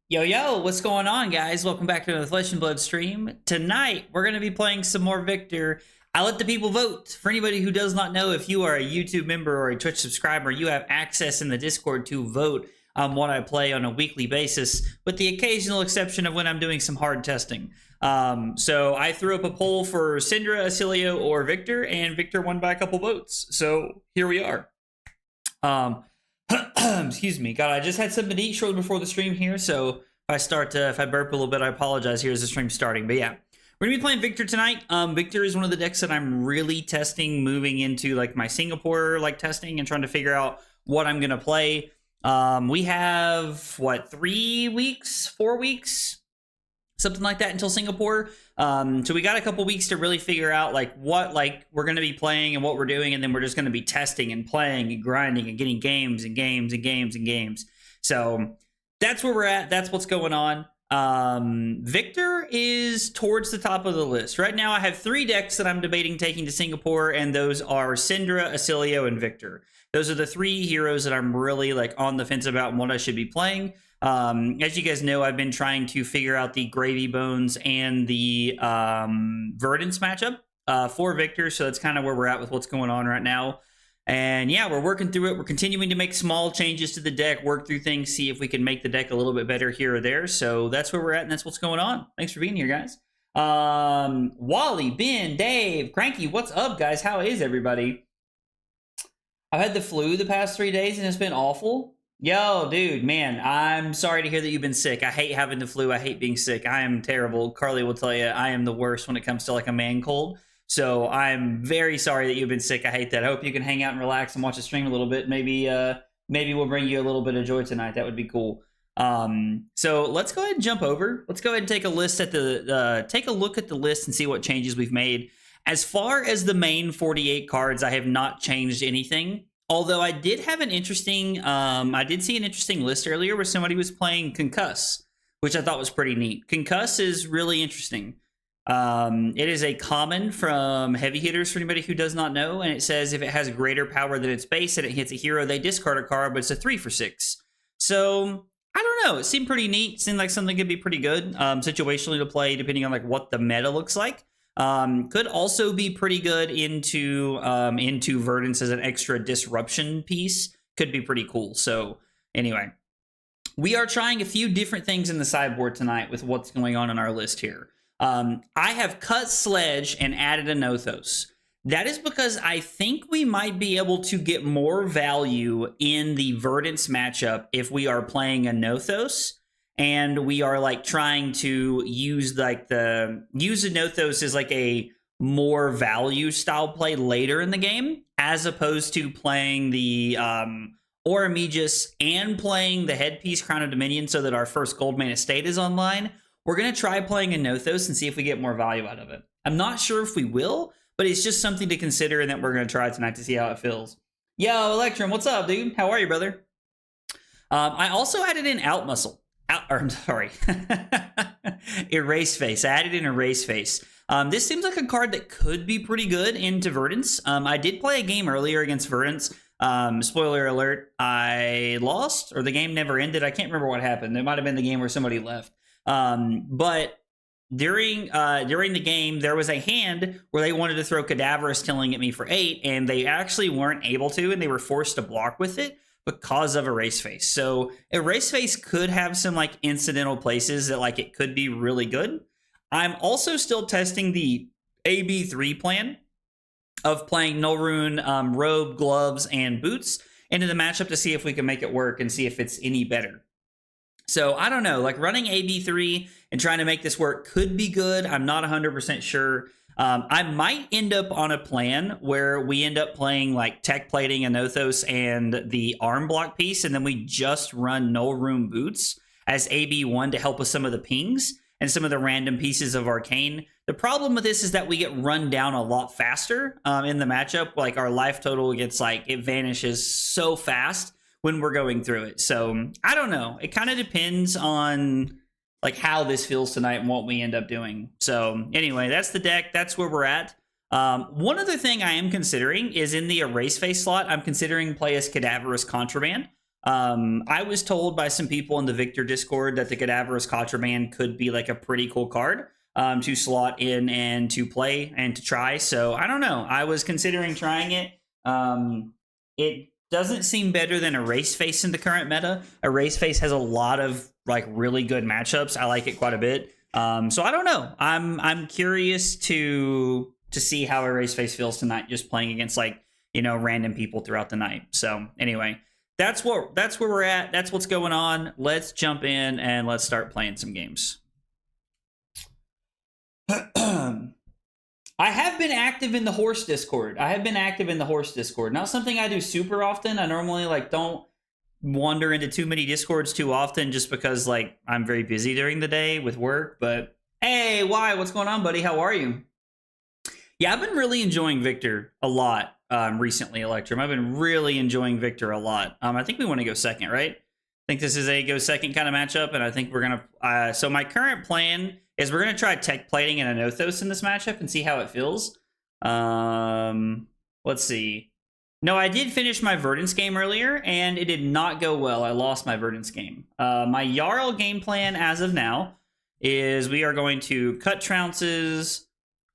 Yo, yo, what's going on, guys? Welcome back to another Flesh and Blood stream. Tonight, we're going to be playing some more Victor. I let the people vote. For anybody who does not know, if you are a YouTube member or a Twitch subscriber, you have access in the Discord to vote what I play on a weekly basis, with the occasional exception of when I'm doing some hard testing. So I threw up a poll for Syndra, Acilio, or Victor, and Victor won by a couple votes. So here we are. Excuse me. God, I just had something to eat shortly before the stream here, so if I burp a little bit, I apologize. Here's the stream starting. But yeah, we're gonna be playing Victor tonight. Victor is one of the decks that I'm really testing, moving into like my Singapore like testing and trying to figure out what I'm gonna play. We have what, 3 weeks, 4 weeks, something like that until Singapore. So we got a couple weeks to really figure out like what we're going to be playing and what we're doing, and then we're just going to be testing and playing and grinding and getting games and games and games and games. So that's where we're at. That's what's going on. Victor is towards the top of the list right now. I have 3 decks that I'm debating taking to Singapore, and those are Syndra, Acilio, and Victor. Those are the 3 heroes that I'm really like on the fence about and what I should be playing. As you guys know, I've been trying to figure out the Gravy Bones and the Verdance matchup for Victor, so that's kind of where we're at with what's going on right now. And yeah, we're working through it. We're continuing to make small changes to the deck, work through things, see if we can make the deck a little bit better here or there. So that's where we're at, and that's what's going on. Thanks for being here, guys. Wally, Ben, Dave, Cranky, what's up, guys? How is everybody? I've had the flu the past 3 days, and it's been awful. Yo, dude, man, I'm sorry to hear that you've been sick. I hate having the flu. I hate being sick. I am terrible. Carly will tell you I am the worst when it comes to like a man cold. So I'm very sorry that you've been sick. I hate that. I hope you can hang out and relax and watch the stream a little bit. Maybe we'll bring you a little bit of joy tonight. That would be cool. So let's go ahead and jump over. Let's go ahead and take a look at the list and see what changes we've made. As far as the main 48 cards, I have not changed anything. Although I did have an interesting, I did see an interesting list earlier where somebody was playing Concuss, which I thought was pretty neat. Concuss is really interesting. It is a common from Heavy Hitters for anybody who does not know, and it says if it has greater power than its base and it hits a hero, they discard a card, but it's a 3 for 6. So I don't know. It seemed pretty neat. It seemed like something could be pretty good situationally to play, depending on like what the meta looks like. Could also be pretty good into Verdance as an extra disruption piece. Could be pretty cool. So anyway, we are trying a few different things in the sideboard tonight with what's going on our list here. I have cut Sledge and added a Nothos. That is because I think we might be able to get more value in the Verdance matchup if we are playing a Nothos. And we are like trying to use a Nothos as like a more value style play later in the game, as opposed to playing the Auramegus and playing the headpiece Crown of Dominion so that our first Goldman Estate is online. We're going to try playing a Nothos and see if we get more value out of it. I'm not sure if we will, but it's just something to consider and that we're going to try tonight to see how it feels. Yo, Electrum, what's up, dude? How are you, brother? I also added in Erase Face. I added in Erase Face. This seems like a card that could be pretty good into Verdance. I did play a game earlier against Verdance. Spoiler alert, I lost, or the game never ended. I can't remember what happened. It might have been the game where somebody left. But during the game, there was a hand where they wanted to throw Cadaverous Tilling at me for 8, and they actually weren't able to, and they were forced to block with it because of Erase Face. So Erase Face could have some like incidental places that like it could be really good. I'm also still testing the AB3 plan of playing Null Rune, Robe, Gloves, and Boots into the matchup to see if we can make it work and see if it's any better. So I don't know, like running AB3 and trying to make this work could be good. I'm not 100% sure. I might end up on a plan where we end up playing like Tech Plating, Anothos, and the arm block piece, and then we just run Null Rune Boots as AB1 to help with some of the pings and some of the random pieces of Arcane. The problem with this is that we get run down a lot faster in the matchup. Like our life total gets like, it vanishes so fast when we're going through it. So I don't know. It kind of depends on like how this feels tonight and what we end up doing. So anyway, that's the deck. That's where we're at. One other thing I am considering is in the Erase Face slot, I'm considering play as Cadaverous Contraband. I was told by some people in the Victor Discord that the Cadaverous Contraband could be like a pretty cool card to slot in and to play and to try. So I don't know. I was considering trying it. doesn't seem better than Erase Face in the current meta. Erase Face has a lot of like really good matchups. I like it quite a bit. So I don't know. I'm curious to see how Erase Face feels tonight, just playing against like, you know, random people throughout the night. So anyway, that's where we're at. That's what's going on. Let's jump in and let's start playing some games. I have been active in the horse Discord. Not something I do super often. I normally like don't wander into too many Discords too often just because like I'm very busy during the day with work. But hey, what's going on, buddy? How are you? Yeah, I've been really enjoying Victor a lot recently, Electrum. I've been really enjoying Victor a lot. I think we want to go second, right? I think this is a go second kind of matchup, and I think we're going to... so my current plan is we're going to try tech plating and Anothos in this matchup and see how it feels. Let's see. No, I did finish my Verdance game earlier, and it did not go well. I lost my Verdance game. My Jarl game plan as of now is we are going to cut trounces.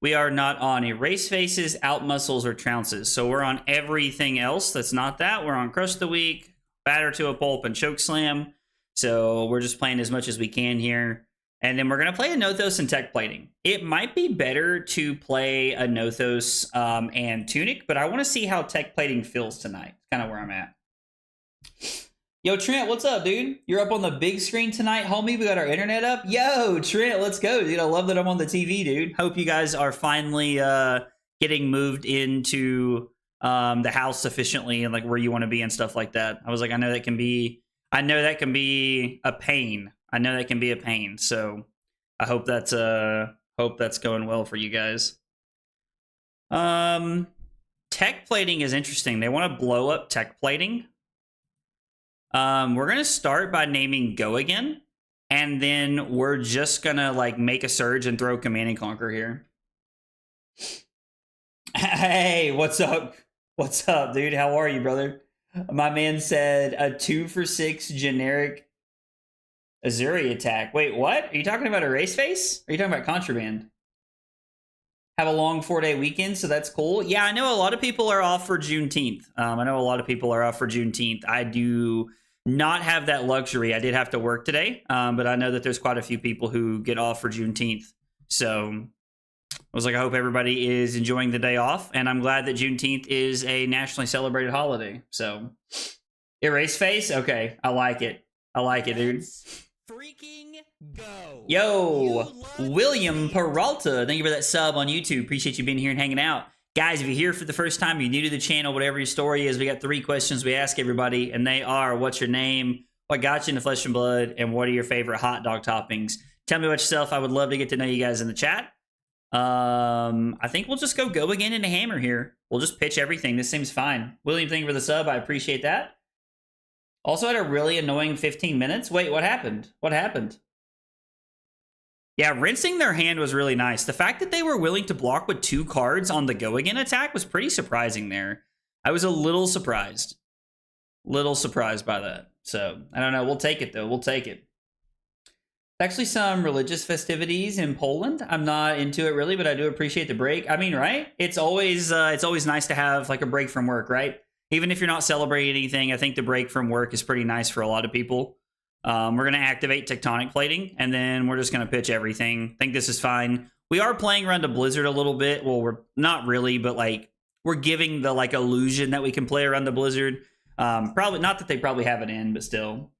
We are not on Erase Faces, Out Muscles, or Trounces. So we're on everything else that's not that. We're on Crush the Weak, Batter to a Pulp, and Choke Slam. So we're just playing as much as we can here. And then we're going to play Anothos and Tech Plating. It might be better to play Anothos and Tunic, but I want to see how Tech Plating feels tonight. Kind of where I'm at. Yo, Trent, what's up, dude? You're up on the big screen tonight, homie. We got our internet up. Yo, Trent, let's go, dude. I love that I'm on the TV, dude. Hope you guys are finally getting moved into the house efficiently and like where you want to be and stuff like that. I was like, I know that can be a pain. So I hope that's going well for you guys. Tech plating is interesting. They want to blow up tech plating. We're gonna start by naming Go Again, and then we're just gonna like make a surge and throw Command and Conquer here. Hey, what's up? What's up, dude? How are you, brother? My man said a 2-for-6 generic Azuri attack. Wait, what? Are you talking about Erase Face? Or are you talking about Contraband? Have a long 4-day weekend, so that's cool. Yeah, I know a lot of people are off for Juneteenth. I do not have that luxury. I did have to work today, but I know that there's quite a few people who get off for Juneteenth. So I was like, I hope everybody is enjoying the day off, and I'm glad that Juneteenth is a nationally celebrated holiday. So Erase Face? Okay, I like it. Dude. Freaking go. Yo, William Peralta, thank you for that sub on YouTube. Appreciate you being here and hanging out. Guys, if you're here for the first time, you're new to the channel, whatever your story is, we got 3 questions we ask everybody, and they are, what's your name, what got you into Flesh and Blood, and what are your favorite hot dog toppings? Tell me about yourself. I would love to get to know you guys in the chat. I think we'll just go again into Hammer here. We'll just pitch everything. This seems fine. William, thank you for the sub. I appreciate that. Also had a really annoying 15 minutes. Wait, what happened? Yeah, rinsing their hand was really nice. The fact that they were willing to block with 2 cards on the Go Again attack was pretty surprising there. I was a little surprised. By that. So, I don't know. We'll take it, though. Actually, some religious festivities in Poland. I'm not into it, really, but I do appreciate the break. I mean, right? It's always nice to have, like, a break from work, right? Even if you're not celebrating anything, I think the break from work is pretty nice for a lot of people. We're going to activate Tectonic Plating, and then we're just going to pitch everything. I think this is fine. We are playing around a Blizzard a little bit. Well, we're not really, but like we're giving the like illusion that we can play around the Blizzard. Probably not that they probably have it in, but still.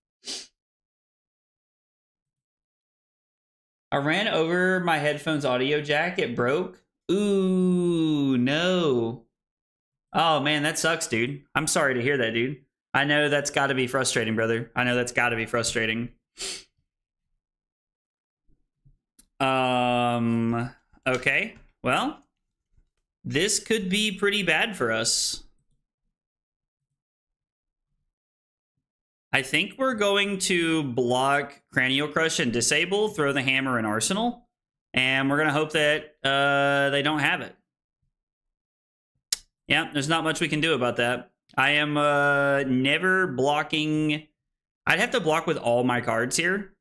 I ran over my headphones audio jack. It broke. Ooh, no. Oh, man, that sucks, dude. I'm sorry to hear that, dude. I know that's got to be frustrating, brother. Okay. Well, this could be pretty bad for us. I think we're going to block Cranial Crush and Disable, throw the Hammer in Arsenal, and we're going to hope that they don't have it. Yeah, there's not much we can do about that. I am never blocking. I'd have to block with all my cards here.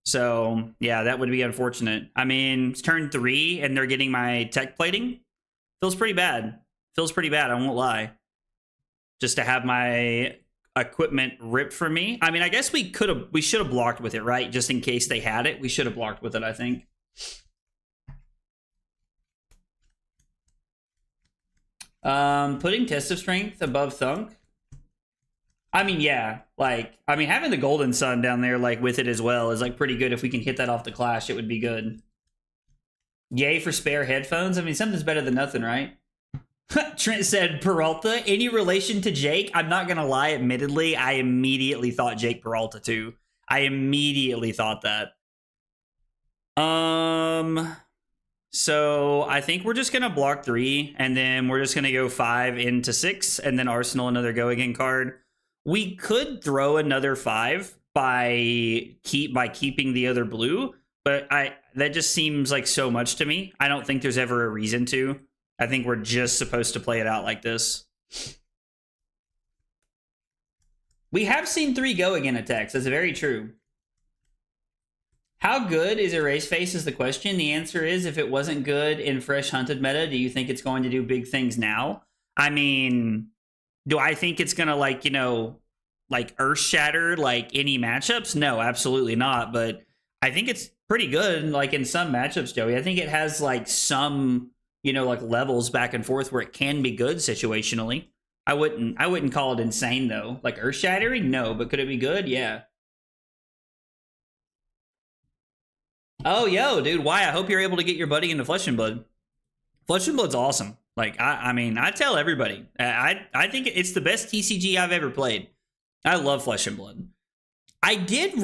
So, yeah, that would be unfortunate. I mean, it's turn 3, and they're getting my tech plating. Feels pretty bad. I won't lie. just to have my equipment ripped from me. I mean, I guess we should have blocked with it, right? Just in case they had it, we should have blocked with it, I think. Putting Test of Strength above Thunk. I mean, yeah, like, I mean, having the Golden Sun down there, like, with it as well is, like, pretty good. If we can hit that off the Clash, it would be good. Yay for spare headphones. I mean, something's better than nothing, right? Trent said Peralta. Any relation to Jake? I'm not gonna lie, admittedly, I immediately thought Jake Peralta too. I immediately thought that. So I think we're just gonna block 3, and then we're just gonna go 5 into 6, and then Arsenal another go again card. We could throw another 5 by keeping the other blue, but that just seems like so much to me. I don't think there's ever a reason to. I think we're just supposed to play it out like this. We have seen 3 go again attacks. That's very true. How good is Erase Face is the question. The answer is, if it wasn't good in Fresh Hunted meta, do you think it's going to do big things now? I mean, do I think it's going to, like, you know, like earth shatter like any matchups? No, absolutely not. But I think it's pretty good, like, in some matchups, Joey. I think it has, like, some, you know, like, levels back and forth where it can be good situationally. I wouldn't call it insane, though. Like, earth shattering? No, but could it be good? Yeah. Oh, yo, dude, why? I hope you're able to get your buddy into Flesh and Blood. Flesh and Blood's awesome. Like, I mean, I tell everybody. I think it's the best TCG I've ever played. I love Flesh and Blood. I did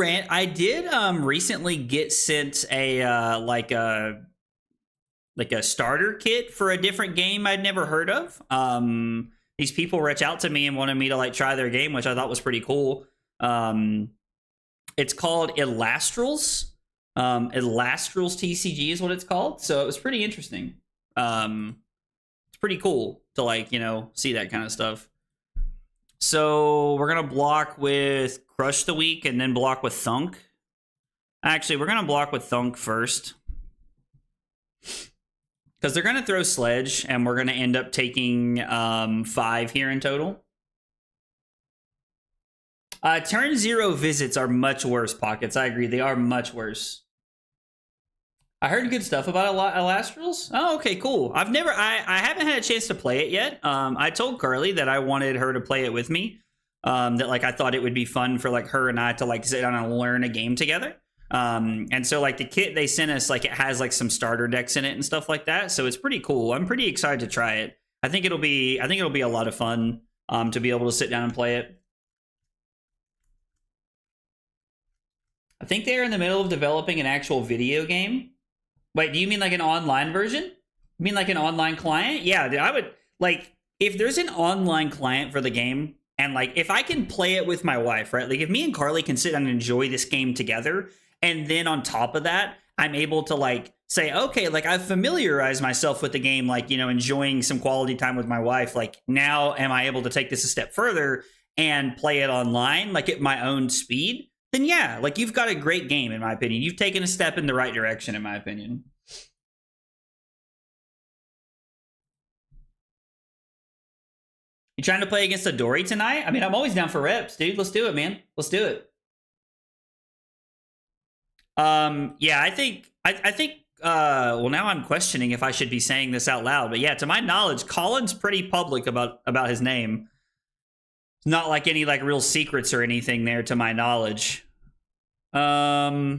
recently get sent a like a starter kit for a different game I'd never heard of. These people reached out to me and wanted me to, like, try their game, which I thought was pretty cool. It's called Elastrals. Elastrals TCG is what it's called. So it was pretty interesting. It's pretty cool to, like, you know, see that kind of stuff. So we're gonna block with Crush the Weak and then block with Thunk. Actually, we're gonna block with Thunk first, because they're gonna throw Sledge, and we're gonna end up taking 5 here in total. Turn 0 visits are much worse, Pockets. I agree, they are much worse. I heard good stuff about Elastrals. Oh, okay, cool. I haven't had a chance to play it yet. I told Carly that I wanted her to play it with me. That, like, I thought it would be fun for, like, her and I to, like, sit down and learn a game together. And so, like, the kit they sent us, like, it has, like, some starter decks in it and stuff like that. So it's pretty cool. I'm pretty excited to try it. I think it'll be a lot of fun to be able to sit down and play it. I think they're in the middle of developing an actual video game. Wait, do you mean like an online version? You mean like an online client? Yeah, dude, I would, like, if there's an online client for the game, and, like, if I can play it with my wife, right? Like, if me and Carly can sit down and enjoy this game together, and then on top of that, I'm able to, like, say, okay, like, I've familiarized myself with the game, like, you know, enjoying some quality time with my wife. Like, now am I able to take this a step further and play it online, like, at my own speed? Then yeah, like, you've got a great game, in my opinion. You've taken a step in the right direction, in my opinion. You trying to play against a Dory tonight? I mean, I'm always down for reps, dude. Let's do it, man. Let's do it. Yeah, I think, well, now I'm questioning if I should be saying this out loud, but yeah, to my knowledge, Colin's pretty public about his name. Not like any, like, real secrets or anything there, to my knowledge. So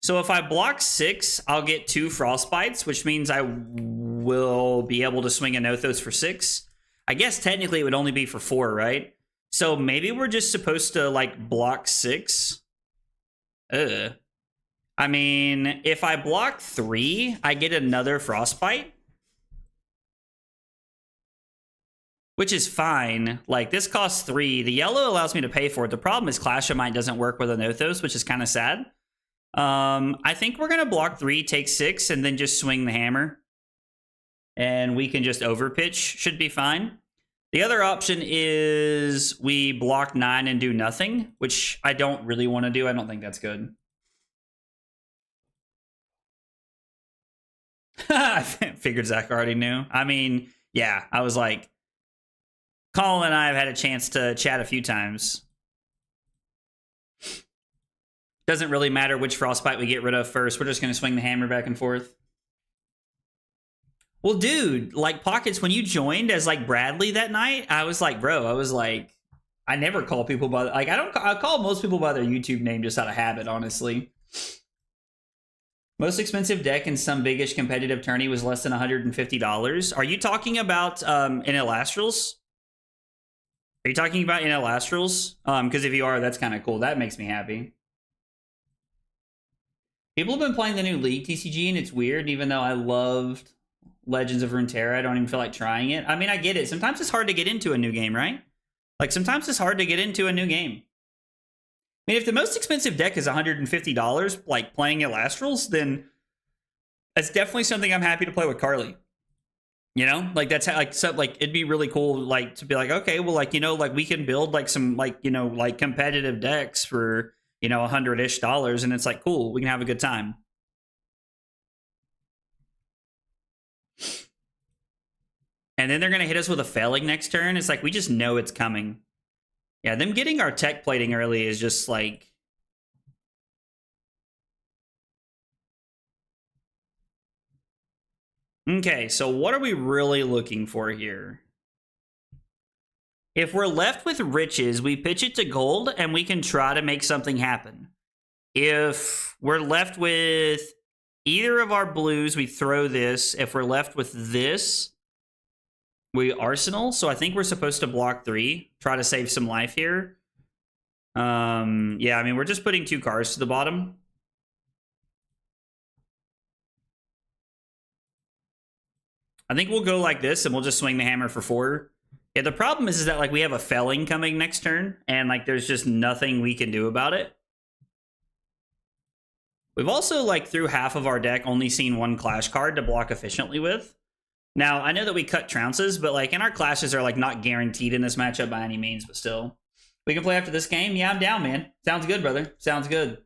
if I block 6, I'll get 2 Frostbites, which means I will be able to swing a Nothos for 6. I guess technically it would only be for 4, right? So maybe we're just supposed to, like, block 6. I mean, if I block 3, I get another Frostbite, which is fine. Like, this costs 3. The yellow allows me to pay for it. The problem is Clash of Mind doesn't work with a Nothos, which is kind of sad. I think we're going to block 3, take 6, and then just swing the hammer. And we can just overpitch. Should be fine. The other option is we block 9 and do nothing, which I don't really want to do. I don't think that's good. I figured Zach already knew. I mean, yeah, I was like, Colin and I have had a chance to chat a few times. Doesn't really matter which frostbite we get rid of first. We're just going to swing the hammer back and forth. Well, dude, like Pockets, when you joined as like Bradley that night, I was like, bro, I never call people by, like, I call most people by their YouTube name just out of habit, honestly. Most expensive deck in some biggish competitive tourney was less than $150. Are you talking about NL Astrals? Are you talking about NL Astrals? Because if you are, that's kind of cool. That makes me happy. People have been playing the new League TCG, and it's weird. Even though I loved Legends of Runeterra, I don't even feel like trying it. I mean, I get it. Sometimes it's hard to get into a new game, right? Like, sometimes it's hard to get into a new game. I mean, if the most expensive deck is $150, like playing Astrals, then that's definitely something I'm happy to play with Carly. You know, like that's how, like, so, like it'd be really cool, like to be like, okay, well, like, you know, like we can build like some, like, you know, like competitive decks for, you know, $100-ish, and it's like, cool, we can have a good time. And then they're gonna hit us with a failing next turn. It's like we just know it's coming. Yeah, them getting our tech plating early is just like... Okay, so what are we really looking for here? If we're left with riches, we pitch it to gold and we can try to make something happen. If we're left with either of our blues, we throw this. If we're left with this, we arsenal. So I think we're supposed to block 3, try to save some life here. Yeah, I mean, we're just putting 2 cards to the bottom. I think we'll go like this, and we'll just swing the hammer for 4. Yeah, the problem is that, like, we have a felling coming next turn, and, like, there's just nothing we can do about it. We've also, like, through half of our deck, only seen 1 clash card to block efficiently with. Now, I know that we cut trounces, but, like, and our clashes are, like, not guaranteed in this matchup by any means, but still. We can play after this game? Yeah, I'm down, man. Sounds good, brother. Sounds good.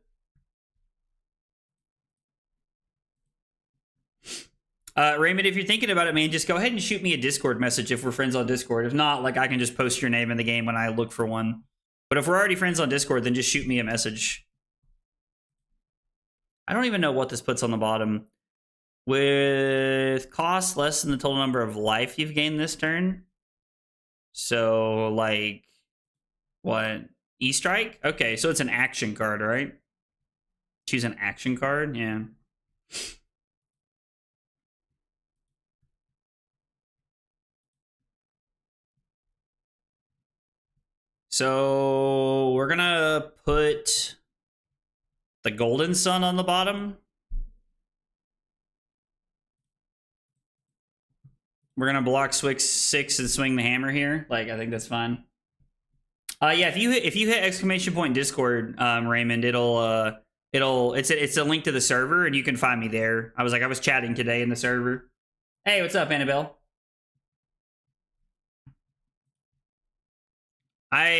Raymond, if you're thinking about it, man, just go ahead and shoot me a Discord message if we're friends on Discord. If not, like, I can just post your name in the game when I look for one. But if we're already friends on Discord, then just shoot me a message. I don't even know what this puts on the bottom. With cost less than the total number of life you've gained this turn. So, like, what? E-Strike? Okay, so it's an action card, right? Choose an action card? Yeah. So we're gonna put the Golden Sun on the bottom. We're gonna block 6 and swing the hammer here. Like, I think that's fine. Yeah, if you hit exclamation point Discord, Raymond, it's a link to the server, and you can find me there. I was chatting today in the server. Hey, what's up, Annabelle? I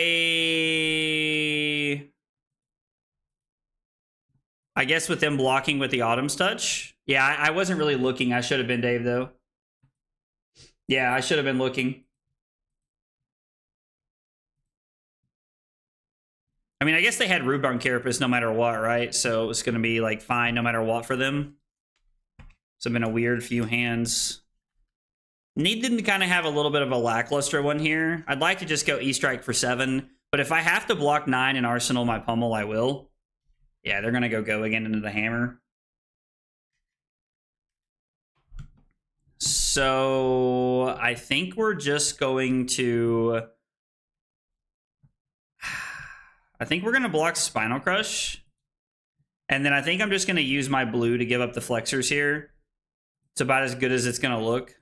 guess with them blocking with the Autumn's Touch. Yeah, I wasn't really looking. I should have been, Dave, though. Yeah, I should have been looking. I mean, I guess they had Rhubarb Carapace no matter what, right? So it was going to be, like, fine no matter what for them. So it's been a weird few hands. Need them to kind of have a little bit of a lackluster one here. I'd like to just go E-Strike for 7. But if I have to block 9 and arsenal my pummel, I will. Yeah, they're going to go again into the hammer. So I think we're just going to... I think we're going to block Spinal Crush. And then I think I'm just going to use my blue to give up the flexors here. It's about as good as it's going to look.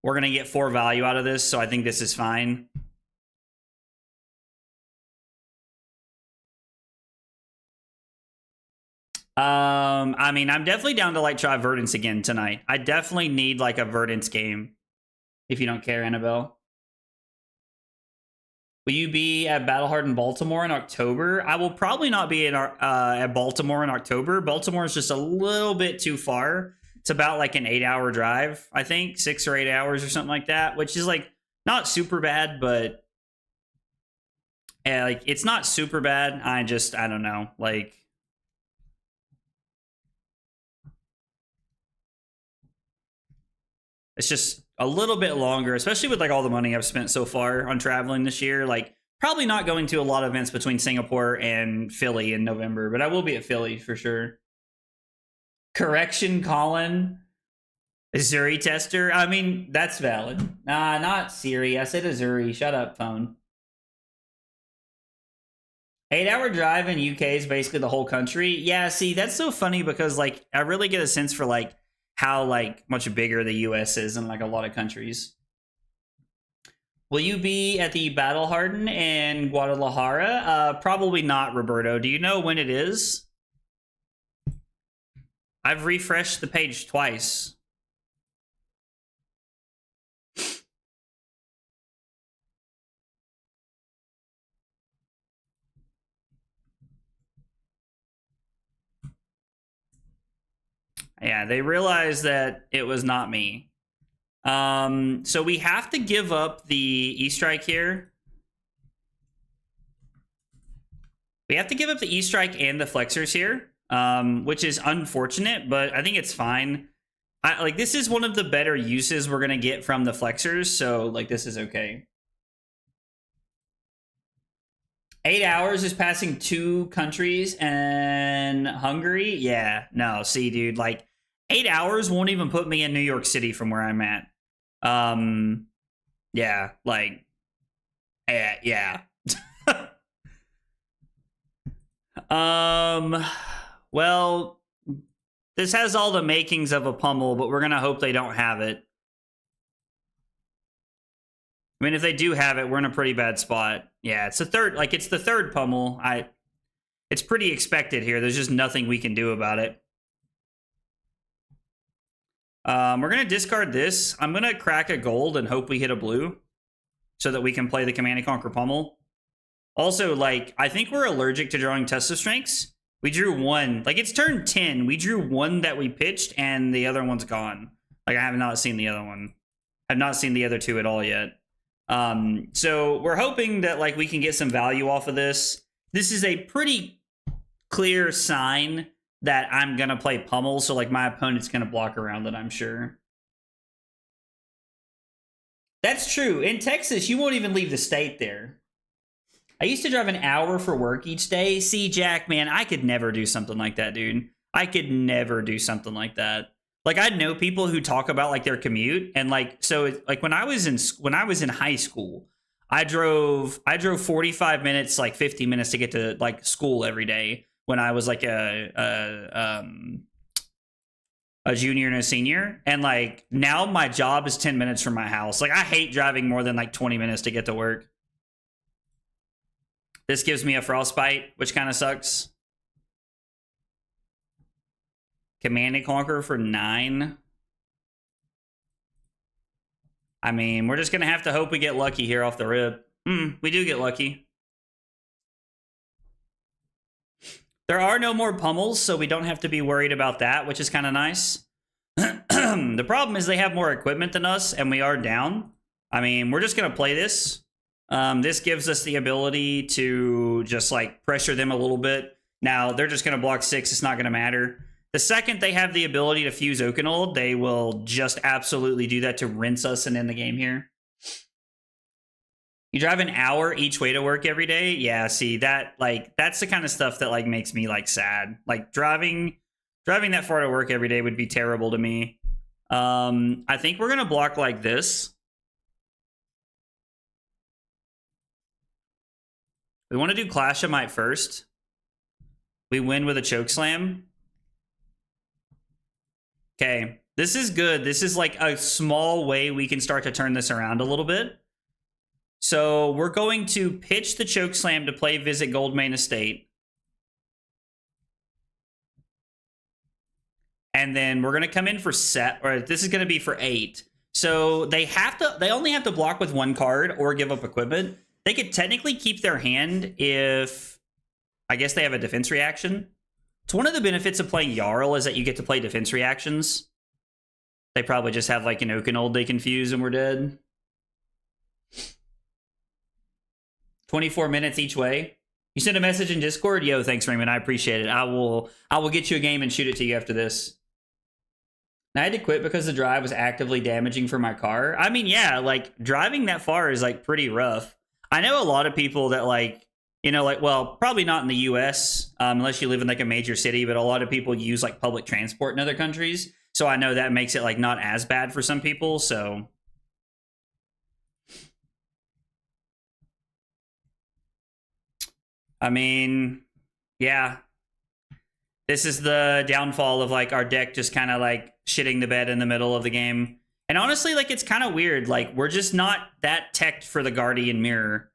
We're going to get 4 value out of this, so I think this is fine. I mean, I'm definitely down to, like, try Verdance again tonight. I definitely need, like, a Verdance game. If you don't care, Annabelle. Will you be at Battlehard in Baltimore in October? I will probably not be at Baltimore in October. Baltimore is just a little bit too far. It's about like an 8-hour drive, I think, 6 or 8 hours or something like that, which is like Not super bad, but like it's not super bad. I don't know. Like it's just a little bit longer, especially with like all the money I've spent so far on traveling this year. Like probably not going to a lot of events between Singapore and Philly in November, but I will be at Philly for sure. Correction, Colin. Azuri tester? I mean, that's valid. Nah, not Siri. I said Azuri. Shut up, phone. 8-hour drive in UK is basically the whole country. Yeah, see, that's so funny because, like, I really get a sense for, like, how, like, much bigger the US is in, like, a lot of countries. Will you be at the Battle Harden in Guadalajara? Probably not, Roberto. Do you know when it is? I've refreshed the page twice. Yeah, they realized that it was not me. So we have to give up the E-Strike here. We have to give up the E-Strike and the Flexors here, which is unfortunate, but I think it's fine. Like, this is one of the better uses we're going to get from the Flexors, so, like, this is okay. 8 hours is passing 2 countries and Hungary? Yeah, no, see, dude, like, 8 hours won't even put me in New York City from where I'm at. Yeah, like, yeah. Well, this has all the makings of a pummel, but we're gonna hope they don't have it. I mean, if they do have it, we're in a pretty bad spot. Yeah, it's the third, like, it's the third pummel. It's pretty expected here. There's just nothing we can do about it. We're gonna discard this. I'm gonna crack a gold and hope we hit a blue so that we can play the Command and Conquer pummel. Also, like, I think we're allergic to drawing Test of Strengths. We drew 1. Like, it's turn 10. We drew 1 that we pitched, and the other one's gone. Like, I have not seen the other one. I've not seen the other 2 at all yet. So we're hoping that, like, we can get some value off of this. This is a pretty clear sign that I'm going to play pummel, so, like, my opponent's going to block around it, I'm sure. That's true. In Texas, you won't even leave the state there. I used to drive an hour for work each day. See, Jack, man, I could never do something like that, dude. I could never do something like that. Like, I know people who talk about, like, their commute, and, like, so, like, when I was in high school, I drove 45 minutes, like 50 minutes to get to, like, school every day when I was, like, a junior and a senior, and, like, now my job is 10 minutes from my house. Like, I hate driving more than, like, 20 minutes to get to work. This gives me a Frostbite, which kind of sucks. Command and Conquer for 9. I mean, we're just going to have to hope we get lucky here off the rip. We do get lucky. There are no more pummels, so we don't have to be worried about that, which is kind of nice. The problem is they have more equipment than us, and we are down. I mean, we're just going to play this. This gives us the ability to just, like, pressure them a little bit. Now, they're just going to block 6. It's not going to matter. The second they have the ability to fuse Oakenhold, they will just absolutely do that to rinse us and end the game here. You drive an hour each way to work every day? Yeah, see, that, like, that's the kind of stuff that, like, makes me, like, sad. Like, driving that far to work every day would be terrible to me. I think we're going to block like this. We want to do Clash of Might first. We win with a Chokeslam. Okay, this is good. This is like a small way we can start to turn this around a little bit. So we're going to pitch the Chokeslam to play Visit Goldmane Estate. And then we're going to come in for set, or this is going to be for 8. So they only have to block with 1 card or give up equipment. They could technically keep their hand if, I guess, they have a defense reaction. It's one of the benefits of playing Jarl is that you get to play defense reactions. They probably just have, like, an Oakenhold they can fuse and we're dead. 24 minutes each way. You send a message in Discord? Yo, thanks, Raymond. I appreciate it. I will get you a game and shoot it to you after this. I had to quit because the drive was actively damaging for my car. I mean, yeah, like driving that far is like pretty rough. I know a lot of people that like, you know, like, well, probably not in the US, unless you live in like a major city, but a lot of people use like public transport in other countries. So I know that makes it like not as bad for some people. So I mean, yeah, this is the downfall of like our deck just kind of like shitting the bed in the middle of the game. And honestly, like it's kind of weird. Like we're just not that teched for the Guardian Mirror.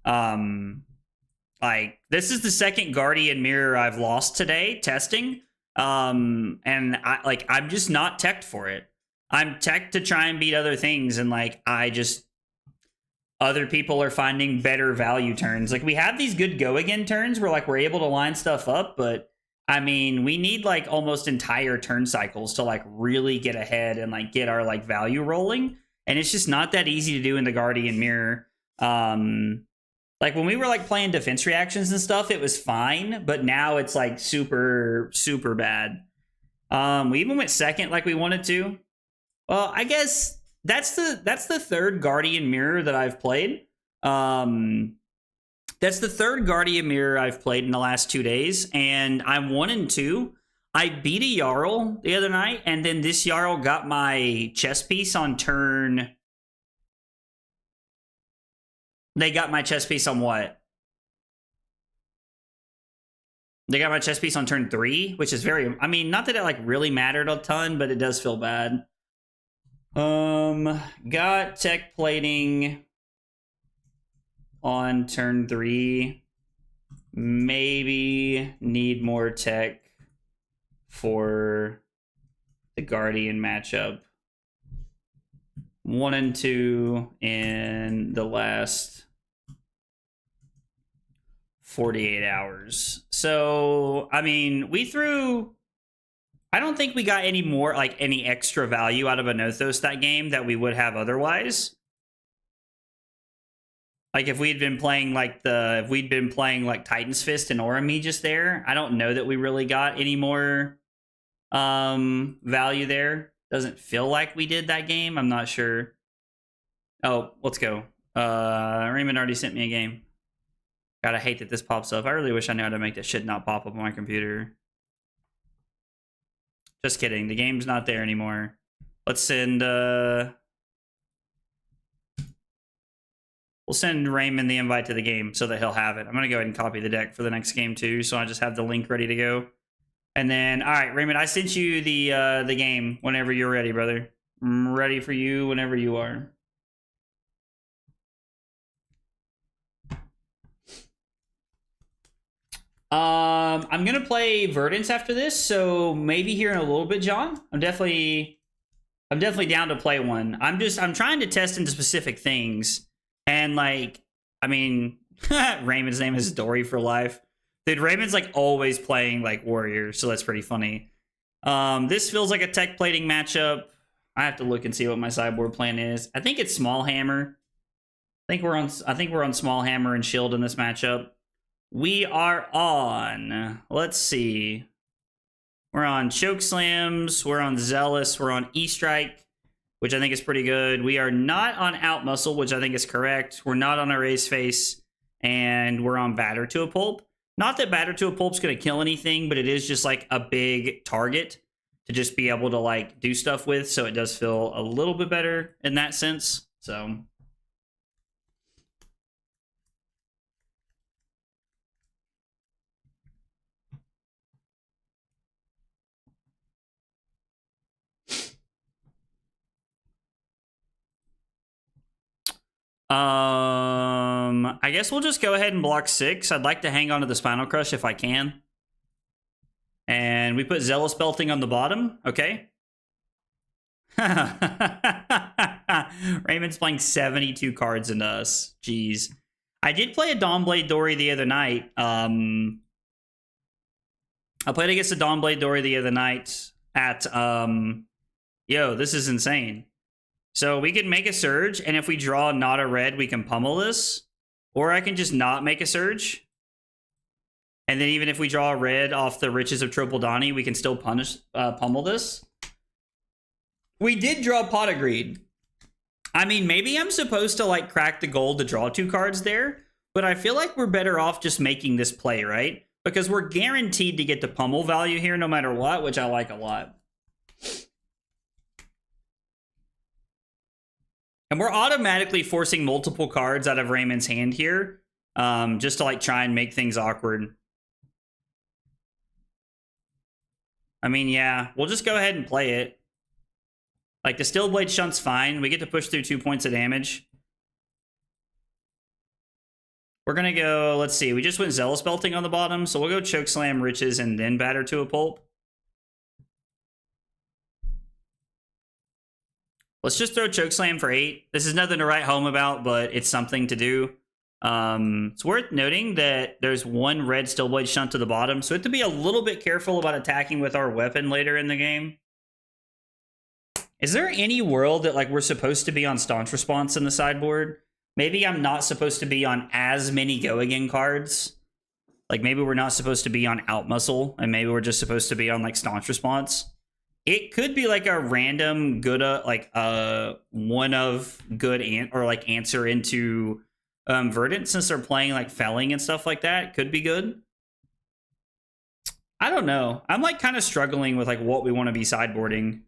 Like this is the second Guardian Mirror I've lost today testing. And I'm just not teched for it. I'm teched to try and beat other things, and like other people are finding better value turns. Like we have these good go again turns where like we're able to line stuff up, but I mean, we need like almost entire turn cycles to like really get ahead and like get our like value rolling. And it's just not that easy to do in the Guardian Mirror. Like when we were like playing defense reactions and stuff, it was fine, but now it's like super, super bad. We even went second like we wanted to. Well, I guess that's the third Guardian Mirror that I've played. That's the third Guardian Mirror I've played in the last 2 days, and I'm 1-2. I beat a Jarl the other night, and then this Jarl got my chess piece on turn. They got my chess piece on what? They got my chess piece on turn 3, which is very, I mean, not that it like really mattered a ton, but it does feel bad. Got tech plating on turn 3. Maybe need more tech for the Guardian matchup. 1-2 in the last 48 hours. So, I mean, I don't think we got any more, like, any extra value out of Anothos that game that we would have otherwise. Like, if we'd been playing, like, Titan's Fist and Orami just there, I don't know that we really got any more value there. Doesn't feel like we did that game. I'm not sure. Oh, let's go. Raymond already sent me a game. God, I hate that this pops up. I really wish I knew how to make that shit not pop up on my computer. Just kidding. The game's not there anymore. Let's send... We'll send Raymond the invite to the game so that he'll have it. I'm going to go ahead and copy the deck for the next game too, so I just have the link ready to go. And then, all right, Raymond, I sent you the game whenever you're ready, brother. I'm ready for you whenever you are. I'm gonna play Verdance after this, so maybe here in a little bit, John. I'm definitely down to play one. I'm trying to test into specific things, and like, I mean, Raymond's name is Dory for life. Dude, Raymond's like always playing like warriors, so that's pretty funny. This feels like a tech plating matchup. I have to look and see what my sideboard plan is. I think it's small hammer. I think we're on small hammer and shield in this matchup. We are on, let's see. We're on Choke Slams, we're on Zealous, we're on E-Strike, which I think is pretty good. We are not on Out Muscle, which I think is correct. We're not on Erase Face, and we're on Batter to a Pulp. Not that Batter to a Pulp's going to kill anything, but it is just like a big target to just be able to like do stuff with, so it does feel a little bit better in that sense. So... I guess we'll just go ahead and block 6. I'd like to hang on to the Spinal Crush if I can. And we put Zealous Belting on the bottom. Okay. Raymond's playing 72 cards into us. Jeez. I did play a Dawnblade Dory the other night. I played against a Dawnblade Dory the other night at... Yo, this is insane. So we can make a Surge, and if we draw not a red, we can pummel this. Or I can just not make a surge. And then even if we draw a red off the Riches of Tropaldani, we can still pummel this. We did draw Pot of Greed. I mean, maybe I'm supposed to like crack the gold to draw 2 cards there, but I feel like we're better off just making this play, right? Because we're guaranteed to get the pummel value here no matter what, which I like a lot. And we're automatically forcing multiple cards out of Raymond's hand here, just to like try and make things awkward. I mean, yeah, we'll just go ahead and play it. Like, the Steel Blade Shunt's fine. We get to push through 2 points of damage. We're going to go, let's see, we just went Zealous Belting on the bottom, so we'll go Chokeslam, Riches, and then Batter to a Pulp. Let's just throw Chokeslam for 8. This is nothing to write home about, but it's something to do. It's worth noting that there's 1 red Steel Blade Shunt to the bottom, so we have to be a little bit careful about attacking with our weapon later in the game. Is there any world that like we're supposed to be on Staunch Response in the sideboard? Maybe I'm not supposed to be on as many Go Again cards. Like maybe we're not supposed to be on Out Muscle, and maybe we're just supposed to be on like Staunch Response. It could be like a random good, one of good answer into Verdance, since they're playing like Felling and stuff like that. Could be good. I don't know. I'm like kind of struggling with like what we want to be sideboarding.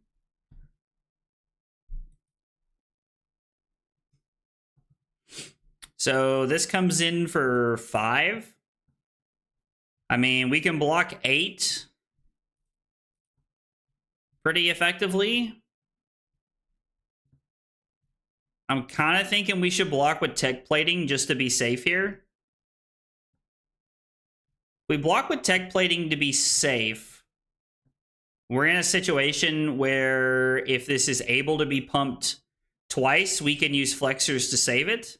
So this comes in for 5. I mean, we can block 8 pretty effectively. I'm kind of thinking we should block with Tech Plating just to be safe here. We block with Tech Plating to be safe. We're in a situation where if this is able to be pumped twice, we can use Flexors to save it.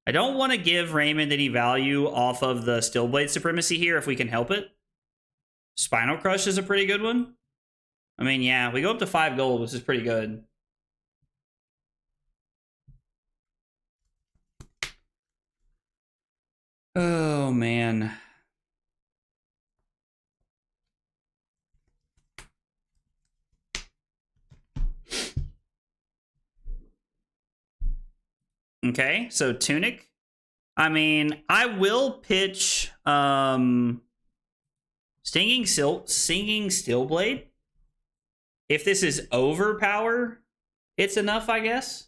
I don't want to give Raymond any value off of the Steel Blade Supremacy here if we can help it. Spinal Crush is a pretty good one. I mean, yeah, we go up to 5 gold, which is pretty good. Oh, man. Okay, so Tunic. I mean, I will pitch Singing Steel Blade. If this is overpower, it's enough, I guess.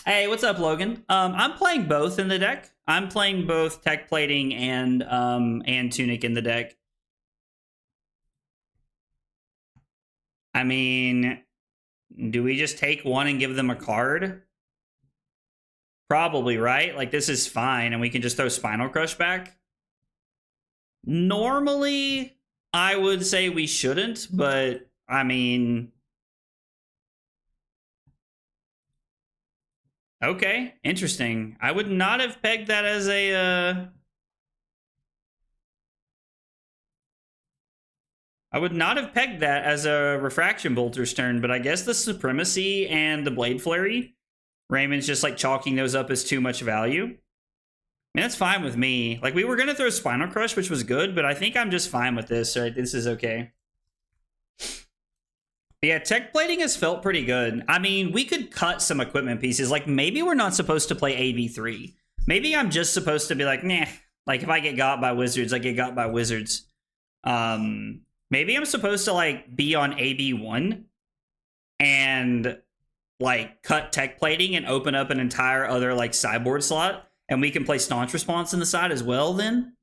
Hey, what's up, Logan? I'm playing both in the deck. I'm playing both Tech Plating and Tunic in the deck. I mean, do we just take one and give them a card? Probably, right? Like, this is fine, and we can just throw Spinal Crush back. Normally, I would say we shouldn't, but, I mean... Okay, interesting. I would not have pegged that as a... I would not have pegged that as a Refraction Bolter's turn, but I guess the Supremacy and the Blade Flurry, Raymond's just like chalking those up as too much value. I mean, that's fine with me. Like, we were going to throw Spinal Crush, which was good, but I think I'm just fine with this. Right? This is okay. Yeah, Tech Plating has felt pretty good. I mean, we could cut some equipment pieces. Like, maybe we're not supposed to play AV3. Maybe I'm just supposed to be like, nah. Like, if I get got by Wizards, I get got by Wizards. Maybe I'm supposed to, like, be on AB1 and, like, cut Tech Plating and open up an entire other, like, sideboard slot. And we can play Staunch Response on the side as well, then.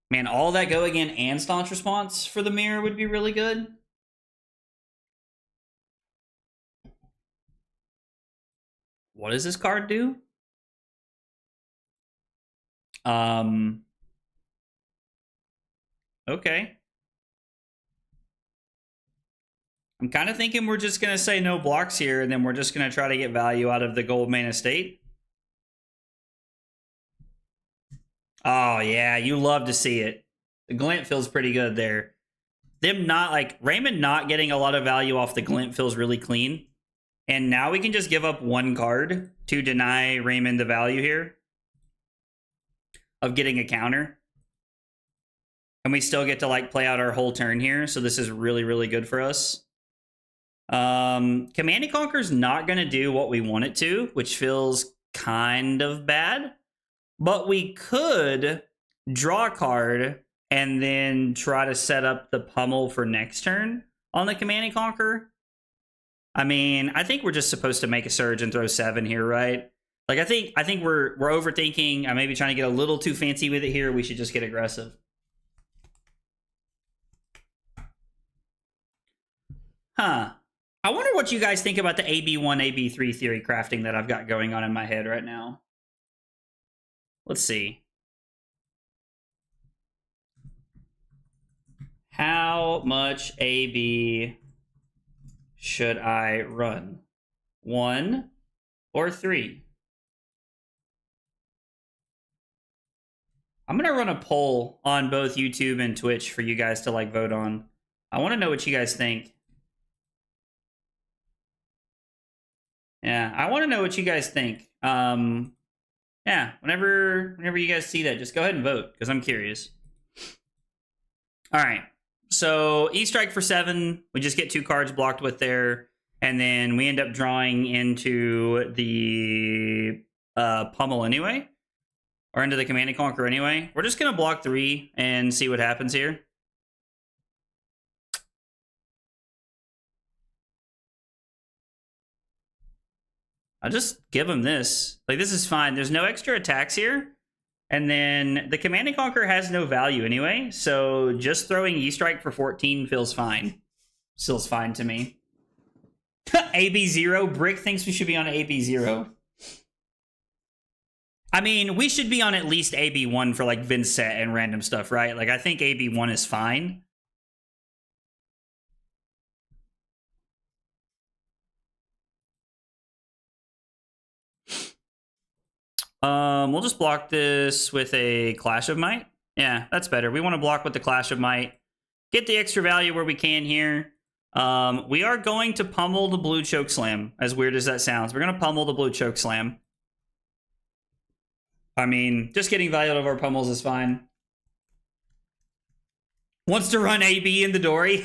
Man, all that Go Again and Staunch Response for the mirror would be really good. What does this card do? Okay. I'm kind of thinking we're just going to say no blocks here, and then we're just going to try to get value out of the gold main estate. Oh, yeah, you love to see it. The glint feels pretty good there. them not, like, Raymond not getting a lot of value off the glint feels really clean. And now we can just give up one card to deny Raymond the value here of getting a counter. And we still get to, like, play out our whole turn here. So this is really, really good for us. Command and Conquer's not going to do what we want it to, which feels kind of bad. But we could draw a card and then try to set up the pummel for next turn on the Command and Conquer. I mean, I think we're just supposed to make a surge and throw 7 here, right? Like, I think we're overthinking. I may be trying to get a little too fancy with it here. We should just get aggressive. Huh. I wonder what you guys think about the AB1, AB3 theory crafting that I've got going on in my head right now. Let's see. How much AB should I run? 1 or 3? I'm gonna run a poll on both YouTube and Twitch for you guys to, like, vote on. I want to know what you guys think. Yeah, I want to know what you guys think. Yeah, whenever you guys see that, just go ahead and vote, because I'm curious. All right. So E-Strike for 7, we just get 2 cards blocked with there, and then we end up drawing into the pummel anyway, or into the Command and Conquer anyway. We're just going to block 3 and see what happens here. I'll just give him this. Like, this is fine. There's no extra attacks here. And then the Command and Conquer has no value anyway, so just throwing E-Strike for 14 feels fine. Feels fine to me. AB0, Brick thinks we should be on AB0. I mean, we should be on at least AB1 for, like, Vincent and random stuff, right? Like, I think AB1 is fine. We'll just block this with a Clash of Might. Yeah, that's better. We want to block with the Clash of Might. Get the extra value where we can here. We are going to pummel the blue Chokeslam, as weird as that sounds. We're going to pummel the blue Chokeslam. I mean, just getting value out of our pummels is fine. Wants to run AB in the Dory.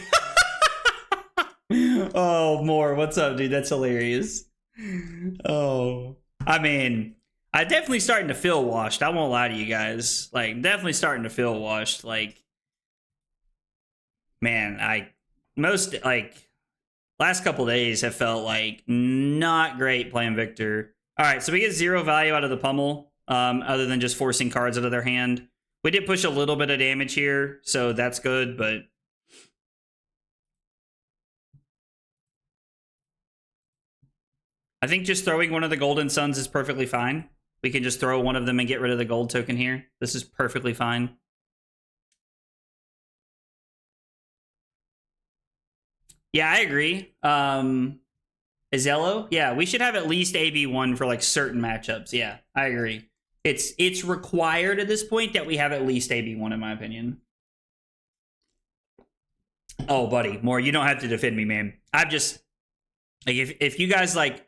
Oh, more. What's up, dude? That's hilarious. Oh, I mean, I'm definitely starting to feel washed. I won't lie to you guys. Like, definitely starting to feel washed. Like, man, last couple days have felt like not great playing Victor. All right, so we get 0 value out of the pummel, other than just forcing cards out of their hand. We did push a little bit of damage here, so that's good, but I think just throwing one of the Golden Suns is perfectly fine. We can just throw one of them and get rid of the gold token here. This is perfectly fine. Yeah, I agree. Azello? Yeah, we should have at least AB1 for, like, certain matchups. Yeah, I agree. It's required at this point that we have at least AB1, in my opinion. Oh, buddy, more. You don't have to defend me, man. I've just, like, if you guys, like,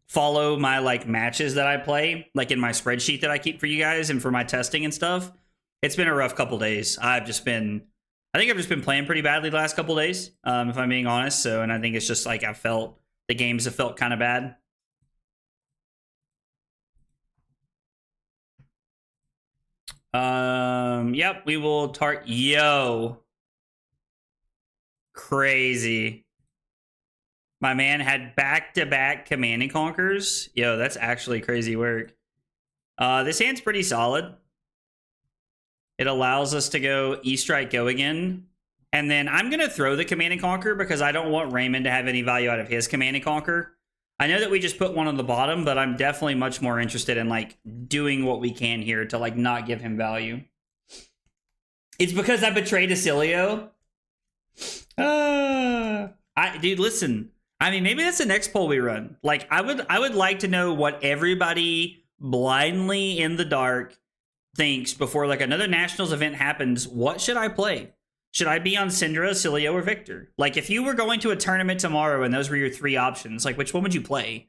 follow my, like, matches that I play, like, in my spreadsheet that I keep for you guys and for my testing and stuff, it's been a rough couple days. I think I've just been playing pretty badly the last couple days, if I'm being honest. So, and I think it's just, like, the games have felt kind of bad. Yep, we will Yo. Crazy. My man had back-to-back Command and Conquers. Yo, that's actually crazy work. This hand's pretty solid. It allows us to go E-Strike, go again. And then I'm going to throw the Command and Conquer because I don't want Raymond to have any value out of his Command and Conquer. I know that we just put one on the bottom, but I'm definitely much more interested in, like, doing what we can here to, like, not give him value. It's because I betrayed Acilio. Dude, listen. I mean, maybe that's the next poll we run. Like, I would like to know what everybody blindly in the dark thinks before, like, another Nationals event happens. What should I play? Should I be on Syndra, Cilio, or Victor? Like, if you were going to a tournament tomorrow and those were your 3 options, like, which one would you play?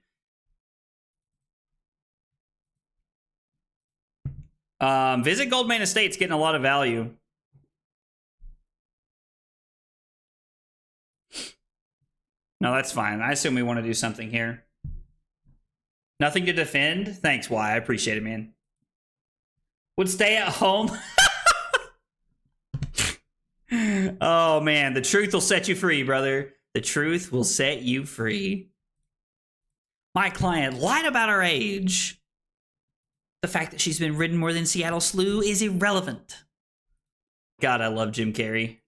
Visit Goldman Estate's getting a lot of value. No, that's fine. I assume we want to do something here. Nothing to defend? Thanks, Y. I appreciate it, man. Would stay at home? Oh, man. The truth will set you free, brother. The truth will set you free. My client lied about her age. The fact that she's been ridden more than Seattle Slew is irrelevant. God, I love Jim Carrey.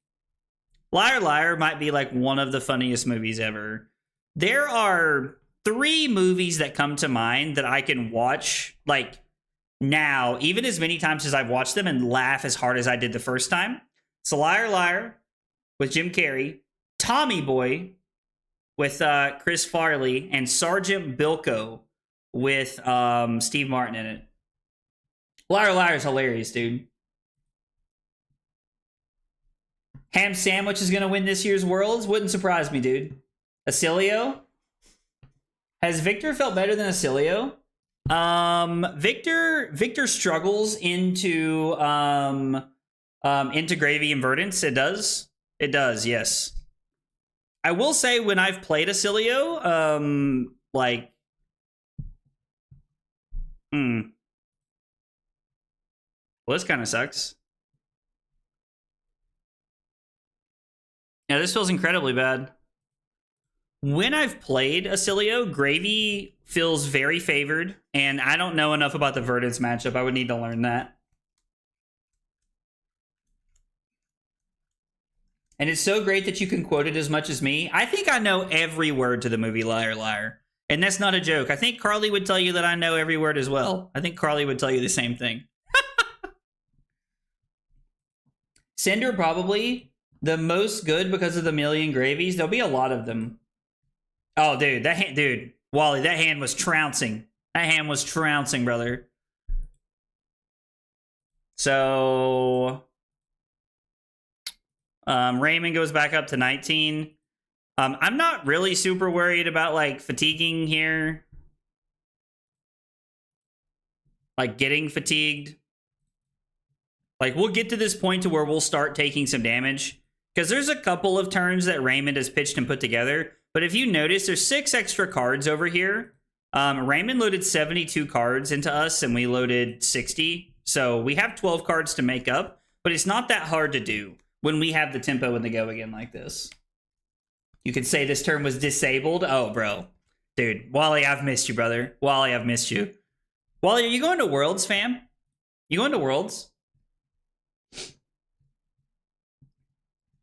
Liar Liar might be like one of the funniest movies ever. There are 3 movies that come to mind that I can watch like now, even as many times as I've watched them, and laugh as hard as I did the first time. So Liar Liar with Jim Carrey, Tommy Boy with Chris Farley, and Sergeant Bilko with Steve Martin in it. Liar Liar is hilarious, dude. Ham Sandwich is going to win this year's Worlds. Wouldn't surprise me, dude. Acilio? Has Victor felt better than Acilio? Victor struggles into Gravy and Verdance. It does. It does, yes. I will say when I've played Acilio, like... Well, this kind of sucks. Yeah, this feels incredibly bad. When I've played Acilio, Gravy feels very favored, and I don't know enough about the Verdance matchup. I would need to learn that. And it's so great that you can quote it as much as me. I think I know every word to the movie Liar Liar. And that's not a joke. I think Carly would tell you that I know every word as well. I think Carly would tell you the same thing. Cinder probably the most good because of the million gravies. There'll be a lot of them. Oh, dude, Wally, that hand was trouncing. That hand was trouncing, brother. So, Raymond goes back up to 19. I'm not really super worried about like fatiguing here. Like getting fatigued. Like we'll get to this point to where we'll start taking some damage. Because there's a couple of turns that Raymond has pitched and put together. But if you notice, there's 6 extra cards over here. Raymond loaded 72 cards into us, and we loaded 60. So we have 12 cards to make up. But it's not that hard to do when we have the tempo and the go again like this. You could say this turn was disabled. Oh, bro. Dude, Wally, I've missed you, brother. Wally, I've missed you. Wally, are you going to Worlds, fam? You going to Worlds?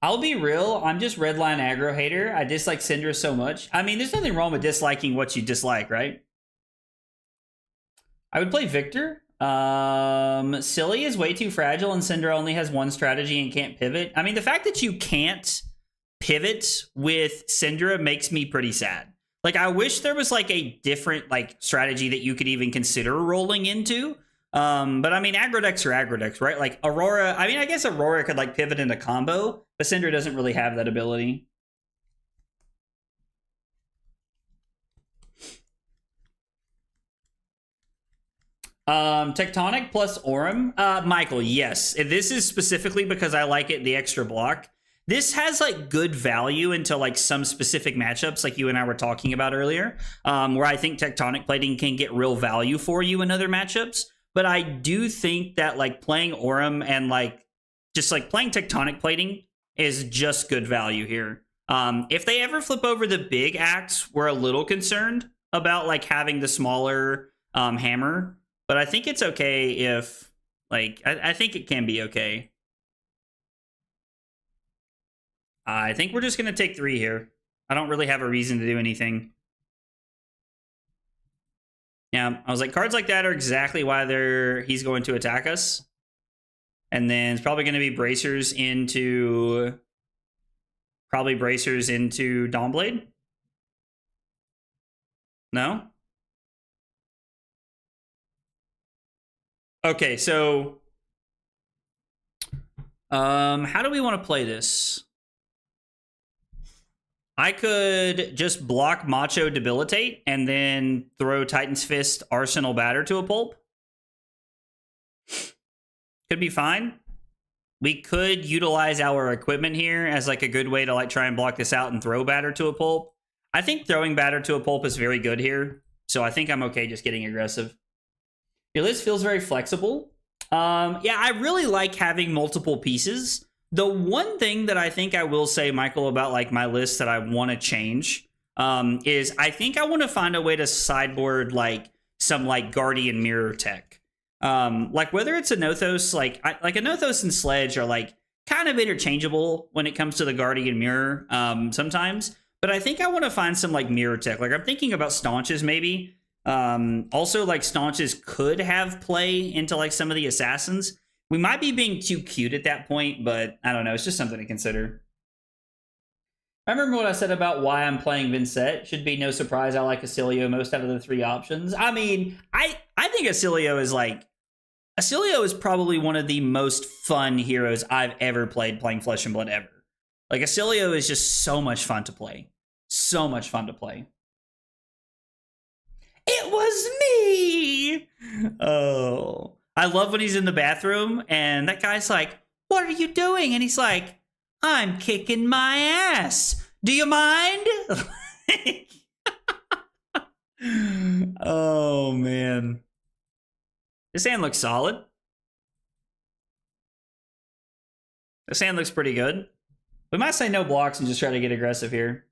I'll be real, I'm just redline aggro hater. I dislike Syndra so much. I mean, there's nothing wrong with disliking what you dislike, right? I would play Victor. Silly is way too fragile and Syndra only has 1 strategy and can't pivot. I mean, the fact that you can't pivot with Syndra makes me pretty sad. Like, I wish there was like a different like strategy that you could even consider rolling into. But I mean, aggro decks are aggro decks, right? Like Aurora, I mean, I guess Aurora could like pivot into combo, but Syndra doesn't really have that ability. Tectonic plus Aurum. Michael, yes. This is specifically because I like it, the extra block. This has like good value into like some specific matchups like you and I were talking about earlier, where I think Tectonic plating can get real value for you in other matchups. But I do think that like playing Aurum and like just like playing Tectonic plating is just good value here. If they ever flip over the big axe, we're a little concerned about like having the smaller hammer. But I think it's okay if like I think it can be okay. I think we're just gonna take 3 here. I don't really have a reason to do anything. Yeah, I was like, cards like that are exactly why he's going to attack us. And then it's probably going to be bracers into... Probably bracers into Dawnblade? No? Okay, so... How do we want to play this? I could just block Macho Debilitate and then throw Titan's Fist Arsenal Batter to a pulp. Could be fine. We could utilize our equipment here as like a good way to like try and block this out and throw Batter to a pulp. I think throwing Batter to a pulp is very good here. So I think I'm okay just getting aggressive. Your list feels very flexible. Yeah, I really like having multiple pieces. The one thing that I think I will say, Michael, about like my list that I want to change is I think I want to find a way to sideboard like some like Guardian Mirror tech. Like whether it's a Nothos, like a Nothos and Sledge are like kind of interchangeable when it comes to the Guardian Mirror sometimes. But I think I want to find some like mirror tech. Like I'm thinking about Staunches maybe. Also like Staunches could have play into like some of the assassins. We might be being too cute at that point, but I don't know. It's just something to consider. I remember what I said about why I'm playing Vincent. Should be no surprise I like Acilio most out of the three options. I mean, I think Acilio is probably one of the most fun heroes I've ever played playing Flesh and Blood ever. Like Acilio is just so much fun to play. So much fun to play. It was me! Oh. I love when he's in the bathroom and that guy's like, what are you doing? And he's like, I'm kicking my ass. Do you mind? Oh, man. This hand looks solid. This hand looks pretty good. We might say no blocks and just try to get aggressive here.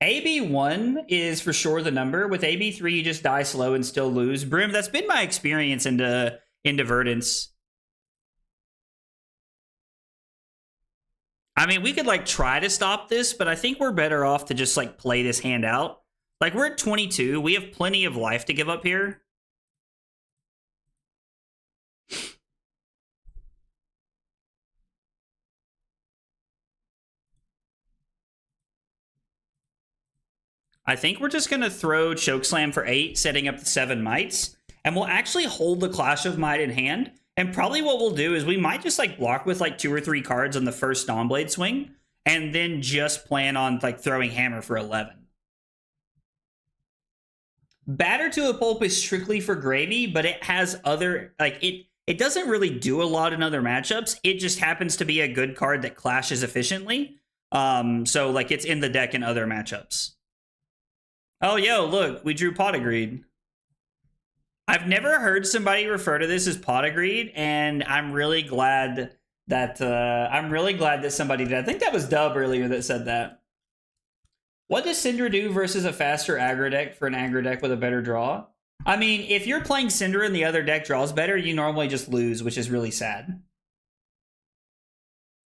AB1 is for sure the number. With AB3, you just die slow and still lose. Brim, that's been my experience into Verdance. I mean, we could like try to stop this, but I think we're better off to just like play this hand out. Like we're at 22. We have plenty of life to give up here. I think we're just going to throw Chokeslam for 8, setting up the 7 mites. And we'll actually hold the Clash of Might in hand. And probably what we'll do is we might just like block with like 2 or 3 cards on the first Dawnblade swing. And then just plan on like throwing Hammer for 11. Batter to a Pulp is strictly for gravy, but it has other, like it doesn't really do a lot in other matchups. It just happens to be a good card that clashes efficiently. So like it's in the deck in other matchups. Oh, yo, look, we drew Pot of Greed. I've never heard somebody refer to this as Pot of Greed, and I'm really glad that somebody did. I think that was Dub earlier that said that. What does Syndra do versus a faster aggro deck for an aggro deck with a better draw? I mean, if you're playing Syndra and the other deck draws better, you normally just lose, which is really sad.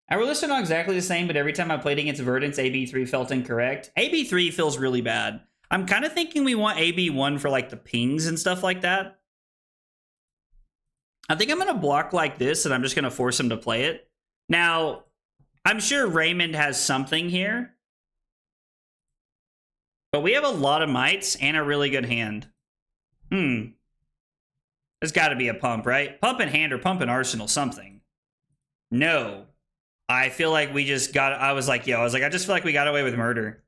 Our lists are not exactly the same, but every time I played against Verdance, AB3 felt incorrect. AB3 feels really bad. I'm kind of thinking we want AB1 for like the pings and stuff like that. I think I'm going to block like this and I'm just going to force him to play it. Now, I'm sure Raymond has something here. But we have a lot of mites and a really good hand. There's got to be a pump, right? Pump in hand or pump in arsenal, something. No. I feel like we just got... I just feel like we got away with murder.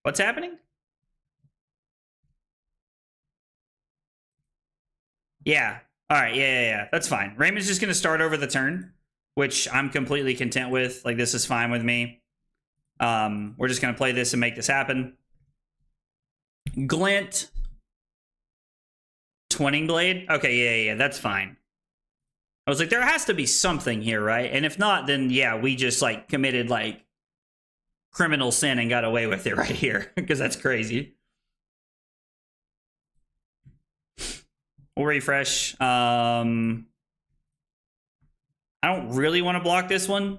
What's happening? Yeah. All right. Yeah. That's fine. Raymond's just going to start over the turn, which I'm completely content with. Like, this is fine with me. We're just going to play this and make this happen. Glint. Twinning Blade. Okay, yeah. That's fine. I was like, there has to be something here, right? And if not, then, yeah, we just, like, committed, like, criminal sin and got away with it right here because that's crazy. We'll refresh. I don't really want to block this one.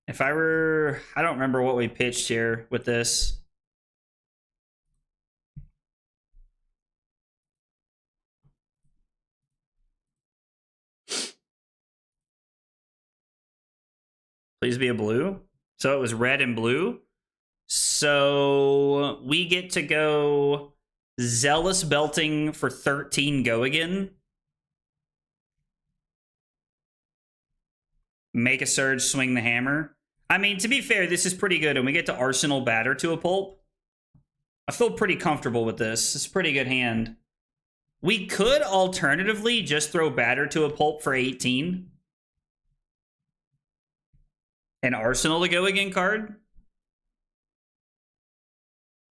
If I were, I don't remember what we pitched here with this. Please be a blue. So it was red and blue. so we get to go Zealous Belting for 13 go again. Make a Surge, swing the hammer. I mean, to be fair, this is pretty good, and we get to Arsenal Batter to a Pulp. I feel pretty comfortable with this. It's a pretty good hand. We could alternatively just throw Batter to a Pulp for 18. An Arsenal to go again card.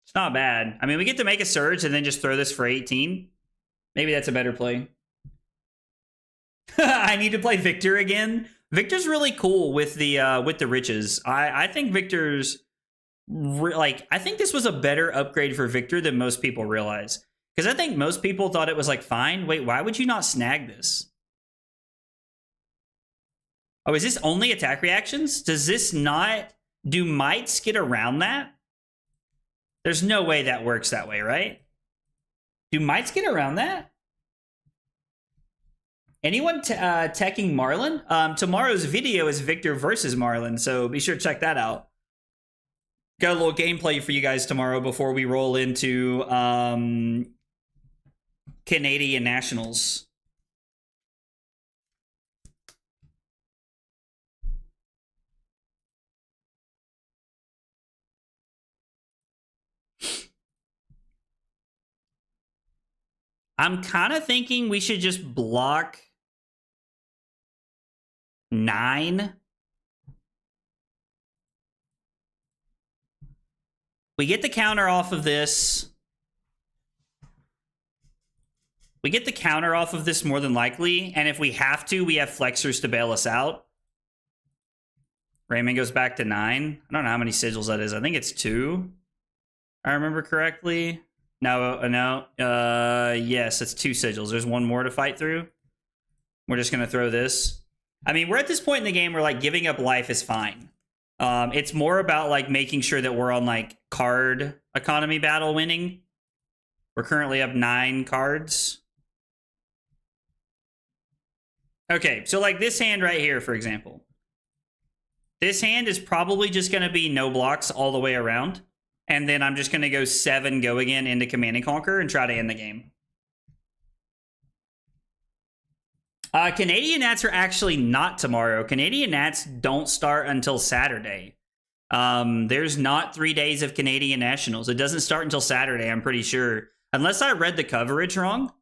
It's not bad. I mean, we get to make a Surge and then just throw this for 18. Maybe that's a better play. I need to play Victor again. Victor's really cool with the riches. I think Victor's I think this was a better upgrade for Victor than most people realize. Because I think most people thought it was like fine. Wait, why would you not snag this? Oh, is this only attack reactions? Does this not do mites get around that? There's no way that works that way, right? Do mites get around that? Anyone teching Marlin? Tomorrow's video is Victor versus Marlin, so be sure to check that out. Got a little gameplay for you guys tomorrow before we roll into Canadian Nationals. I'm kind of thinking we should just block 9. We get the counter off of this. We get the counter off of this more than likely, and if we have to, we have flexors to bail us out. Raymond goes back to 9. I don't know how many sigils that is. I think it's 2. I remember correctly. No. Yes, it's 2 sigils. There's one more to fight through. We're just going to throw this. I mean, we're at this point in the game where, like, giving up life is fine. It's more about, like, making sure that we're on, like, card economy battle winning. We're currently up 9 cards. Okay, so, like, this hand right here, for example. This hand is probably just going to be no blocks all the way around. And then I'm just going to go 7 go again into Command and Conquer and try to end the game. Canadian Nats are actually not tomorrow. Canadian Nats don't start until Saturday. There's not 3 days of Canadian Nationals. It doesn't start until Saturday, I'm pretty sure. Unless I read the coverage wrong.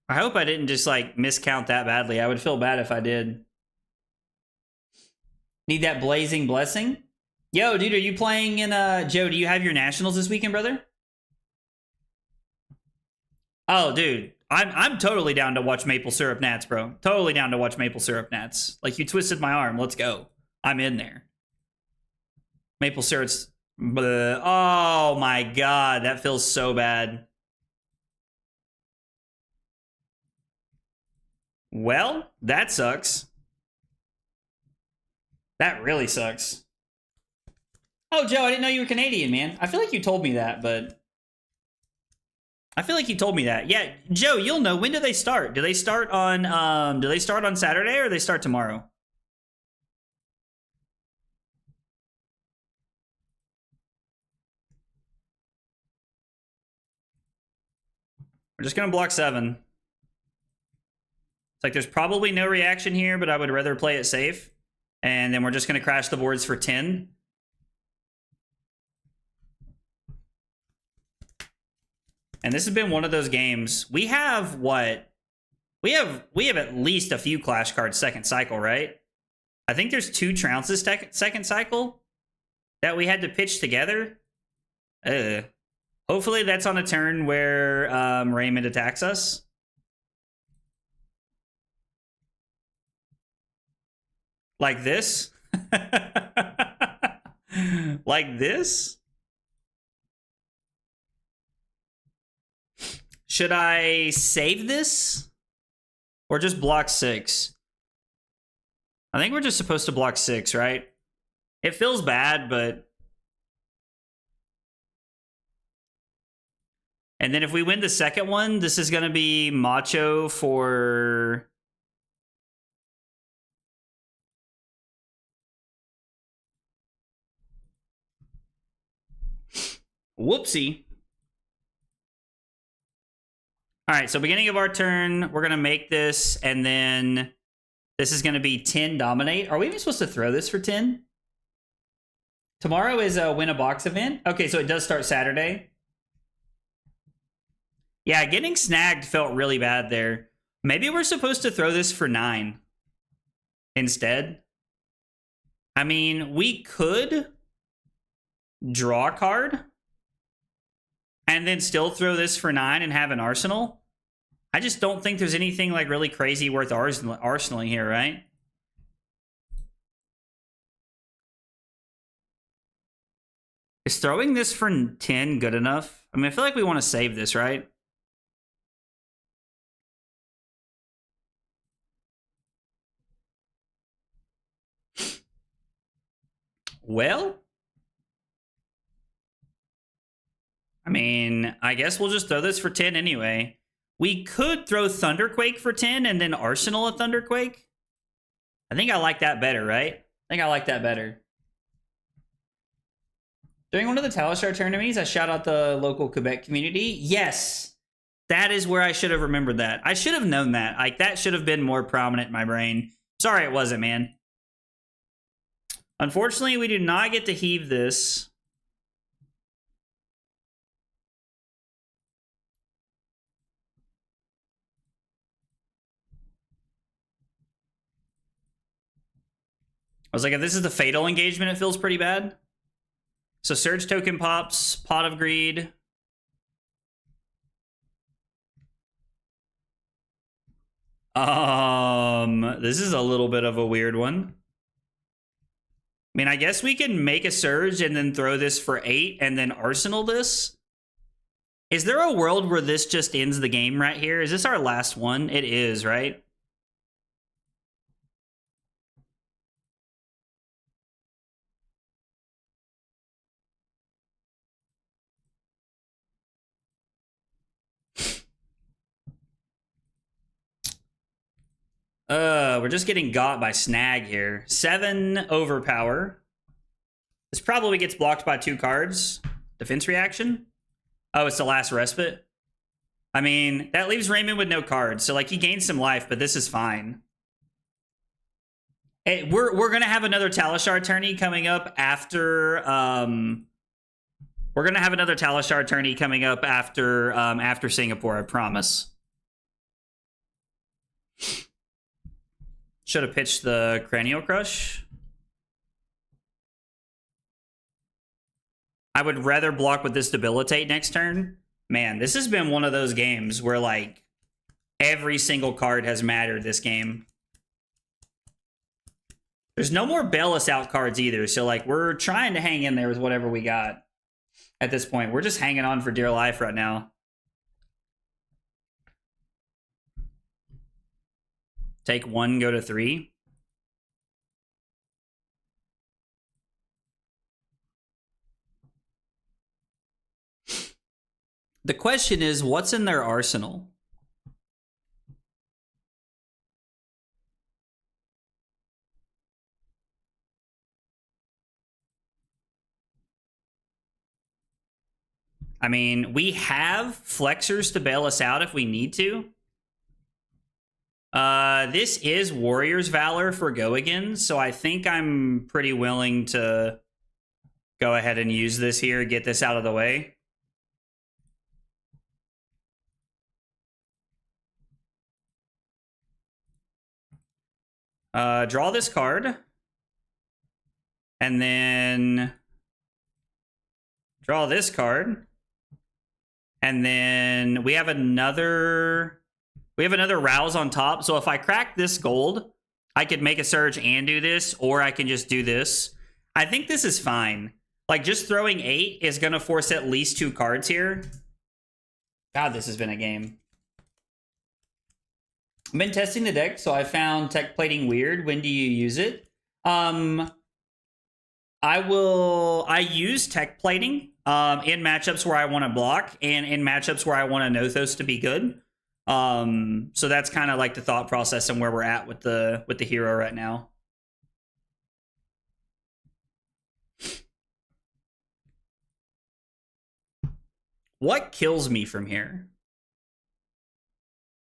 I hope I didn't just, like, miscount that badly. I would feel bad if I did. Need that Blazing Blessing? Yo, dude, are you playing in, Joe, do you have your Nationals this weekend, brother? Oh, dude, I'm totally down to watch Maple Syrup Nats, bro. Totally down to watch Maple Syrup Nats. Like, you twisted my arm. Let's go. I'm in there. Maple Syrup's... Bleh. Oh, my God. That feels so bad. Well, that sucks. That really sucks. Oh, Joe, I didn't know you were Canadian, man. I feel like you told me that, but... I feel like you told me that. Yeah, Joe, you'll know. When do they start? Do they start on Saturday or do they start tomorrow? We're just going to block 7. It's like there's probably no reaction here, but I would rather play it safe. And then we're just going to crash the boards for 10. And this has been one of those games. We have what? We have at least a few Clash cards second cycle, right? I think there's 2 Trounces second cycle that we had to pitch together. Hopefully that's on a turn where Raymond attacks us. Like this? Like this? Should I save this? Or just block 6? I think we're just supposed to block 6, right? It feels bad, but... And then if we win the second one, this is going to be Macho for... Whoopsie. All right, so beginning of our turn, we're going to make this, and then this is going to be 10 dominate. Are we even supposed to throw this for 10? Tomorrow is a win a box event. Okay, so it does start Saturday. Yeah, getting snagged felt really bad there. Maybe we're supposed to throw this for 9 instead. I mean, we could draw a card and then still throw this for 9 and have an arsenal. I just don't think there's anything like really crazy worth arsenaling here, right? Is throwing this for 10 good enough? I mean, I feel like we want to save this, right? Well, I mean, I guess we'll just throw this for 10 anyway. We could throw Thunderquake for 10 and then arsenal a Thunderquake. I think I like that better, right? I think I like that better. During one of the Talishar tournaments, I shout out the local Quebec community. Yes, that is where I should have remembered that. I should have known that. Like, that should have been more prominent in my brain. Sorry it wasn't, man. Unfortunately, we do not get to heave this. I was like, if this is the fatal engagement, it feels pretty bad. So Surge token pops, Pot of Greed. This is a little bit of a weird one. I mean, I guess we can make a Surge and then throw this for 8 and then arsenal this. Is there a world where this just ends the game right here? Is this our last one? It is, right? We're just getting got by Snag here. 7 overpower. This probably gets blocked by 2 cards. Defense reaction. Oh, it's the last respite. I mean, that leaves Raymond with no cards. So, like, he gains some life, but this is fine. Hey, we're gonna have another Talishar tourney coming up after. We're gonna have another Talishar tourney coming up after after Singapore. I promise. Should have pitched the Cranial Crush. I would rather block with this Debilitate next turn. Man, this has been one of those games where, like, every single card has mattered this game. There's no more bail us out cards either, so, like, we're trying to hang in there with whatever we got at this point. We're just hanging on for dear life right now. Take 1, go to 3. The question is, what's in their arsenal? I mean, we have flexors to bail us out if we need to. This is Warrior's Valor for go again, so I think I'm pretty willing to go ahead and use this here, get this out of the way. Draw this card. And then draw this card. And then we have another Rouse on top. So if I crack this gold, I could make a Surge and do this, or I can just do this. I think this is fine. Like, just throwing 8 is going to force at least 2 cards here. God, this has been a game. I've been testing the deck, so I found tech plating weird. When do you use it? I use tech plating in matchups where I want to block and in matchups where I want a Nothos to be good. So that's kind of like the thought process and where we're at with the hero right now. What kills me from here?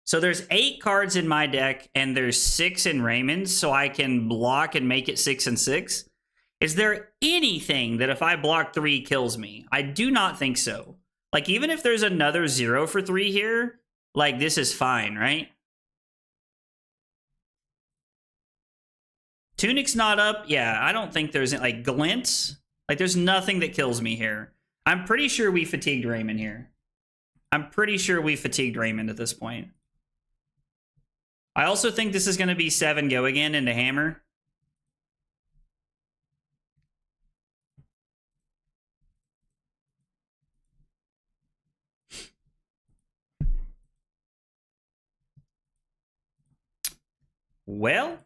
So there's 8 cards in my deck, and there's 6 in Raymond's, so I can block and make it 6 and 6. Is there anything that if I block 3 kills me? I do not think so. Like, even if there's another 0 for 3 here, like, this is fine, right? Tunic's not up. Yeah, I don't think there's, like, Glint. Like, there's nothing that kills me here. I'm pretty sure we fatigued Raymond here. I'm pretty sure we fatigued Raymond at this point. I also think this is going to be 7 go again into Hammer. Well,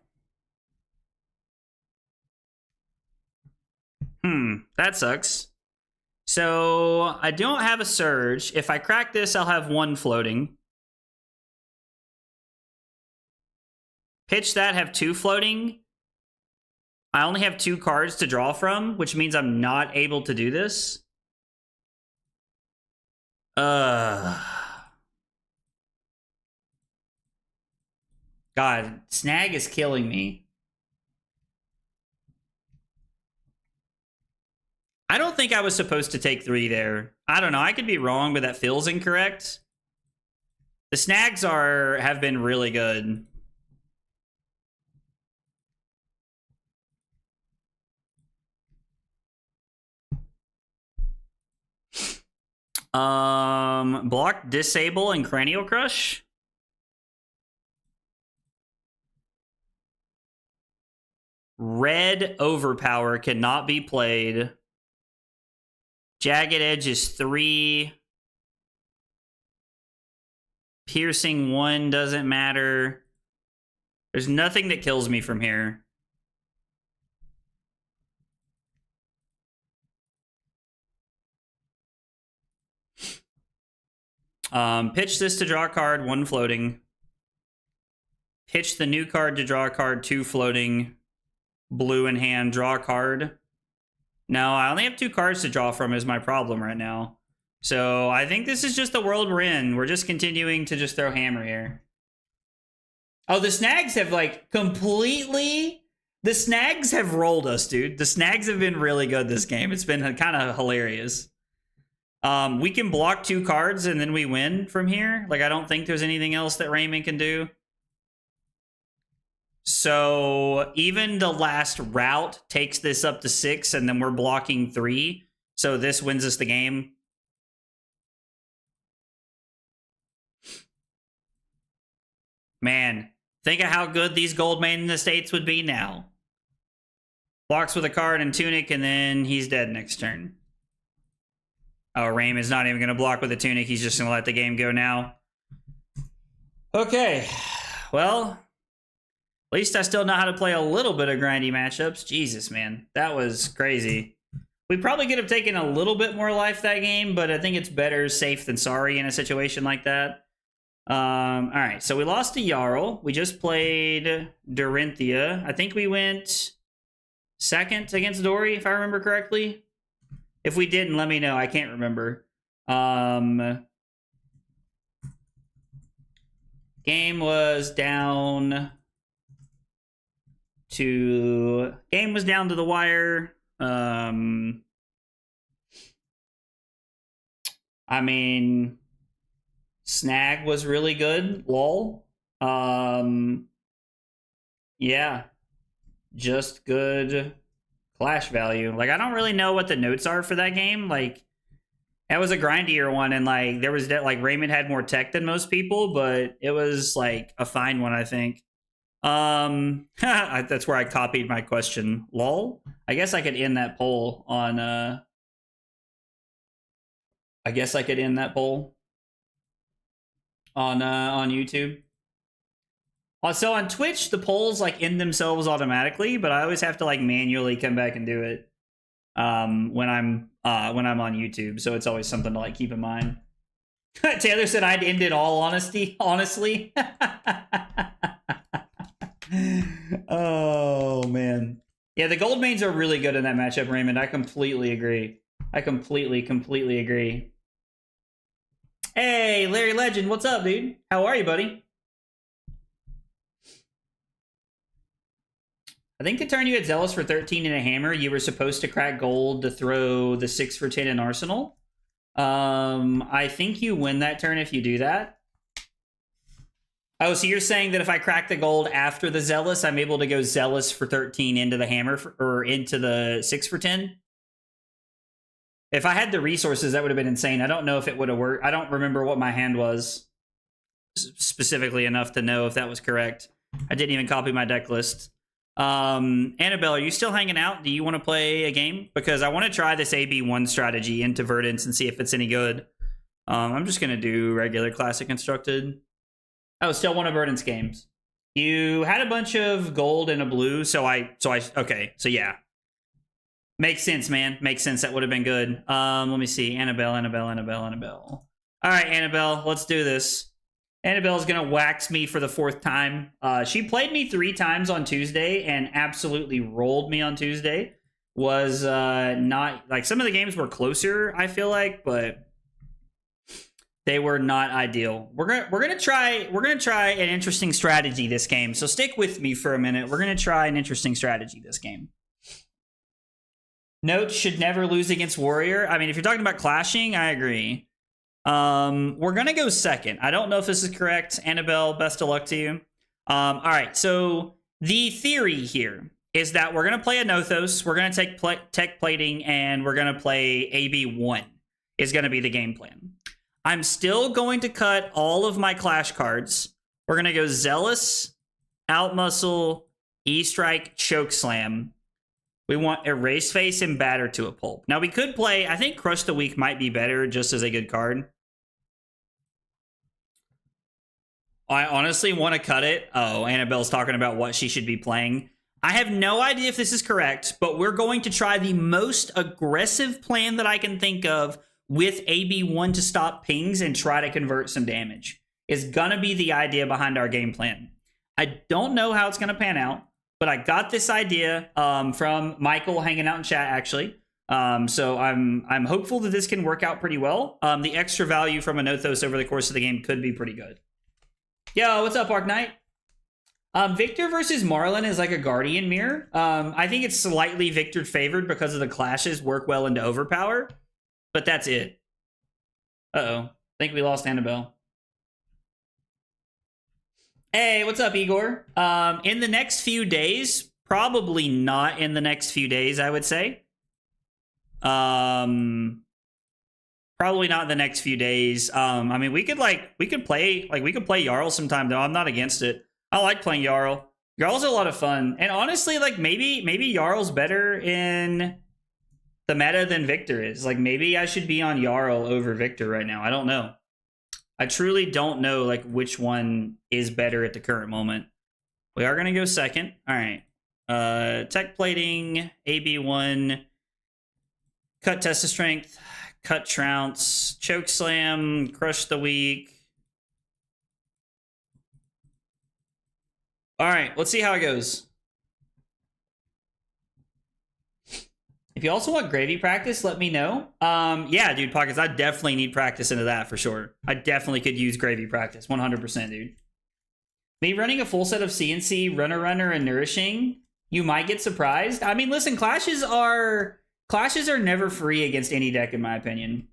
that sucks. So I don't have a Surge. If I crack this, I'll have 1 floating. Pitch that, have 2 floating. I only have 2 cards to draw from, which means I'm not able to do this. God, Snag is killing me. I don't think I was supposed to take 3 there. I don't know. I could be wrong, but that feels incorrect. The Snags have been really good. Block, Disable, and Cranial Crush. Red Overpower cannot be played. Jagged Edge is 3. Piercing 1 doesn't matter. There's nothing that kills me from here. Pitch this to draw a card, 1 floating. Pitch the new card to draw a card, 2 floating. Blue in hand, draw a card. No, I only have 2 cards to draw from is my problem right now. So I think this is just the world we're in. We're just continuing to just throw hammer here. Oh, the Snags have like completely... The Snags have rolled us, dude. The Snags have been really good this game. It's been kind of hilarious. We can block 2 cards and then we win from here. Like, I don't think there's anything else that Raymond can do. So even the last route takes this up to 6, and then we're blocking 3. So this wins us the game. Man, think of how good these Gold Maiden Estates would be now. Blocks with a card and Tunic, and then he's dead next turn. Oh, Raymond's not even going to block with a Tunic. He's just going to let the game go now. Okay. Well, at least I still know how to play a little bit of grindy matchups. Jesus, man. That was crazy. We probably could have taken a little bit more life that game, but I think it's better safe than sorry in a situation like that. All right, so we lost to Jarl. We just played Dorinthia. I think we went second against Dory, if I remember correctly. If we didn't, let me know. I can't remember. Game was down to the wire. I mean, Snag was really good. Lol. Yeah. Just good clash value. Like, I don't really know what the notes are for that game. Like, that was a grindier one, and like there was like Raymond had more tech than most people, but it was like a fine one, I think. That's where I copied my question. Lol. I guess I could end that poll on on YouTube. Also on Twitch, the polls like end themselves automatically, but I always have to like manually come back and do it when I'm on YouTube. So it's always something to like keep in mind. Taylor said I'd end it all honestly. Oh man. Yeah, the gold mains are really good in that matchup, Raymond. I completely agree. I completely agree. Hey, Larry Legend, what's up, dude? How are you, buddy? I think the turn you had Zealous for 13 and a hammer, you were supposed to crack gold to throw the 6 for 10 in Arsenal. I think you win that turn if you do that. Oh, so you're saying that if I crack the gold after the Zealous, I'm able to go Zealous for 13 into the hammer or into the 6 for 10? If I had the resources, that would have been insane. I don't know if it would have worked. I don't remember what my hand was specifically enough to know if that was correct. I didn't even copy my deck list. Annabelle, are you still hanging out? Do you want to play a game? Because I want to try this AB1 strategy into Verdance and see if it's any good. I'm just going to do regular Classic Constructed. Oh, still one of Verdance games. You had a bunch of gold and a blue, okay, so yeah. Makes sense, man. Makes sense. That would have been good. Let me see. Annabelle. All right, Annabelle, let's do this. Annabelle's going to wax me for the 4th time. She played me 3 times on Tuesday and absolutely rolled me on Tuesday. Was not... Like, some of the games were closer, I feel like, but they were not ideal. We're gonna try an interesting strategy this game. So stick with me for a minute. We're going to try an interesting strategy this game. Note, should never lose against Warrior. I mean, if you're talking about clashing, I agree. We're gonna go second. I don't know if this is correct. Annabelle, best of luck to you. All right, so the theory here is that we're gonna play a Nothos, we're gonna take tech plating, and we're gonna play AB1 is gonna be the game plan. I'm still going to cut all of my clash cards. We're gonna go Zealous, Outmuscle, E-Strike, Chokeslam. We want Erase Face and Batter to a Pulp. Now, we could play... I think Crush the Weak might be better just as a good card. I honestly want to cut it. Oh, Annabelle's talking about what she should be playing. I have no idea if this is correct, but we're going to try the most aggressive plan that I can think of with AB1 to stop pings and try to convert some damage. Is going to be the idea behind our game plan. I don't know how it's going to pan out. But I got this idea from Michael hanging out in chat, actually. So I'm hopeful that this can work out pretty well. The extra value from a Nothos over the course of the game could be pretty good. Yo, what's up, Arc Knight? Victor versus Marlin is like a Guardian Mirror. I think it's slightly Victor favored because of the clashes work well into Overpower. But that's it. Uh-oh. I think we lost Annabelle. Hey, what's up, Igor? In the next few days, probably not in the next few days, I would say. Probably not in the next few days. I mean, we could play Jarl sometime though. I'm not against it. I like playing Jarl. Jarl's a lot of fun. And honestly, like maybe Jarl's better in the meta than Victor is. Like maybe I should be on Jarl over Victor right now. I don't know. I truly don't know like which one is better at the current moment. We are going to go second. All right. Tech plating, AB1, cut test of strength, cut trounce, choke slam, crush the weak. All right, let's see how it goes. If you also want gravy practice, let me know. Yeah, dude, Pockets, I definitely need practice into that for sure. I definitely could use gravy practice, 100%, dude. Me running a full set of CNC, Runner, and Nourishing, you might get surprised. I mean, listen, clashes are never free against any deck, in my opinion.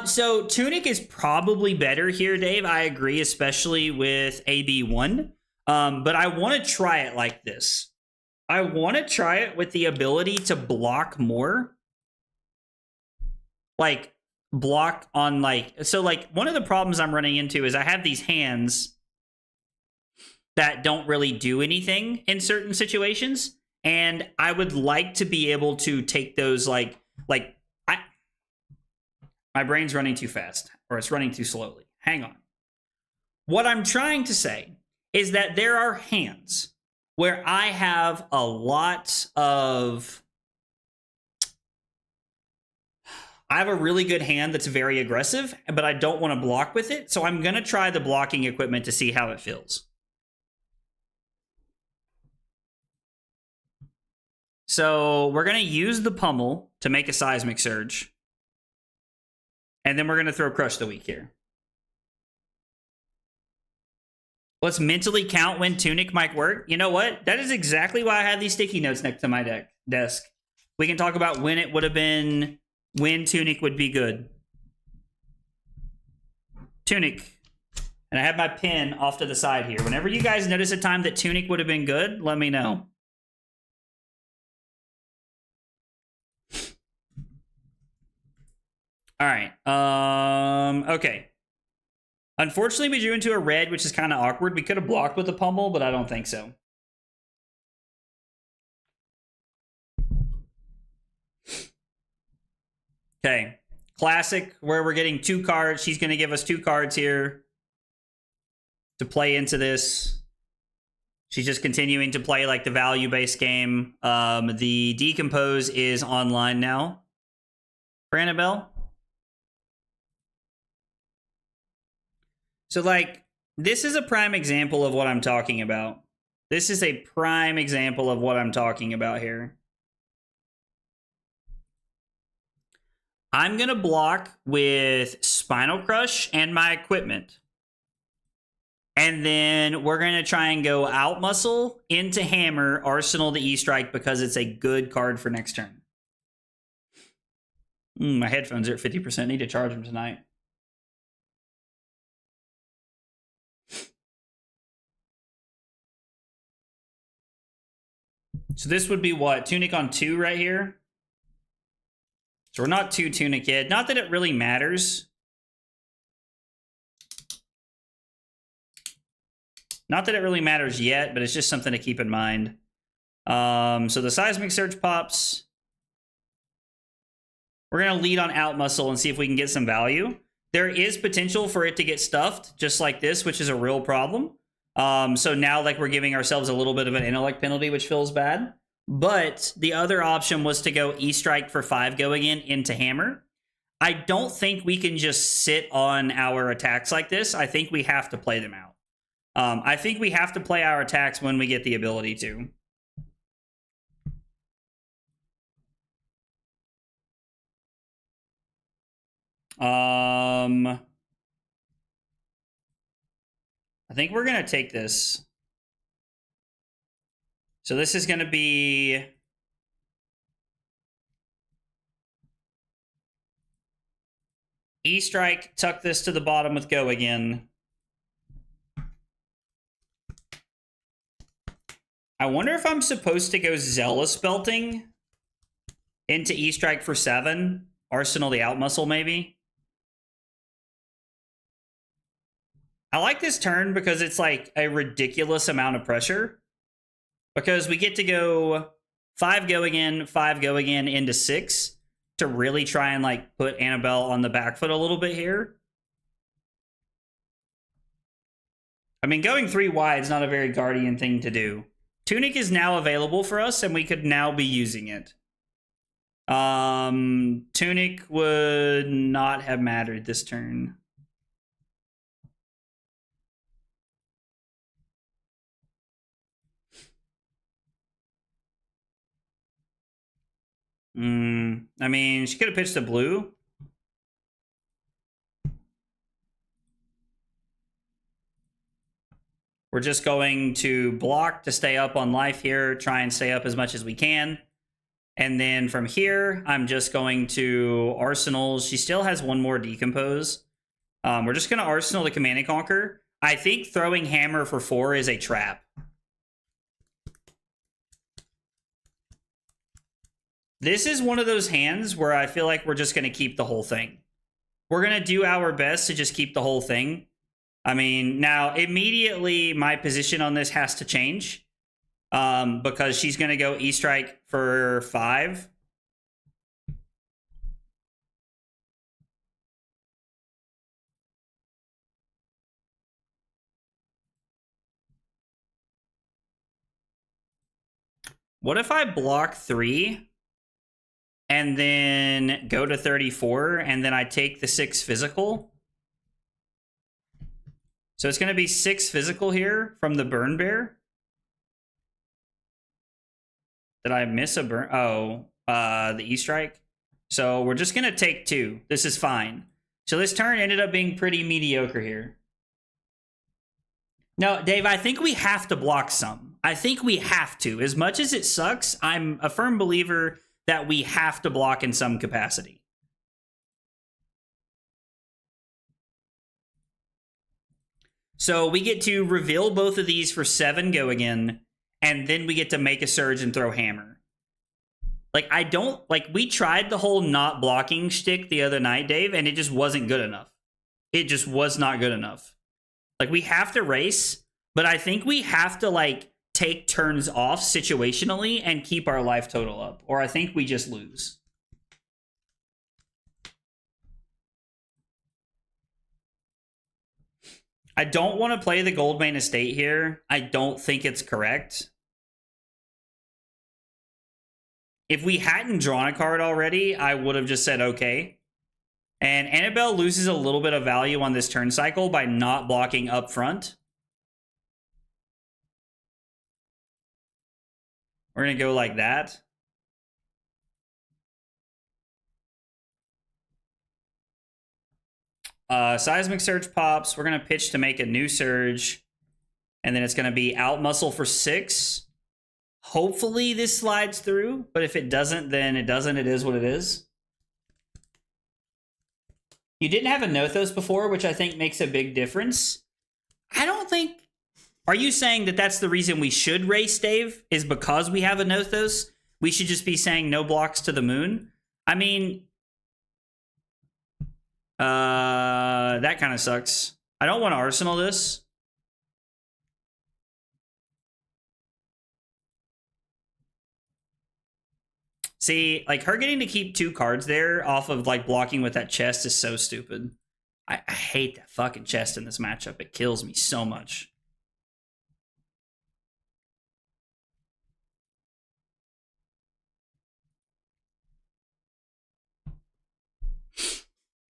So Tunic is probably better here, Dave. I agree, especially with AB1. But I want to try it like this. I want to try it with the ability to block more. Like, block on, like... So, like, one of the problems I'm running into is I have these hands that don't really do anything in certain situations. And I would like to be able to take those, my brain's running too fast. Or it's running too slowly. Hang on. What I'm trying to say is that there are hands where I have a lot of... I have a really good hand that's very aggressive, but I don't want to block with it, so I'm going to try the blocking equipment to see how it feels. So we're going to use the pummel to make a seismic surge. And then we're going to throw Crush the Week here. Let's mentally count when Tunic might work. You know what? That is exactly why I had these sticky notes next to my desk. We can talk about when it would have been, when Tunic would be good. Tunic. And I have my pen off to the side here. Whenever you guys notice a time that Tunic would have been good, let me know. All right. Okay. Unfortunately, we drew into a red, which is kind of awkward. We could have blocked with a pummel, but I don't think so. Okay. Classic, where we're getting 2 cards. She's going to give us 2 cards here to play into this. She's just continuing to play like the value-based game. The Decompose is online now for Annabelle. So, like, this is a prime example of what I'm talking about. This is a prime example of what I'm talking about here. I'm going to block with Spinal Crush and my equipment. And then we're going to try and go out muscle into Hammer, Arsenal to E-Strike because it's a good card for next turn. My headphones are at 50%. Need to charge them tonight. So this would be what? Tunic on 2 right here? So we're not 2 Tunic yet. Not that it really matters. Not that it really matters yet, but it's just something to keep in mind. So the Seismic Surge pops. We're going to lead on out muscle and see if we can get some value. There is potential for it to get stuffed, just like this, which is a real problem. So now, like, we're giving ourselves a little bit of an intellect penalty, which feels bad. But the other option was to go E-Strike for 5 going into Hammer. I don't think we can just sit on our attacks like this. I think we have to play them out. I think we have to play our attacks when we get the ability to. I think we're going to take this. So this is going to be E-Strike, tuck this to the bottom with go again. I wonder if I'm supposed to go Zealous Belting into E-Strike for 7. Arsenal the out muscle, maybe. I like this turn because it's like a ridiculous amount of pressure. Because we get to go 5 go again, 5 go again into 6 to really try and like put Annabelle on the back foot a little bit here. I mean, going 3 wide is not a very Guardian thing to do. Tunic is now available for us, and we could now be using it. Tunic would not have mattered this turn. I mean, she could have pitched a blue. We're just going to block to stay up on life here, try and stay up as much as we can. And then from here, I'm just going to Arsenal. She still has 1 more Decompose. We're just going to Arsenal the Command and Conquer. I think throwing Hammer for 4 is a trap. This is one of those hands where I feel like we're just going to keep the whole thing. We're going to do our best to just keep the whole thing. I mean, now, immediately, my position on this has to change. Because she's going to go E-Strike for 5. What if I block 3 and then go to 34 and then I take the 6 physical? So it's going to be 6 physical here from the Burn Bear. Did I miss a burn? Oh, the E-Strike. So we're just going to take 2. This is fine. So this turn ended up being pretty mediocre here. No, Dave, I think we have to block some. I think we have to. As much as it sucks, I'm a firm believer that we have to block in some capacity. So we get to reveal both of these for 7 go again, and then we get to make a surge and throw hammer. Like, I don't... Like, we tried the whole not blocking shtick the other night, Dave, and it just wasn't good enough. It just was not good enough. Like, we have to race, but I think we have to, like, take turns off situationally and keep our life total up, or I think we just lose. I don't want to play the Goldmane Estate here. I don't think it's correct. If we hadn't drawn a card already, I would have just said okay. And Annabelle loses a little bit of value on this turn cycle by not blocking up front. We're going to go like that. Seismic Surge pops. We're going to pitch to make a new Surge. And then it's going to be out muscle for 6. Hopefully this slides through. But if it doesn't, then it doesn't. It is what it is. You didn't have a Nothos before, which I think makes a big difference. I don't think... Are you saying that that's the reason we should race, Dave? Is because we have a Nothos? We should just be saying no blocks to the moon? I mean... that kind of sucks. I don't want to Arsenal this. See, like, her getting to keep 2 cards there off of, like, blocking with that chest is so stupid. I hate that fucking chest in this matchup. It kills me so much.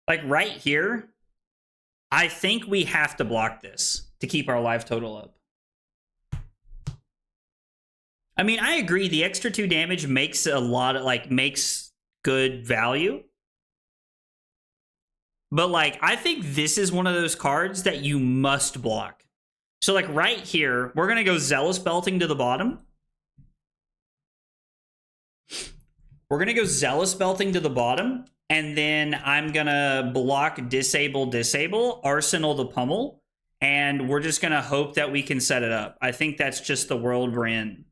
Like, right here, I think we have to block this to keep our life total up. I mean, I agree. The extra 2 damage makes a lot of, like, makes good value. But, like, I think this is one of those cards that you must block. So, like, right here, we're going to go Zealous Belting to the bottom. We're going to go Zealous Belting to the bottom. And then I'm going to block, disable, Arsenal the Pummel. And we're just going to hope that we can set it up. I think that's just the world we're in.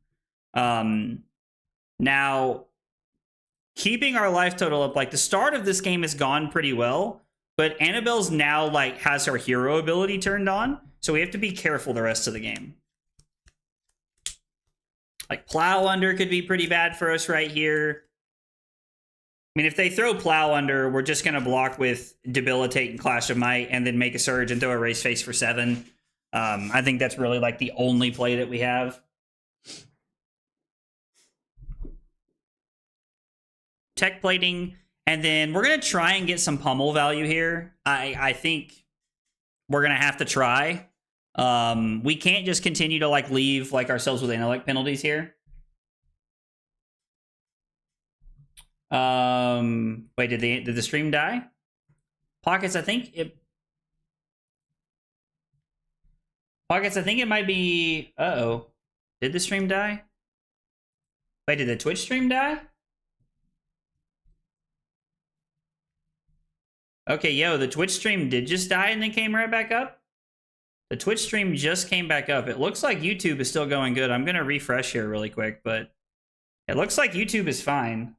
Now, keeping our life total up, like, the start of this game has gone pretty well. But Annabelle's now, like, has her hero ability turned on. So we have to be careful the rest of the game. Like, Plow Under could be pretty bad for us right here. I mean, if they throw Plow Under, we're just going to block with Debilitate and Clash of Might and then make a Surge and throw a Race Face for 7. I think that's really, like, the only play that we have. Tech Plating, and then we're going to try and get some pummel value here. I think we're going to have to try. We can't just continue to, like, leave, like, ourselves with intellect penalties here. Wait, did the stream die? Pockets, I think it... Pockets, I think it might be... Uh-oh. Did the stream die? Wait, did the Twitch stream die? Okay, yo, the Twitch stream did just die and then came right back up? The Twitch stream just came back up. It looks like YouTube is still going good. I'm going to refresh here really quick, but it looks like YouTube is fine.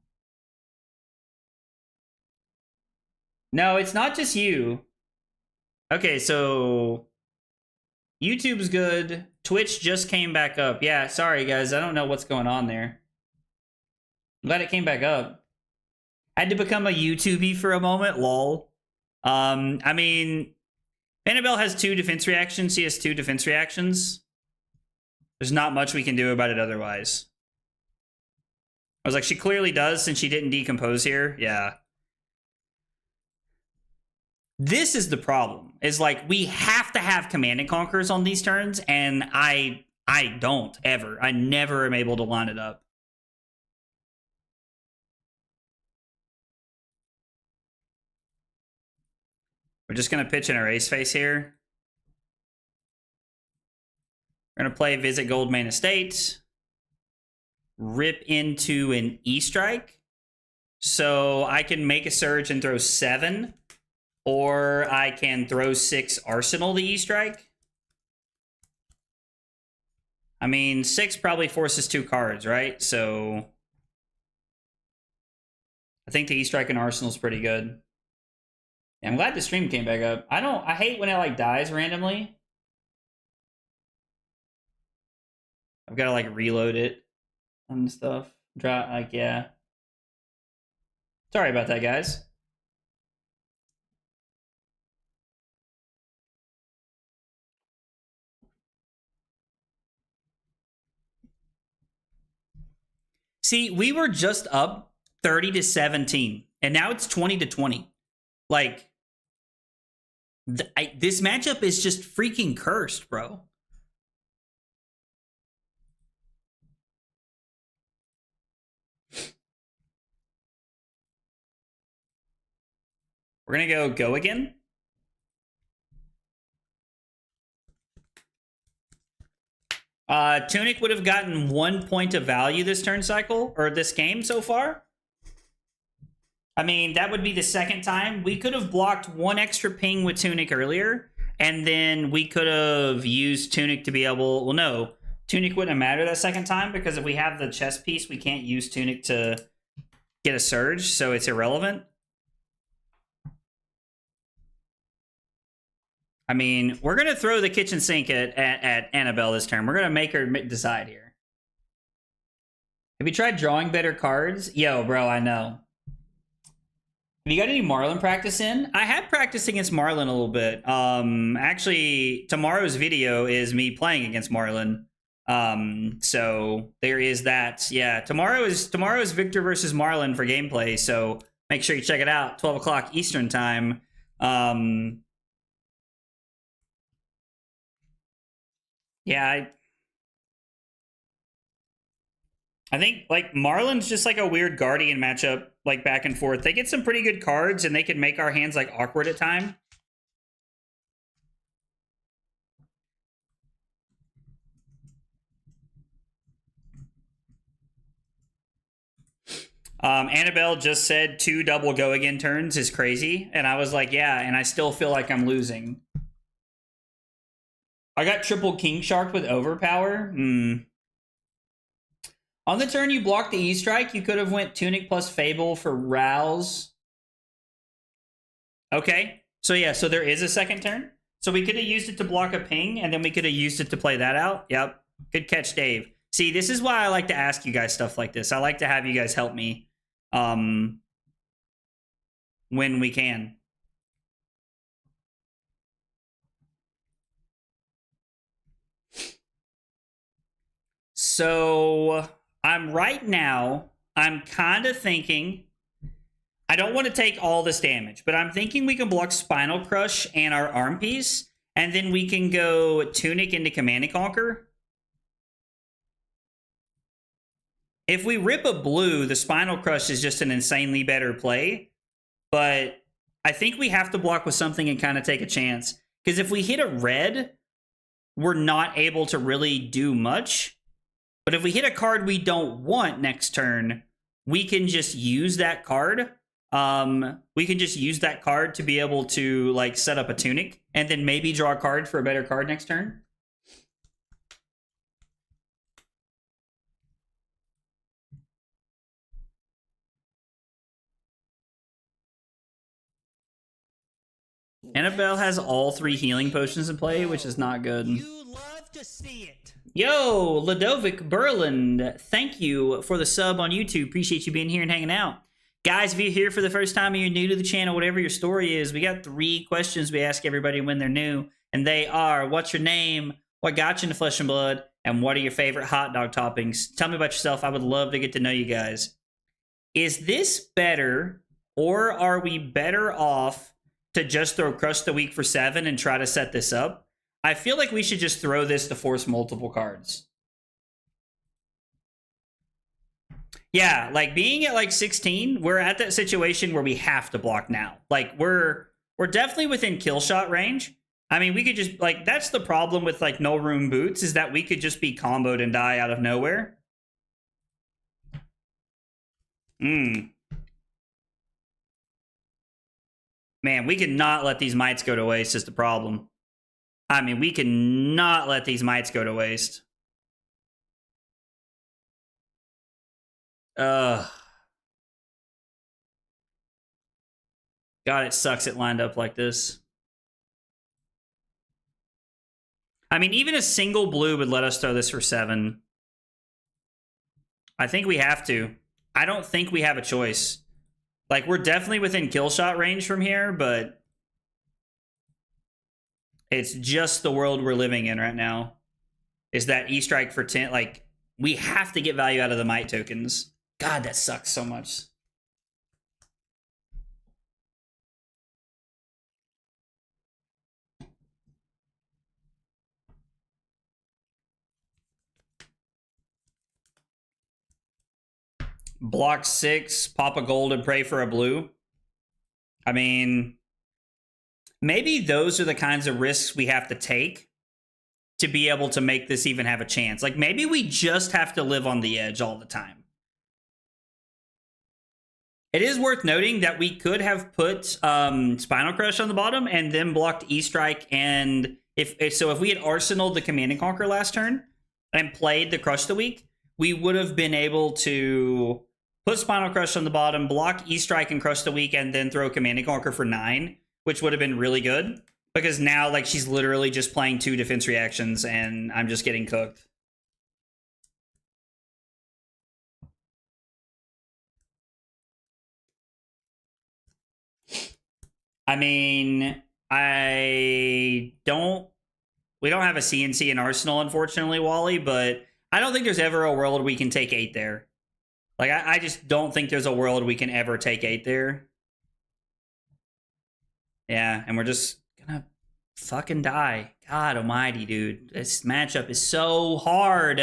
No, it's not just you. Okay, so YouTube's good. Twitch just came back up. Yeah, sorry, guys. I don't know what's going on there. I'm glad it came back up. Had to become a YouTubey for a moment. Lol. I mean, Annabelle has 2 defense reactions. She has 2 defense reactions. There's not much we can do about it otherwise. I was like, she clearly does since she didn't decompose here. Yeah. This is the problem. Is like, we have to have Command and Conquers on these turns, and I don't ever. I never am able to line it up. We're just going to pitch an erase face here. We're going to play Visit Goldmane Estate. Rip into an E-Strike. So I can make a Surge and throw 7. Or I can throw 6 Arsenal the E-Strike. I mean, 6 probably forces 2 cards, right? So I think the E-Strike and Arsenal is pretty good. Yeah, I'm glad the stream came back up. I hate when it like dies randomly. I've got to like reload it and stuff. Yeah. Sorry about that, guys. See, we were just up 30-17, and now it's 20-20. Like, this matchup is just freaking cursed, bro. We're gonna go again. Tunic would have gotten 1 point of value this turn cycle, or this game so far. I mean, that would be the second time. We could have blocked 1 extra ping with Tunic earlier, and then we could have used Tunic to be able... Well, no. Tunic wouldn't matter that second time, because if we have the chess piece, we can't use Tunic to get a Surge, so it's irrelevant. I mean, we're going to throw the kitchen sink at Annabelle this turn. We're going to make her decide here. Have you tried drawing better cards? Yo, bro, I know. Have you got any Marlin practice in? I had practiced against Marlin a little bit. Actually, tomorrow's video is me playing against Marlin. So there is that. Yeah, tomorrow is Victor versus Marlin for gameplay. So make sure you check it out. 12 o'clock Eastern time. Yeah, I think like Marlin's just like a weird Guardian matchup, like back and forth. They get some pretty good cards, and they can make our hands like awkward at time. Annabelle just said 2 double go again turns is crazy, and I was like, yeah, and I still feel like I'm losing. I got triple King Shark with Overpower. On the turn you blocked the E-Strike, you could have went Tunic plus Fable for Rouse. Okay. So yeah, so there is a second turn. So we could have used it to block a ping, and then we could have used it to play that out. Yep. Good catch, Dave. See, this is why I like to ask you guys stuff like this. I like to have you guys help me when we can. So I'm kind of thinking, I don't want to take all this damage, but I'm thinking we can block Spinal Crush and our arm piece, and then we can go Tunic into Command and Conquer. If we rip a blue, the Spinal Crush is just an insanely better play, but I think we have to block with something and kind of take a chance, because if we hit a red, we're not able to really do much. But if we hit a card we don't want next turn, we can just use that card. We can just use that card to be able to like set up a Tunic, and then maybe draw a card for a better card next turn. Annabelle has all 3 healing potions in play, which is not good. You love to see it. Yo, Ludovic Berland, thank you for the sub on YouTube. Appreciate you being here and hanging out. Guys, if you're here for the first time and you're new to the channel, whatever your story is, we got 3 questions we ask everybody when they're new. And they are, what's your name? What got you into Flesh and Blood? And what are your favorite hot dog toppings? Tell me about yourself. I would love to get to know you guys. Is this better, or are we better off to just throw Crush the Weak for 7 and try to set this up? I feel like we should just throw this to force multiple cards. Yeah, like being at like 16, we're at that situation where we have to block now. Like we're We're definitely within kill shot range. I mean, we could just, like, that's the problem with, like, no room boots, is that we could just be comboed and die out of nowhere. Man, we cannot let these mites go to waste is the problem. I mean, we cannot let these mites go to waste. God, it sucks it lined up like this. I mean, even a single blue would let us throw this for 7. I think we have to. I don't think we have a choice. Like, we're definitely within kill shot range from here, but it's just the world we're living in right now. Is that E-Strike for 10? Like, we have to get value out of the Might tokens. God, that sucks so much. Block 6, pop a gold and pray for a blue. I mean, maybe those are the kinds of risks we have to take to be able to make this even have a chance. Like, maybe we just have to live on the edge all the time. It is worth noting that we could have put Spinal Crush on the bottom and then blocked E-Strike. And if we had arsenaled the Command and Conquer last turn and played the Crush the Week, we would have been able to put Spinal Crush on the bottom, block E-Strike and Crush the Week, and then throw Command and Conquer for 9, which would have been really good. Because now, like, she's literally just playing 2 defense reactions, and I'm just getting cooked. I mean, we don't have a CNC in Arsenal, unfortunately, Wally, but I don't think there's ever a world we can take 8 there. Like, I just don't think there's a world we can ever take 8 there. Yeah, and we're just gonna fucking die. God almighty, dude. This matchup is so hard.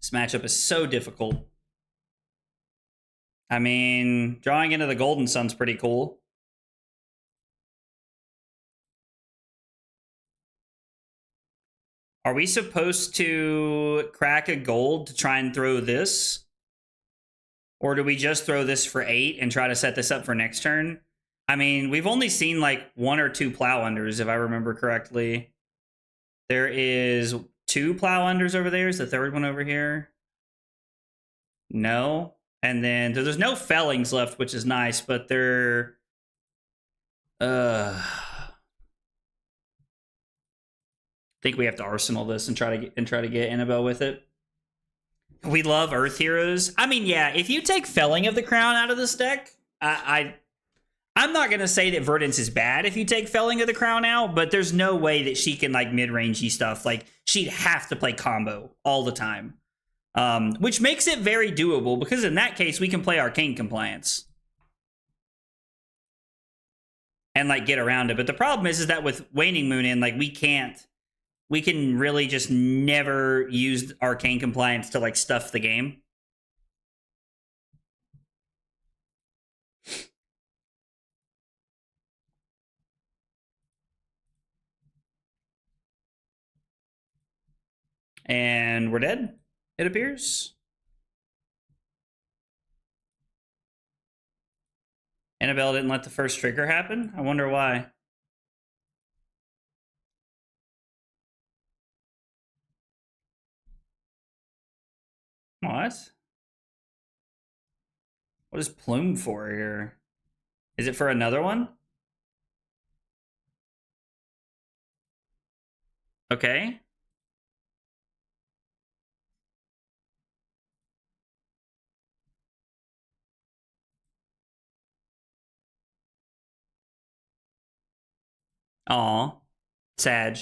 This matchup is so difficult. I mean, drawing into the Golden Sun's pretty cool. Are we supposed to crack a gold to try and throw this? Or do we just throw this for 8 and try to set this up for next turn? I mean, we've only seen like 1 or 2 plow unders, if I remember correctly. There is 2 plow unders over there. Is the third one over here? No. And then there's no fellings left, which is nice, but they're I think we have to arsenal this and try to get Annabelle with it. We love Earth Heroes. I mean, yeah, if you take Felling of the Crown out of this deck, I'm not gonna say that Verdance is bad if you take Felling of the Crown out, but there's no way that she can like mid-rangey stuff. Like, she'd have to play combo all the time. Which makes it very doable, because in that case, we can play Arcane Compliance. And, like, get around it. But the problem is that with Waning Moon in, like, we can really just never use Arcane Compliance to, like, stuff the game. And we're dead, it appears. Annabelle didn't let the first trigger happen? I wonder why. What? What is Plume for here? Is it for another one? Okay. Aw. Sag.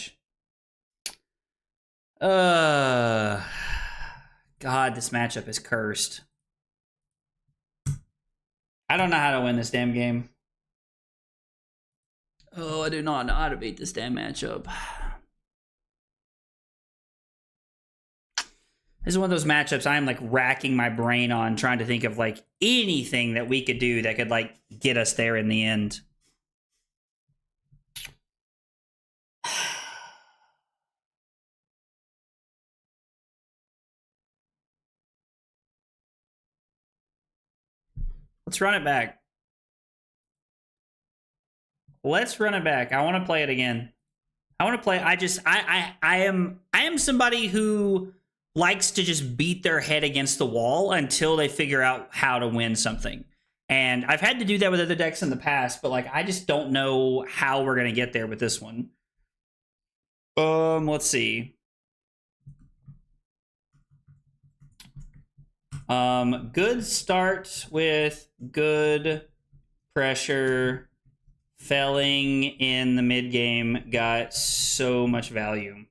God, this matchup is cursed. I don't know how to win this damn game. Oh, I do not know how to beat this damn matchup. This is one of those matchups I'm like racking my brain on, trying to think of like anything that we could do that could like get us there in the end. Let's run it back. Let's run it back. I want to play it again. I want to play. I am somebody who likes to just beat their head against the wall until they figure out how to win something. And I've had to do that with other decks in the past, but like I just don't know how we're gonna get there with this one. Let's see. Good start with good pressure. Felling in the mid game got so much value.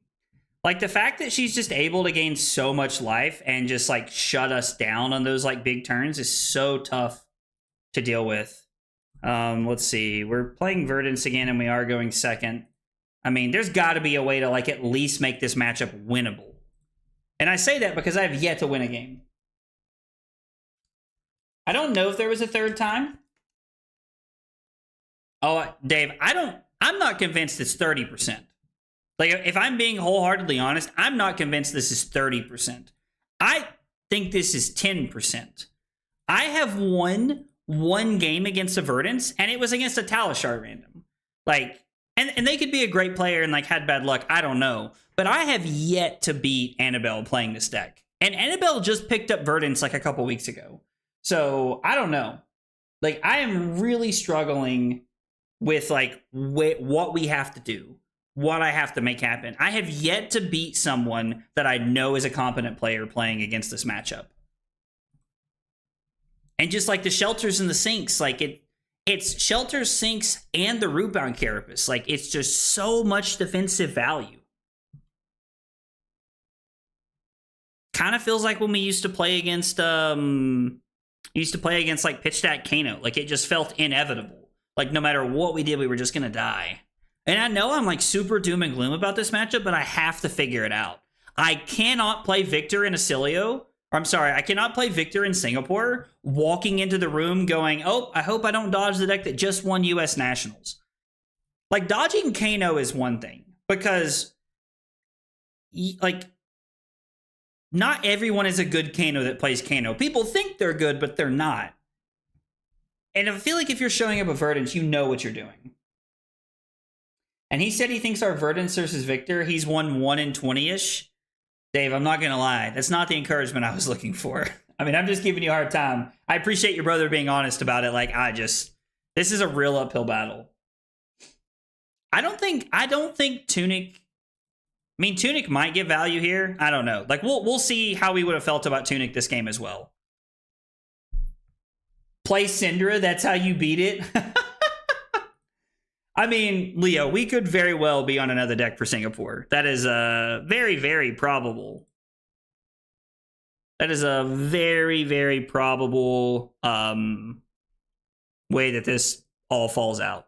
Like the fact that she's just able to gain so much life and just like shut us down on those like big turns is so tough to deal with. Let's see. We're playing Verdance again and we are going second. I mean, there's got to be a way to like at least make this matchup winnable. And I say that because I have yet to win a game. I don't know if there was a third time. Oh, Dave, I'm not convinced it's 30%. Like, if I'm being wholeheartedly honest, I'm not convinced this is 30%. I think this is 10%. I have won one game against a Verdance, and it was against a Talishar random. Like, and they could be a great player and, like, had bad luck. I don't know. But I have yet to beat Annabelle playing this deck. And Annabelle just picked up Verdance, like, a couple weeks ago. So, I don't know. Like, I am really struggling with like what we have to do, what I have to make happen. I have yet to beat someone that I know is a competent player playing against this matchup. And just like the shelters and the sinks, like it's shelters, sinks, and the rootbound carapace. Like it's just so much defensive value. Kind of feels like when we used to play against like pitch stack Kano. Like it just felt inevitable. Like, no matter what we did, we were just going to die. And I know I'm, like, super doom and gloom about this matchup, but I have to figure it out. I cannot play Victor in Acilio. Or, I'm sorry, I cannot play Victor in Singapore walking into the room going, oh, I hope I don't dodge the deck that just won U.S. Nationals. Like, dodging Kano is one thing. Because, like, not everyone is a good Kano that plays Kano. People think they're good, but they're not. And I feel like if you're showing up a Verdance, you know what you're doing. And he said he thinks our Verdance versus Victor, he's won 1 in 20-ish. Dave, I'm not going to lie. That's not the encouragement I was looking for. I mean, I'm just giving you a hard time. I appreciate your brother being honest about it. Like, this is a real uphill battle. I don't think Tunic... I mean, Tunic might get value here. I don't know. Like, we'll see how we would have felt about Tunic this game as well. Play Syndra, that's how you beat it. I mean, Leo, we could very well be on another deck for Singapore. That is very, very probable. That is a very, very probable way that this all falls out.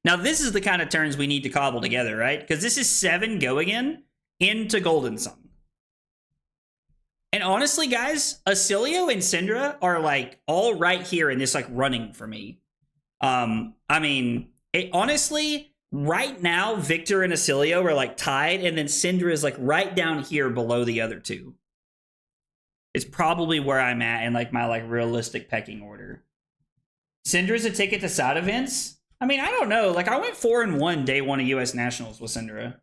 Now, this is the kind of turns we need to cobble together, right? Because this is 7 go again into Golden Sun. And honestly, guys, Acilio and Syndra are like all right here in this like running for me. I mean, honestly, right now, Victor and Acilio are like tied, and then Syndra is like right down here below the other two. It's probably where I'm at in like my like realistic pecking order. Syndra's a ticket to side events. I mean, I don't know. Like I went 4-1 day 1 of US Nationals with Syndra.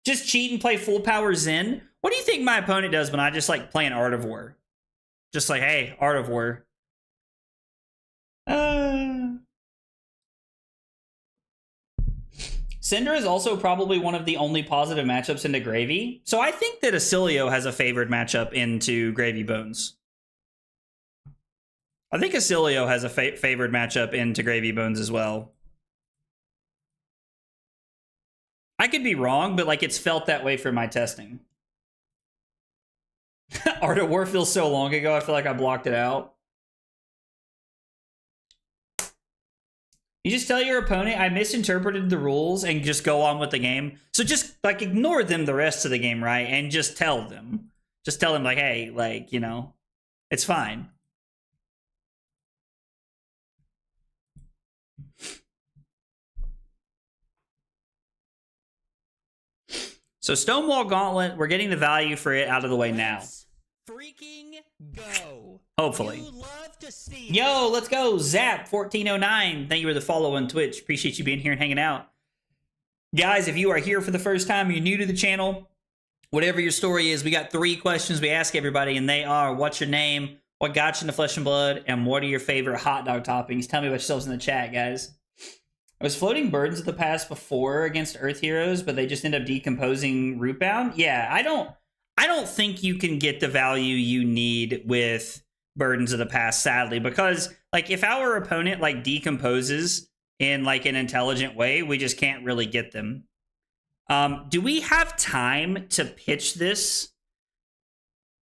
Just cheat and play full power Zen. What do you think my opponent does when I just like play an Art of War? Just like, hey, Art of War. Cinder is also probably one of the only positive matchups into Gravy. So I think that Acilio has a favored matchup into Gravy Bones. I think Acilio has a favored matchup into Gravy Bones as well. I could be wrong, but like it's felt that way for my testing. Art of War feels so long ago, I feel like I blocked it out. You just tell your opponent, I misinterpreted the rules, and just go on with the game. So just, like, ignore them the rest of the game, right? And just tell them. Just tell them, like, hey, like, you know, it's fine. So Stonewall Gauntlet, we're getting the value for it out of the way now. Let's freaking go. Hopefully. You love to see Yo, let's go. Zap1409. Thank you for the follow on Twitch. Appreciate you being here and hanging out. Guys, if you are here for the first time, you're new to the channel, whatever your story is, we got 3 questions we ask everybody, and they are, what's your name, what got you into Flesh and Blood, and what are your favorite hot dog toppings? Tell me about yourselves in the chat, guys. I was floating Burdens of the Past before against Earth Heroes, but they just end up decomposing Rootbound. Yeah, I don't think you can get the value you need with Burdens of the Past, sadly, because, like, if our opponent, like, decomposes in, like, an intelligent way, we just can't really get them. Do we have time to pitch this?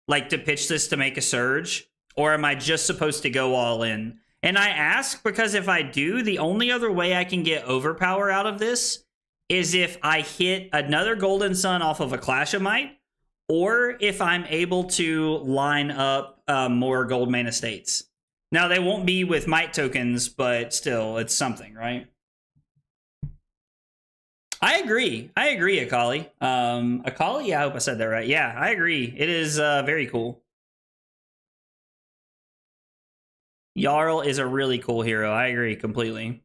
Like, to pitch this to make a surge? Or am I just supposed to go all in? And I ask because if I do, the only other way I can get overpower out of this is if I hit another Golden Sun off of a Clash of Might, or if I'm able to line up more Gold Mana States. Now, they won't be with Might tokens, but still, it's something, right? I agree, Akali. Akali, yeah, I hope I said that right. Yeah, I agree. It is very cool. Jarl is a really cool hero. I agree completely.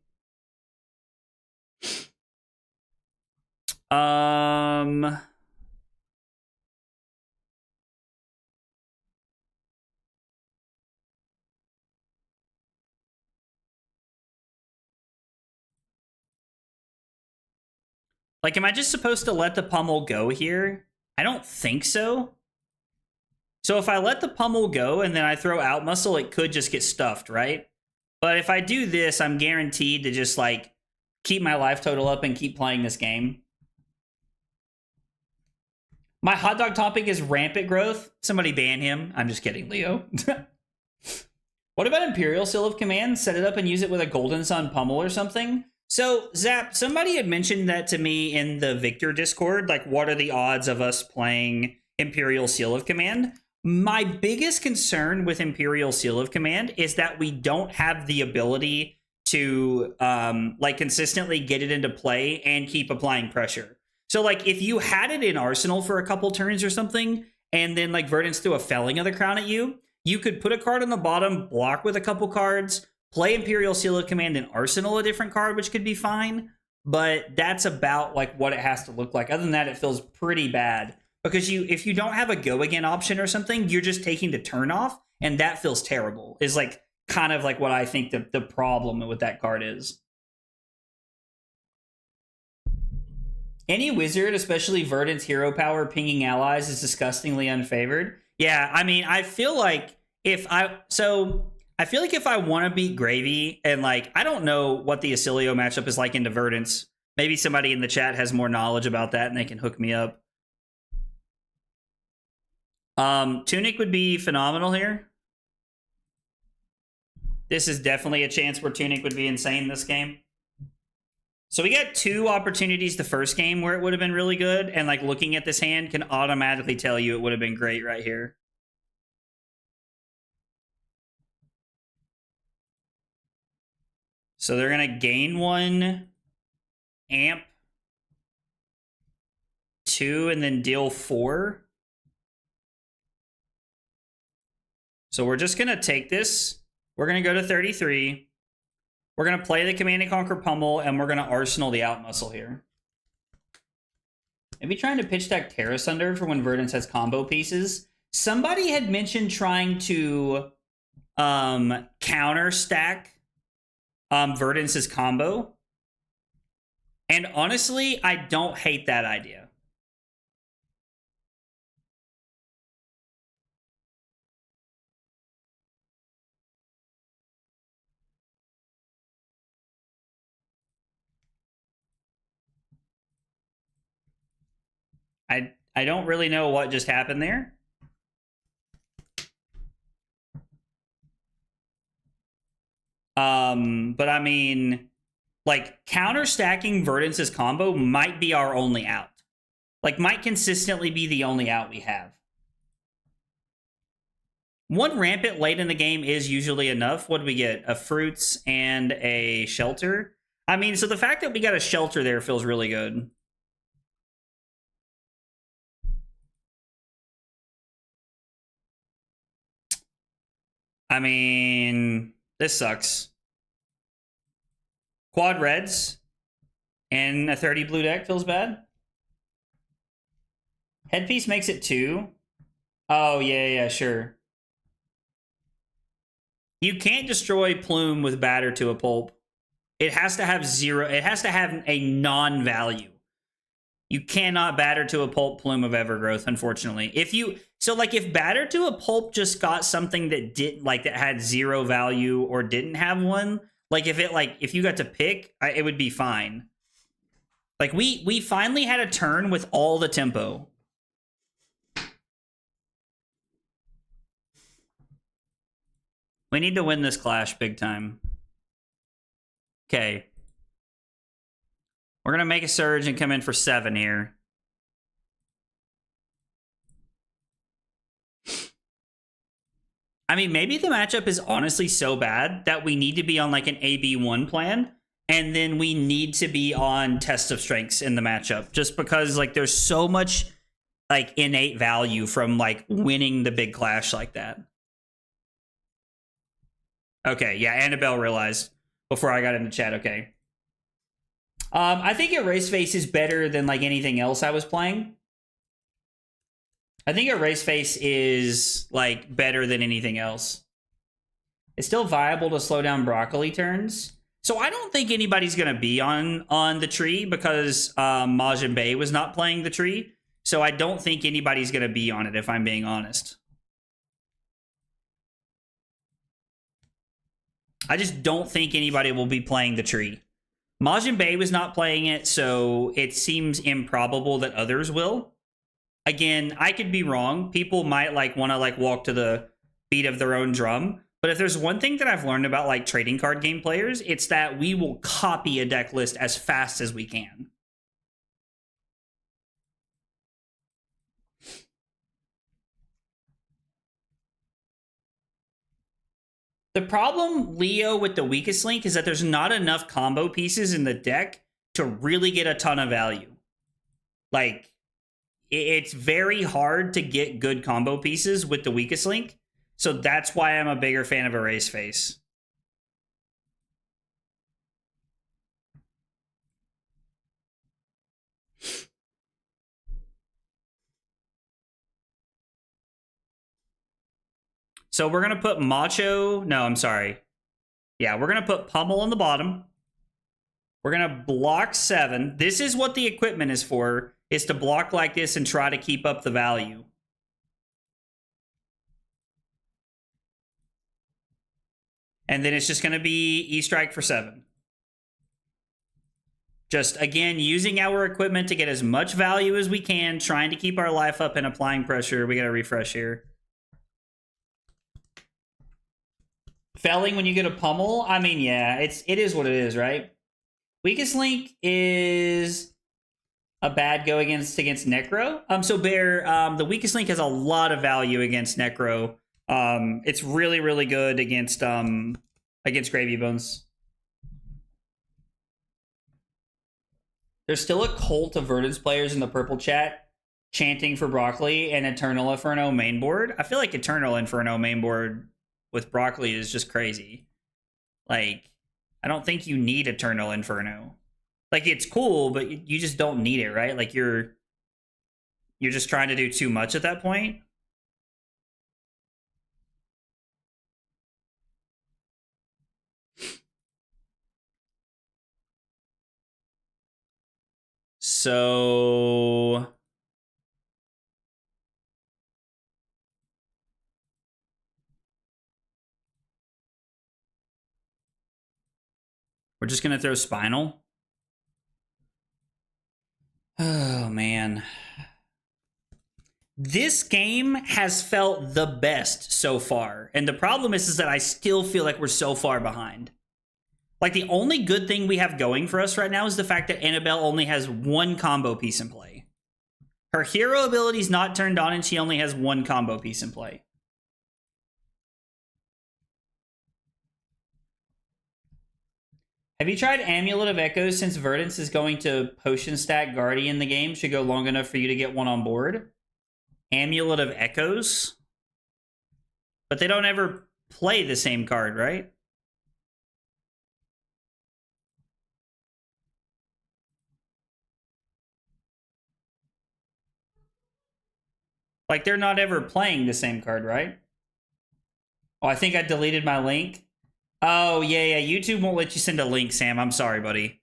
Like, am I just supposed to let the pummel go here? I don't think so. So if I let the pummel go and then I throw out muscle, it could just get stuffed, right? But if I do this, I'm guaranteed to just, like, keep my life total up and keep playing this game. My hot dog topic is rampant growth. Somebody ban him. I'm just kidding, Leo. What about Imperial Seal of Command? Set it up and use it with a Golden Sun pummel or something? So, Zap, somebody had mentioned that to me in the Victor Discord. Like, what are the odds of us playing Imperial Seal of Command? My biggest concern with Imperial Seal of Command is that we don't have the ability to like consistently get it into play and keep applying pressure. So, like, if you had it in Arsenal for a couple turns or something, and then, like, Verdance threw a Felling of the Crown at you, you could put a card on the bottom, block with a couple cards, play Imperial Seal of Command and Arsenal a different card, which could be fine. But that's about, like, what it has to look like. Other than that, it feels pretty bad. Because if you don't have a go again option or something, you're just taking the turn off, and that feels terrible. Is, like, kind of like what I think the problem with that card is. Any wizard, especially Verdance hero power, pinging allies is disgustingly unfavored. Yeah, I mean, I feel like if I want to beat Gravy, and, like, I don't know what the Acilio matchup is like into Verdance. Maybe somebody in the chat has more knowledge about that and they can hook me up. Tunic would be phenomenal here. This is definitely a chance where Tunic would be insane this game. So we got 2 opportunities the first game where it would have been really good, and, like, looking at this hand can automatically tell you it would have been great right here. So they're going to gain 1, amp 2, and then deal 4. So we're just going to take this. We're going to go to 33. We're going to play the Command and Conquer Pummel, and we're going to Arsenal the out muscle here. Maybe trying to pitch deck Terra Sunder for when Verdance has combo pieces. Somebody had mentioned trying to counter stack Verdance's combo. And honestly, I don't hate that idea. I don't really know what just happened there. But I mean, like counter stacking Verdance's combo might be our only out. Like might consistently be the only out we have. One rampant late in the game is usually enough. What do we get? A fruits and a shelter. I mean, so the fact that we got a shelter there feels really good. I mean, this sucks. Quad reds and a 30 blue deck feels bad. Headpiece makes it 2. Oh, yeah, sure. You can't destroy Plume with Batter to a Pulp. It has to have 0. It has to have a non-value. You cannot Batter to a Pulp Plume of Evergrowth, unfortunately. If Batter to a Pulp just got something that that had 0 value or didn't have one, if you got to pick, it would be fine. Like we finally had a turn with all the tempo. We need to win this clash big time. Okay. We're going to make a surge and come in for 7 here. I mean, maybe the matchup is honestly so bad that we need to be on like an AB1 plan. And then we need to be on Test of Strengths in the matchup. Just because like there's so much like innate value from like winning the big clash like that. Okay, yeah, Annabelle realized before I got into chat, okay. I think Erase Face is better than like anything else I was playing. I think Erase Face is like better than anything else. It's still viable to slow down Broccoli turns. So I don't think anybody's gonna be on the tree because Majin Bey was not playing the tree. So I don't think anybody's gonna be on it if I'm being honest. I just don't think anybody will be playing the tree. Majin Bey was not playing it, so it seems improbable that others will. Again, I could be wrong. People might like want to like walk to the beat of their own drum. But if there's one thing that I've learned about like trading card game players, it's that we will copy a deck list as fast as we can. The problem, Leo, with the weakest link is that there's not enough combo pieces in the deck to really get a ton of value. Like, it's very hard to get good combo pieces with the weakest link. So that's why I'm a bigger fan of Erase Face. So we're going to put Macho. No, I'm sorry. Yeah, we're going to put Pummel on the bottom. We're going to block 7. This is what the equipment is for, is to block like this and try to keep up the value. And then it's just going to be E-Strike for 7. Just, again, using our equipment to get as much value as we can, trying to keep our life up and applying pressure. We got to refresh here. Felling when you get a pummel? I mean, yeah, it is what it is, right? Weakest link is a bad go against Necro. So Bear, the weakest link has a lot of value against Necro. It's really, really good against Gravy Bones. There's still a cult of Verdance players in the purple chat chanting for Broccoli and Eternal Inferno main board. I feel like Eternal Inferno main board with Broccoli is just crazy. Like, I don't think you need Eternal Inferno. Like, it's cool, but you just don't need it, right? Like, you're just trying to do too much at that point. So we're just going to throw Spinal. Oh, man. This game has felt the best so far. And the problem is that I still feel like we're so far behind. Like, the only good thing we have going for us right now is the fact that Annabelle only has one combo piece in play. Her hero ability is not turned on, and she only has one combo piece in play. Have you tried Amulet of Echoes since Verdance is going to potion stack Guardian the game? Should go long enough for you to get one on board? Amulet of Echoes? But they don't ever play the same card, right? Like, they're not ever playing the same card, right? Oh, I think I deleted my link. Oh, yeah. YouTube won't let you send a link, Sam. I'm sorry, buddy.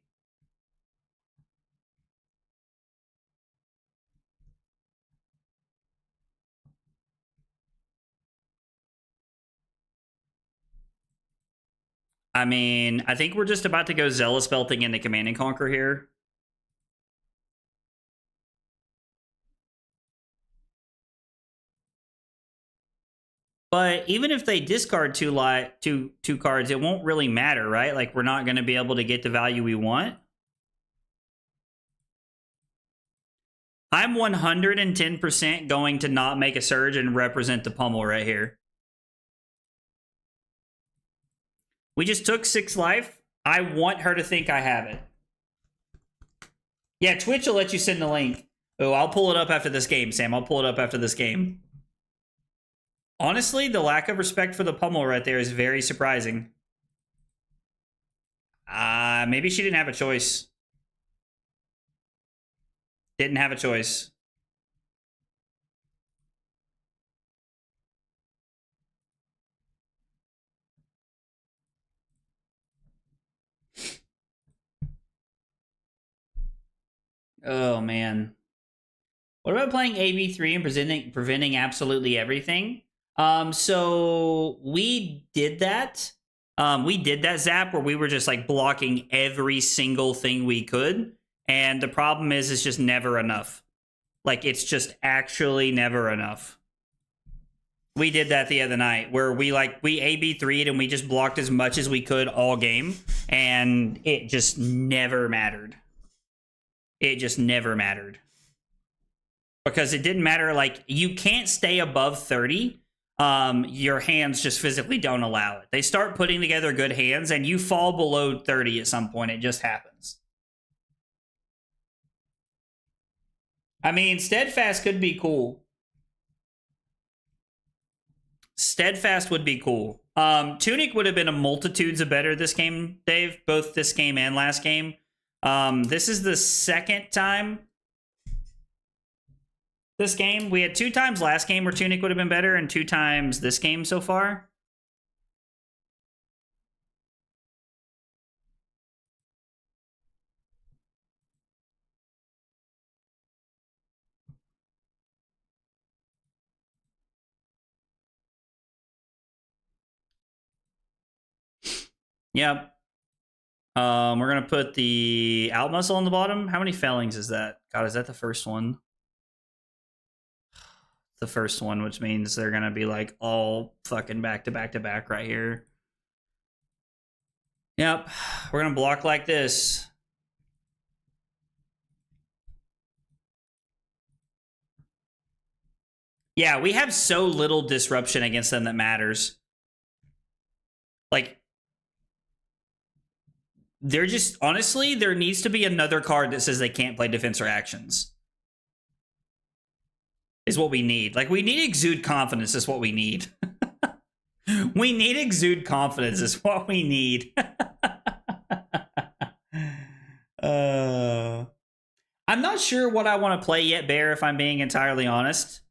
I mean, I think we're just about to go Zealous Belting into Command and Conquer here. But even if they discard two cards, it won't really matter, right? Like, we're not going to be able to get the value we want. I'm 110% going to not make a surge and represent the pummel right here. We just took 6 life. I want her to think I have it. Yeah, Twitch will let you send the link. Oh, I'll pull it up after this game, Sam. I'll pull it up after this game. Honestly, the lack of respect for the pummel right there is very surprising. Maybe she didn't have a choice. Didn't have a choice. Oh, man. What about playing AB3 and preventing absolutely everything? So we did that. We did that zap where we were just like blocking every single thing we could. And the problem is it's just never enough. Like, it's just actually never enough. We did that the other night where we AB3'd and we just blocked as much as we could all game. And it just never mattered. It just never mattered. Because it didn't matter, like, you can't stay above 30. Your hands just physically don't allow it. They start putting together good hands, and you fall below 30 at some point. It just happens. I mean, Steadfast could be cool. Steadfast would be cool. Tunic would have been a multitudes of better this game, Dave. Both this game and last game. This is the second time this game. We had 2 times last game where Tunic would have been better, and 2 times this game so far. Yep. We're gonna put the out muscle on the bottom. How many failings is that? God, is that the first one? The first one, which means they're gonna be like all fucking back to back to back right here. Yep, we're gonna block like this. Yeah, we have so little disruption against them that matters. Like, they're just, honestly, there needs to be another card that says they can't play defense or actions. Is what we need. Like, we need Exude Confidence is what we need. We need Exude Confidence is what we need. I'm not sure what I want to play yet, Bear, if I'm being entirely honest.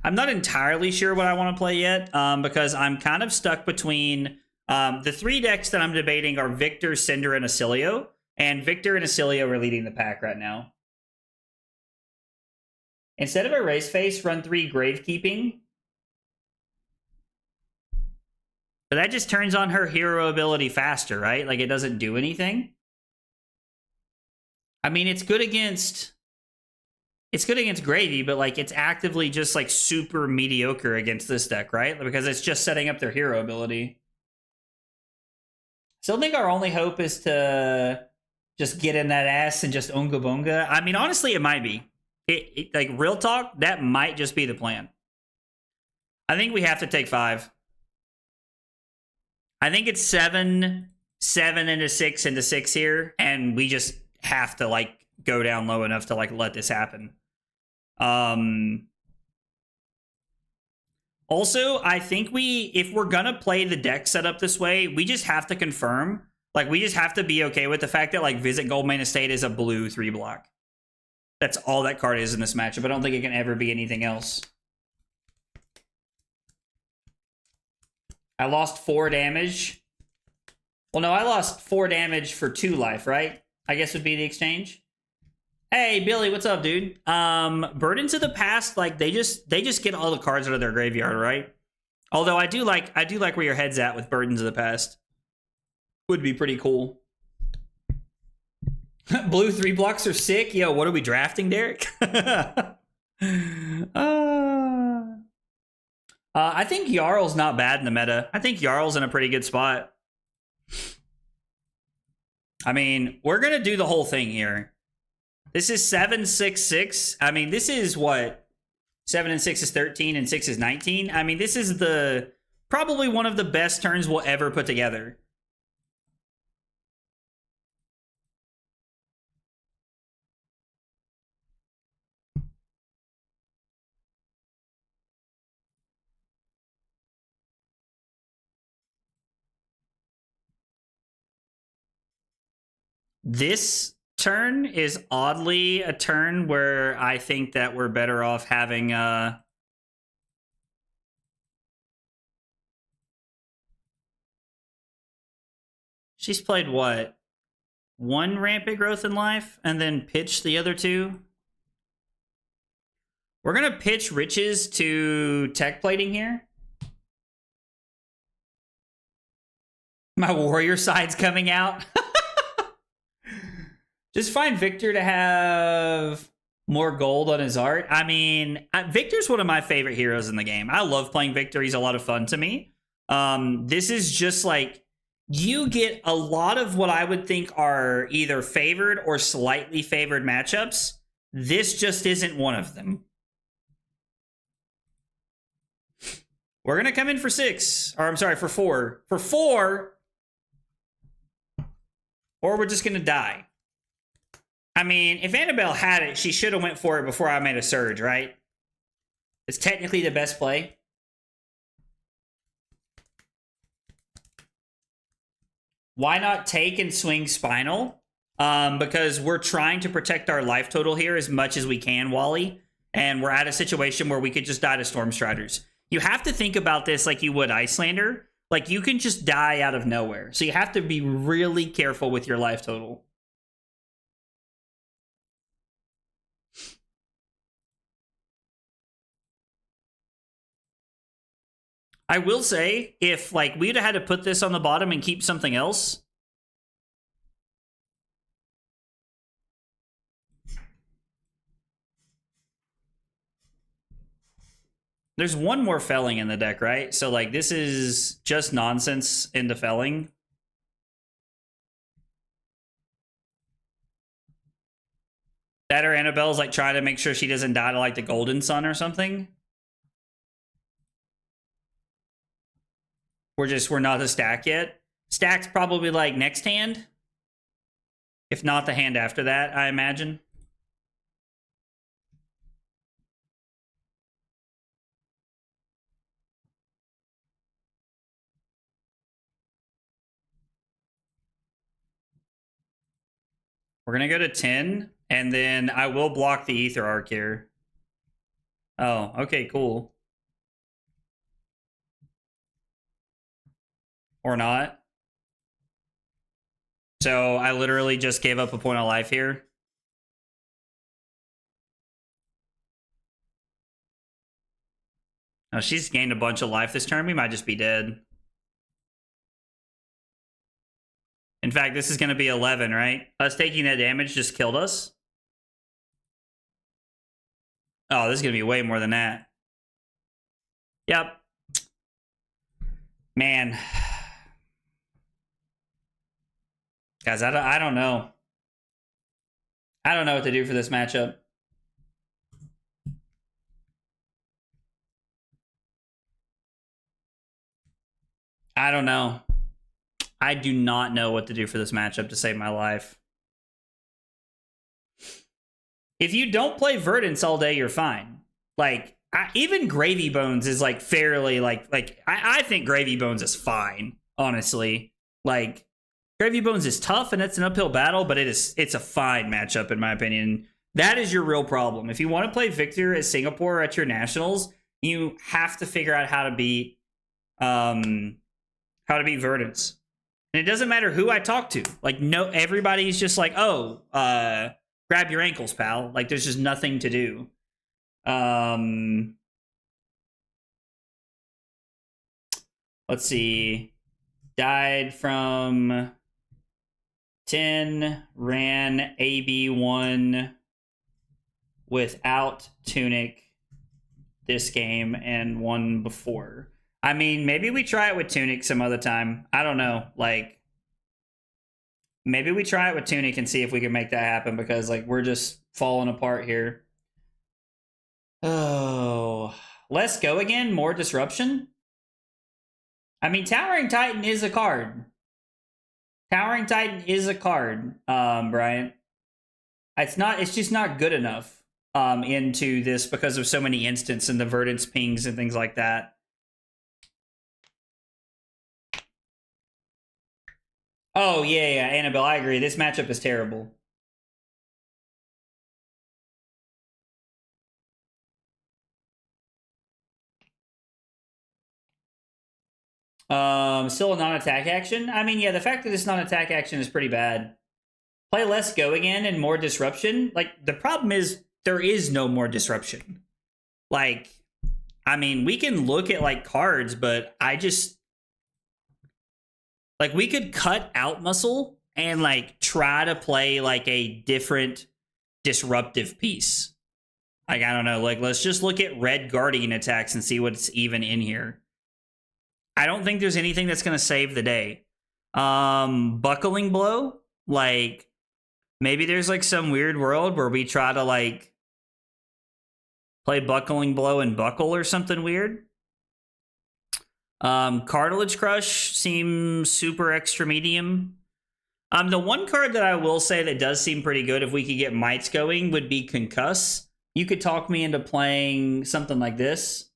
I'm not entirely sure what I want to play yet, because I'm kind of stuck between the 3 decks that I'm debating are Victor, Cinder, and Acilio. And Victor and Acilio are leading the pack right now. Instead of Erase Face, run 3 Gravekeeping. But that just turns on her hero ability faster, right? Like, it doesn't do anything. I mean, it's good against It's good against Gravy, but like it's actively just like super mediocre against this deck, right? Because it's just setting up their hero ability. Still think our only hope is to just get in that ass and just Unga Bunga. I mean, honestly, it might be. Like real talk, that might just be the plan. I think we have to take 5. I think it's 7 into 6 into 6 here, and we just have to like go down low enough to like let this happen. Also, I think if we're gonna play the deck set up this way, we just have to confirm, like we just have to be okay with the fact that like Visit Goldmane Estate is a blue 3-block. That's all that card is in this matchup. I don't think it can ever be anything else. I lost 4 damage. Well, no, I lost 4 damage for 2 life, right? I guess would be the exchange. Hey, Billy, what's up, dude? Burdens of the Past, like they just get all the cards out of their graveyard, right? Although I do like where your head's at with Burdens of the Past. Would be pretty cool. Blue 3-blocks are sick. Yo, what are we drafting, Derek? I think Jarl's not bad in the meta. I think Jarl's in a pretty good spot. I mean, we're going to do the whole thing here. This is 7, 6, 6. I mean, this is what? 7 and 6 is 13 and 6 is 19. I mean, this is probably one of the best turns we'll ever put together. This turn is oddly a turn where I think that we're better off having she's played what? 1 Rampant Growth in Life and then pitched the other 2. We're gonna pitch Riches to Tech Plating here. My warrior side's coming out. Just find Victor to have more gold on his art. I mean, Victor's one of my favorite heroes in the game. I love playing Victor. He's a lot of fun to me. This is just like, you get a lot of what I would think are either favored or slightly favored matchups. This just isn't one of them. We're going to come in for 6. Or I'm sorry, for 4. For 4. Or we're just going to die. I mean, if Annabelle had it, she should have went for it before I made a surge, right? It's technically the best play. Why not take and swing Spinal? Because we're trying to protect our life total here as much as we can, Wally. And we're at a situation where we could just die to Storm Striders. You have to think about this like you would Icelander. Like, you can just die out of nowhere. So you have to be really careful with your life total. I will say, if like we'd have had to put this on the bottom and keep something else, there's 1 more felling in the deck, right? So like this is just nonsense into felling. That or Annabelle's like trying to make sure she doesn't die to like the Golden Sun or something. We're not a stack yet. Stack's probably like next hand. If not the hand after that, I imagine. We're gonna go to 10, and then I will block the Ether Arc here. Oh, okay, cool. Or not. So I literally just gave up a point of life here. Oh, she's gained a bunch of life this turn. We might just be dead. In fact, this is going to be 11, right? Us taking that damage just killed us. Oh, this is gonna be way more than that. Yep. Man. Guys, I don't know. I don't know what to do for this matchup. I don't know. I do not know what to do for this matchup to save my life. If you don't play Verdance all day, you're fine. Like, even Gravy Bones is like fairly I think Gravy Bones is fine, honestly. Like, Gravy Bones is tough and it's an uphill battle, but it's a fine matchup in my opinion. That is your real problem. If you want to play Victor at Singapore at your nationals, you have to figure out how to beat Verdance. And it doesn't matter who I talk to. Like, no, everybody's just like, oh, grab your ankles, pal. Like, there's just nothing to do. Let's see. Died from 10, ran AB1 without Tunic this game and one before. I mean, maybe we try it with Tunic some other time. I don't know. Like, maybe we try it with Tunic and see if we can make that happen because, like, we're just falling apart here. Oh, let's go again. More disruption. I mean, Towering Titan is a card. Towering Titan is a card, Brian. It's just not good enough into this because of so many instants and the Verdance pings and things like that. Oh, yeah, Annabelle, I agree. This matchup is terrible. Still a non-attack action? I mean, yeah, the fact that it's non-attack action is pretty bad. Play less Go Again and more disruption. Like, the problem is there is no more disruption. Like, I mean, we can look at, like, cards, but I just... Like, we could cut out Muscle and, like, try to play, like, a different disruptive piece. Like, I don't know. Like, let's just look at red Guardian attacks and see what's even in here. I don't think there's anything that's going to save the day. Buckling Blow? Like, maybe there's, like, some weird world where we try to, like, play Buckling Blow and Buckle or something weird. Cartilage Crush seems super extra medium. The one card that I will say that does seem pretty good if we could get Mites going would be Concuss. You could talk me into playing something like this.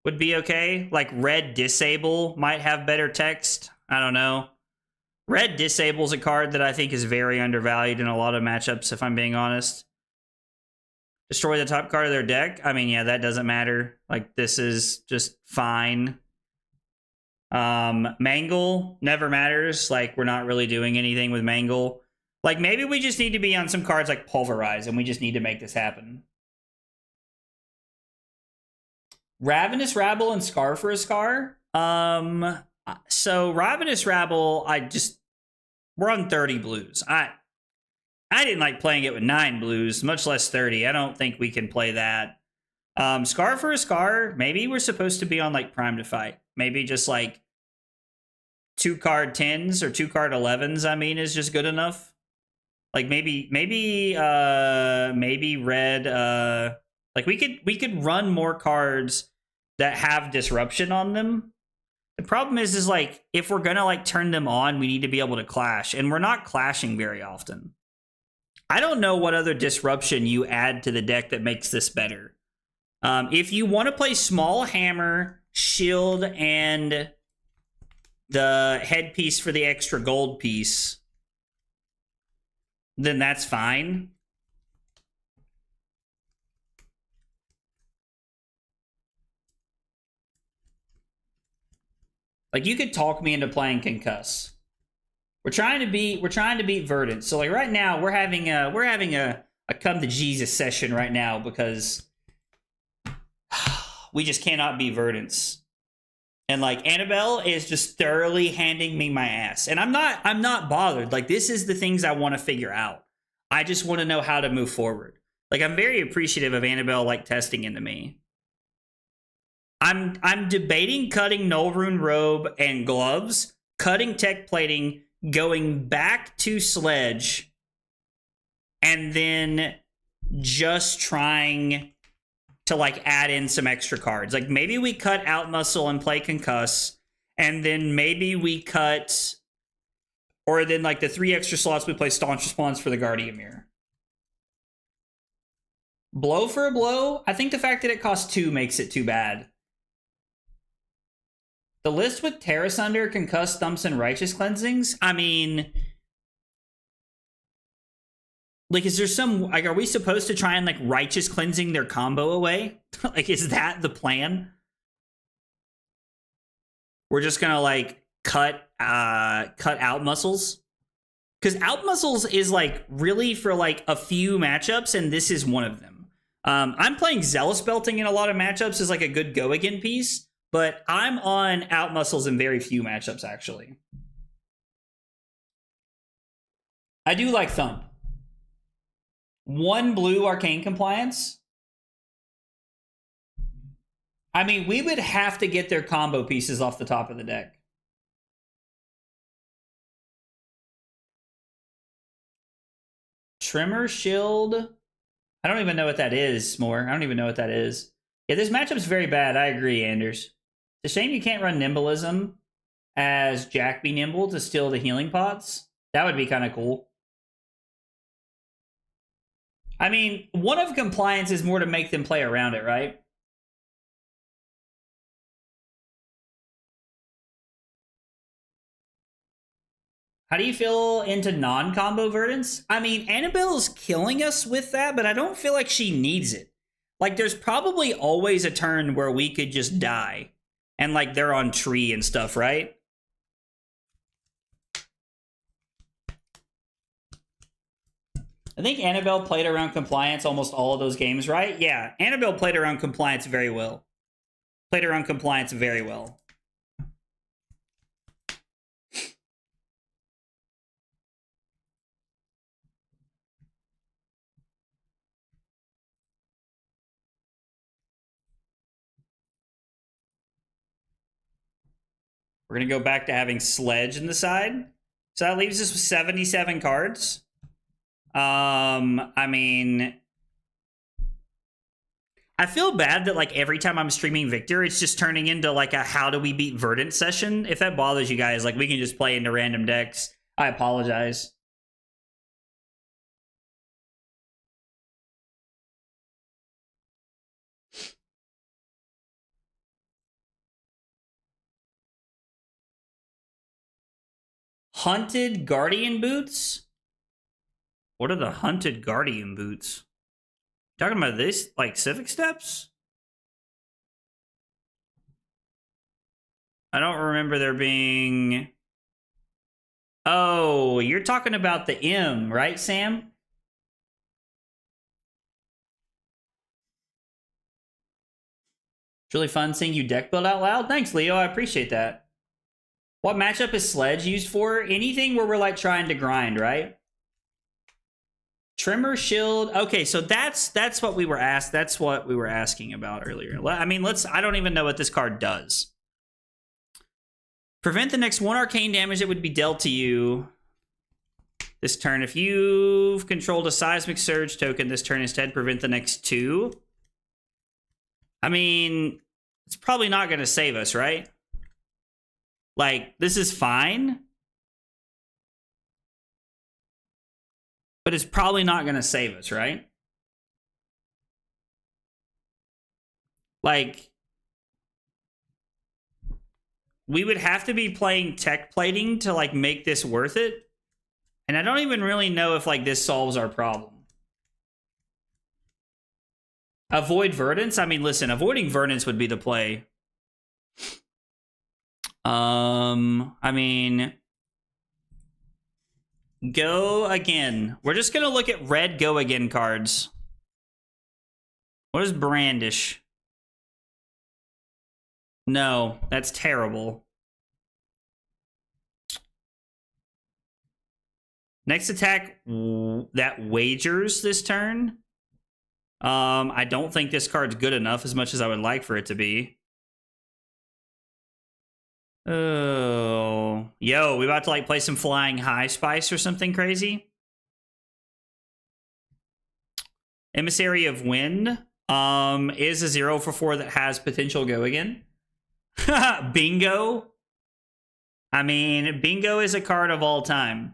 Would be okay. Like, Red Disable might have better text. I don't know. Red Disable is a card that I think is very undervalued in a lot of matchups, if I'm being honest. Destroy the top card of their deck. I mean, yeah, that doesn't matter. Like, this is just fine. Mangle never matters. Like, we're not really doing anything with Mangle. Like, maybe we just need to be on some cards like Pulverize, and we just need to make this happen. Ravenous Rabble and Scar for a Scar. So Ravenous Rabble, we're on 30 blues. I didn't like playing it with 9 blues, much less 30. I don't think we can play that. Scar for a Scar, maybe we're supposed to be on, like, Prime to Fight. Maybe just, like, 2-card 10s or 2-card 11s, I mean, is just good enough. Like, maybe red, like, we could run more cards that have disruption on them. The problem is like, if we're gonna, like, turn them on, we need to be able to clash, and we're not clashing very often. I don't know what other disruption you add to the deck that makes this better. If you want to play Small Hammer, Shield, and the headpiece for the extra gold piece, then that's fine. Like, you could talk me into playing Concuss. We're trying to beat Verdance. So, like, right now we're having a come to Jesus session right now because we just cannot beat Verdance. And, like, Annabelle is just thoroughly handing me my ass. And I'm not bothered. Like, this is the things I want to figure out. I just want to know how to move forward. Like, I'm very appreciative of Annabelle, like, testing into me. I'm debating cutting Null Rune Robe and gloves, cutting tech plating, going back to Sledge, and then just trying to, like, add in some extra cards. Like, maybe we cut Out Muscle and play Concuss, and then maybe we cut... Or then, like, the 3 extra slots, we play Staunch Response for the Guardian Mirror. Blow for a blow? I think the fact that it costs 2 makes it too bad. The list with Terra Sunder, Concuss, Thumps, and Righteous Cleansings? I mean... Like, is there some... Like, are we supposed to try and, like, Righteous Cleansing their combo away? Like, is that the plan? We're just gonna, like... cut out muscles, because out muscles is like really for like a few matchups, and this is one of them. I'm playing Zealous Belting in a lot of matchups as like a good go again piece, but I'm on out muscles in very few matchups actually. I do like Thump. 1 blue Arcane Compliance. I mean, we would have to get their combo pieces off the top of the deck. Tremor Shield. I don't even know what that is, More. I don't even know what that is. Yeah, this matchup's very bad. I agree, Anders. It's a shame you can't run Nimbleism as Jack Be Nimble to steal the healing pots. That would be kind of cool. I mean, one of compliance is more to make them play around it, right? How do you feel into non-combo Verdance? I mean, Annabelle's killing us with that, but I don't feel like she needs it. Like, there's probably always a turn where we could just die. And, like, they're on tree and stuff, right? I think Annabelle played around compliance almost all of those games, right? Yeah, Annabelle played around compliance very well. Played around compliance very well. We're going to go back to having Sledge in the side. So that leaves us with 77 cards. I mean... I feel bad that, like, every time I'm streaming Victor, it's just turning into, like, a how do we beat Verdant session. If that bothers you guys, like, we can just play into random decks. I apologize. Hunted Guardian Boots? What are the Hunted Guardian Boots? Talking about this, like, Civic Steps? I don't remember there being... Oh, you're talking about the M, right, Sam? It's really fun seeing you deck build out loud. Thanks, Leo. I appreciate that. What matchup is Sledge used for? Anything where we're, like, trying to grind, right? Tremor Shield. Okay, so that's what we were asked. That's what we were asking about earlier. I mean, I don't even know what this card does. Prevent the next 1 arcane damage that would be dealt to you this turn. If you've controlled a Seismic Surge token this turn instead, prevent the next 2. I mean, it's probably not going to save us, right? Like, this is fine. But it's probably not going to save us, right? Like, we would have to be playing tech plating to, like, make this worth it. And I don't even really know if, like, this solves our problem. Avoid Verdance? I mean, listen, avoiding Verdance would be the play. I mean... Go again. We're just going to look at red go again cards. What is Brandish? No, that's terrible. Next attack that wagers this turn. I don't think this card's good enough as much as I would like for it to be. Oh, yo, we about to like play some flying high spice or something crazy. Emissary of Wind is a 0 for 4 that has potential go again. Bingo. I mean, bingo is a card of all time.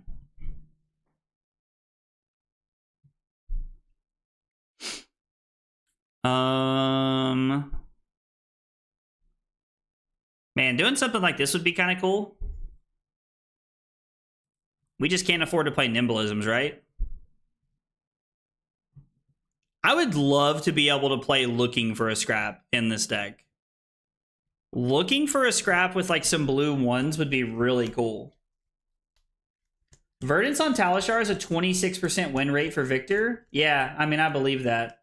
Man, doing something like this would be kind of cool. We just can't afford to play Nimbleisms, right? I would love to be able to play Looking for a Scrap in this deck. Looking for a Scrap with like some blue ones would be really cool. Verdance on Talishar is a 26% win rate for Victor. Yeah, I mean, I believe that.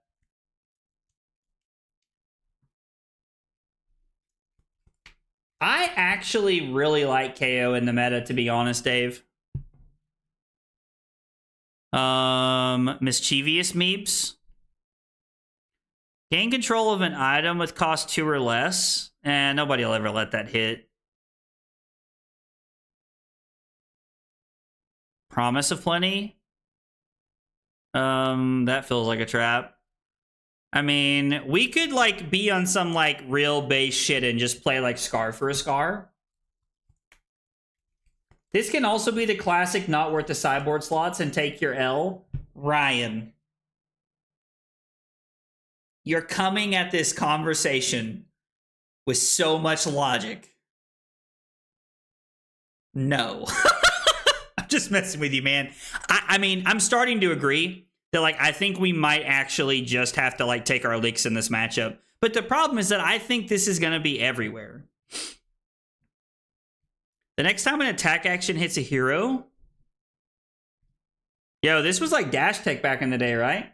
I actually really like KO in the meta, to be honest, Dave. Mischievous Meeps. Gain control of an item with cost 2 or less. And nobody will ever let that hit. Promise of Plenty. That feels like a trap. I mean, we could like be on some like real base shit and just play like Scar for a Scar. This can also be the classic not worth the sideboard slots and take your L. Ryan, you're coming at this conversation with so much logic. No. I'm just messing with you, man. I mean, I'm starting to agree that, like, I think we might actually just have to, like, take our licks in this matchup. But the problem is that I think this is going to be everywhere. The next time an attack action hits a hero... Yo, this was like Dash Tech back in the day, right?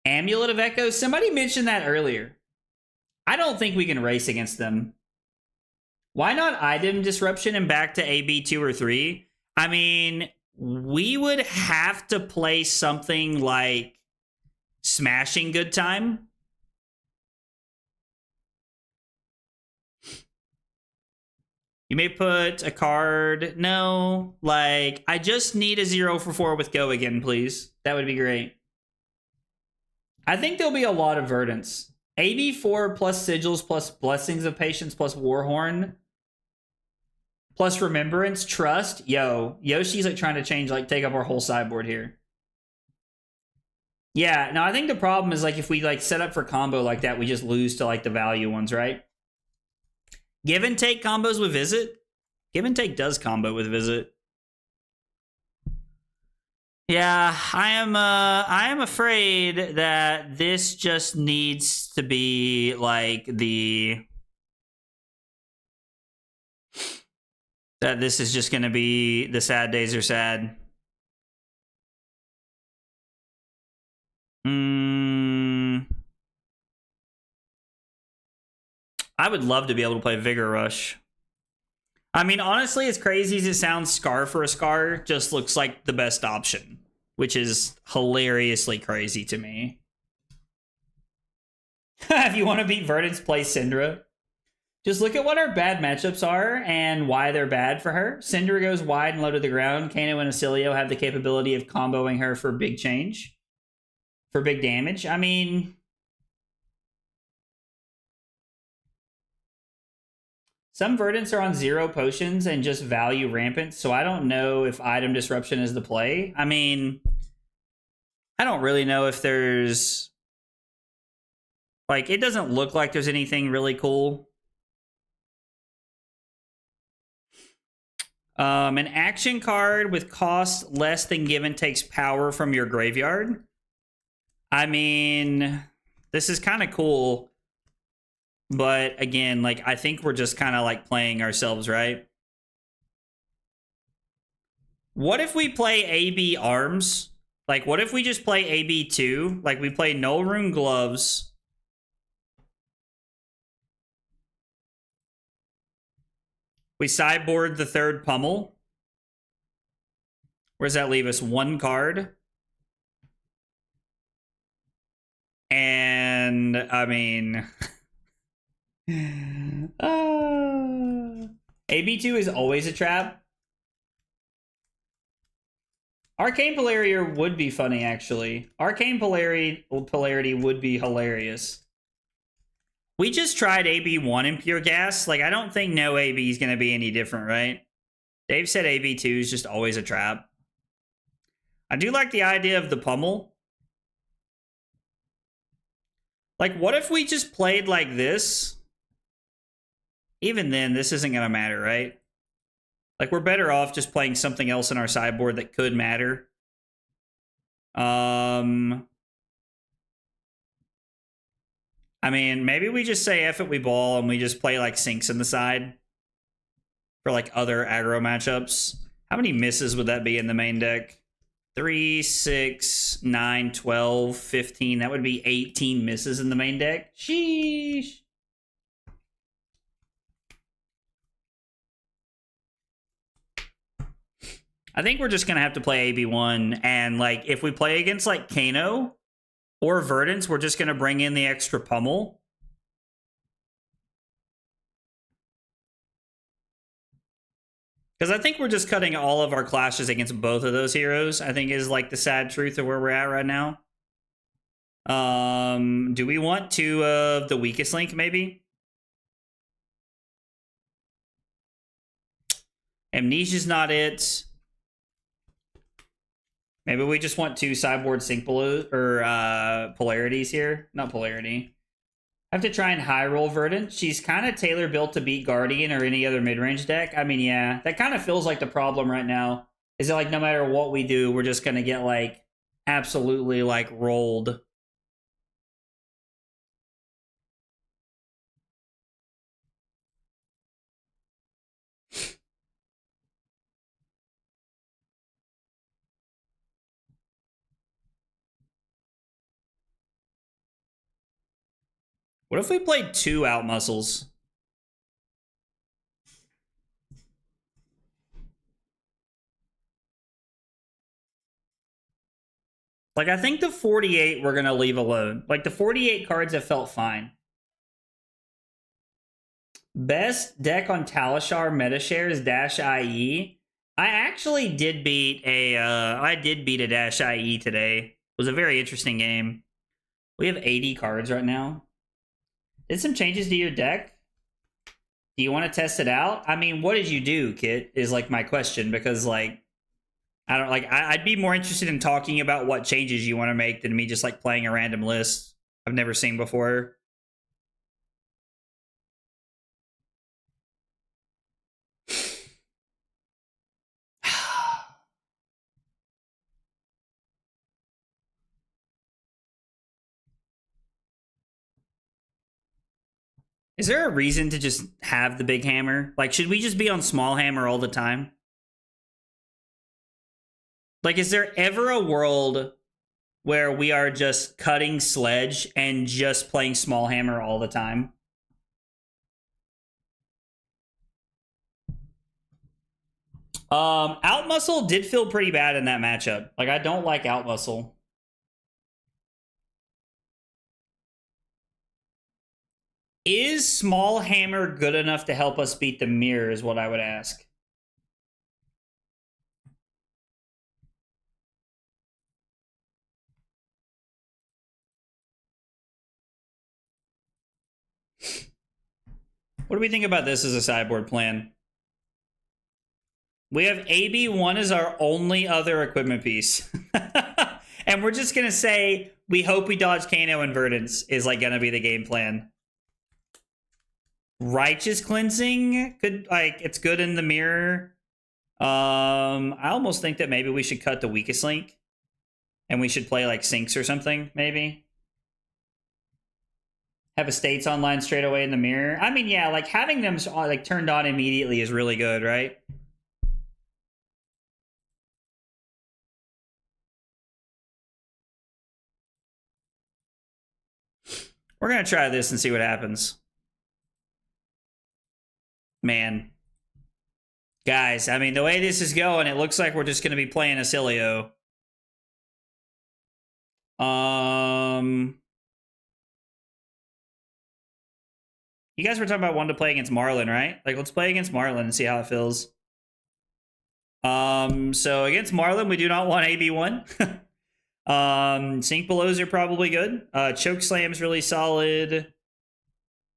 Amulet of Echo? Somebody mentioned that earlier. I don't think we can race against them. Why not item disruption and back to AB 2 or 3? I mean, we would have to play something like Smashing Good Time. You may put a card. No, like, I just need a 0 for 4 with Go again, please. That would be great. I think there'll be a lot of Verdance. AB4 plus Sigils plus Blessings of Patience plus Warhorn plus Remembrance, Trust. Yo, Yoshi's like trying to change, like take up our whole sideboard here. Yeah, no, I think the problem is like if we like set up for combo like that, we just lose to like the value ones, right? Give and Take combos with Visit? Give and Take does combo with Visit. Yeah, I am afraid that this just needs to be like that this is just going to be the sad days are sad. I would love to be able to play Vigor Rush. I mean, honestly, as crazy as it sounds, Scar for a Scar just looks like the best option, which is hilariously crazy to me. If you want to beat Verdance, play Syndra. Just look at what our bad matchups are and why they're bad for her. Syndra goes wide and low to the ground. Kano and Acilio have the capability of comboing her for big change. For big damage. I mean... some Verdants are on 0 potions and just value rampant, so I don't know if item disruption is the play. I mean, I don't really know if there's... like, it doesn't look like there's anything really cool. An action card with cost less than given takes power from your graveyard. I mean, this is kind of cool. But again, like, I think we're just kind of like playing ourselves, right? What if we play AB Arms? Like, what if we just play AB 2? Like, we play No Rune Gloves. We sideboard the third Pummel. Where does that leave us? 1 card. And I mean, AB2 is always a trap. Arcane Polarity would be funny, actually. Arcane Polarity would be hilarious. We just tried AB1 in Pure Gas. Like, I don't think no AB is going to be any different, right? Dave said AB2 is just always a trap. I do like the idea of the pummel. Like, what if we just played like this? Even then, this isn't going to matter, right? Like, we're better off just playing something else in our sideboard that could matter. I mean, maybe we just say F it, we ball, and we just play, like, sinks in the side for, like, other aggro matchups. How many misses would that be in the main deck? 3, 6, 9, 12, 15. That would be 18 misses in the main deck. Sheesh. I think we're just going to have to play AB1. And, like, if we play against, like, Kano or Verdance, we're just going to bring in the extra pummel. Because I think we're just cutting all of our clashes against both of those heroes, I think is, like, the sad truth of where we're at right now. Do we want to, the weakest link, maybe? Amnesia's not it. Maybe we just want 2 sideboard sync polarities here. Not polarity. I have to try and high roll Verdant. She's kind of tailor built to beat Guardian or any other mid-range deck. I mean, yeah, that kind of feels like the problem right now. Is that, like, no matter what we do, we're just going to get, like, absolutely, like, rolled. What if we played 2 out muscles? Like, I think the 48 we're going to leave alone. Like, the 48 cards have felt fine. Best deck on Talishar Metashare is Dash IE. I actually did beat a Dash IE today. It was a very interesting game. We have 80 cards right now. Did some changes to your deck? Do you want to test it out? I mean, what did you do, Kit? Is, like, my question, because, like, I don't, like, I'd be more interested in talking about what changes you want to make than me just, like, playing a random list I've never seen before. Is there a reason to just have the big hammer? Like, should we just be on small hammer all the time? Like, is there ever a world where we are just cutting Sledge and just playing small hammer all the time? Out muscle did feel pretty bad in that matchup. Like, I don't like out muscle. Is small hammer good enough to help us beat the mirror is what I would ask. What do we think about this as a sideboard plan? We have AB1 as our only other equipment piece. And we're just going to say, we hope we dodge Kano and Verdance is, like, going to be the game plan. Righteous Cleansing could, like, it's good in the mirror. I almost think that maybe we should cut the weakest link. And we should play, like, sinks or something, maybe. Have estates online straight away in the mirror. I mean, yeah, like, having them, like, turned on immediately is really good, right? We're going to try this and see what happens. Man. Guys, I mean, the way this is going, it looks like we're just going to be playing Acilio. You guys were talking about wanting to play against Marlin, right? Like, let's play against Marlin and see how it feels. So against Marlin, we do not want AB1. Sink belows are probably good. Choke Slam's really solid.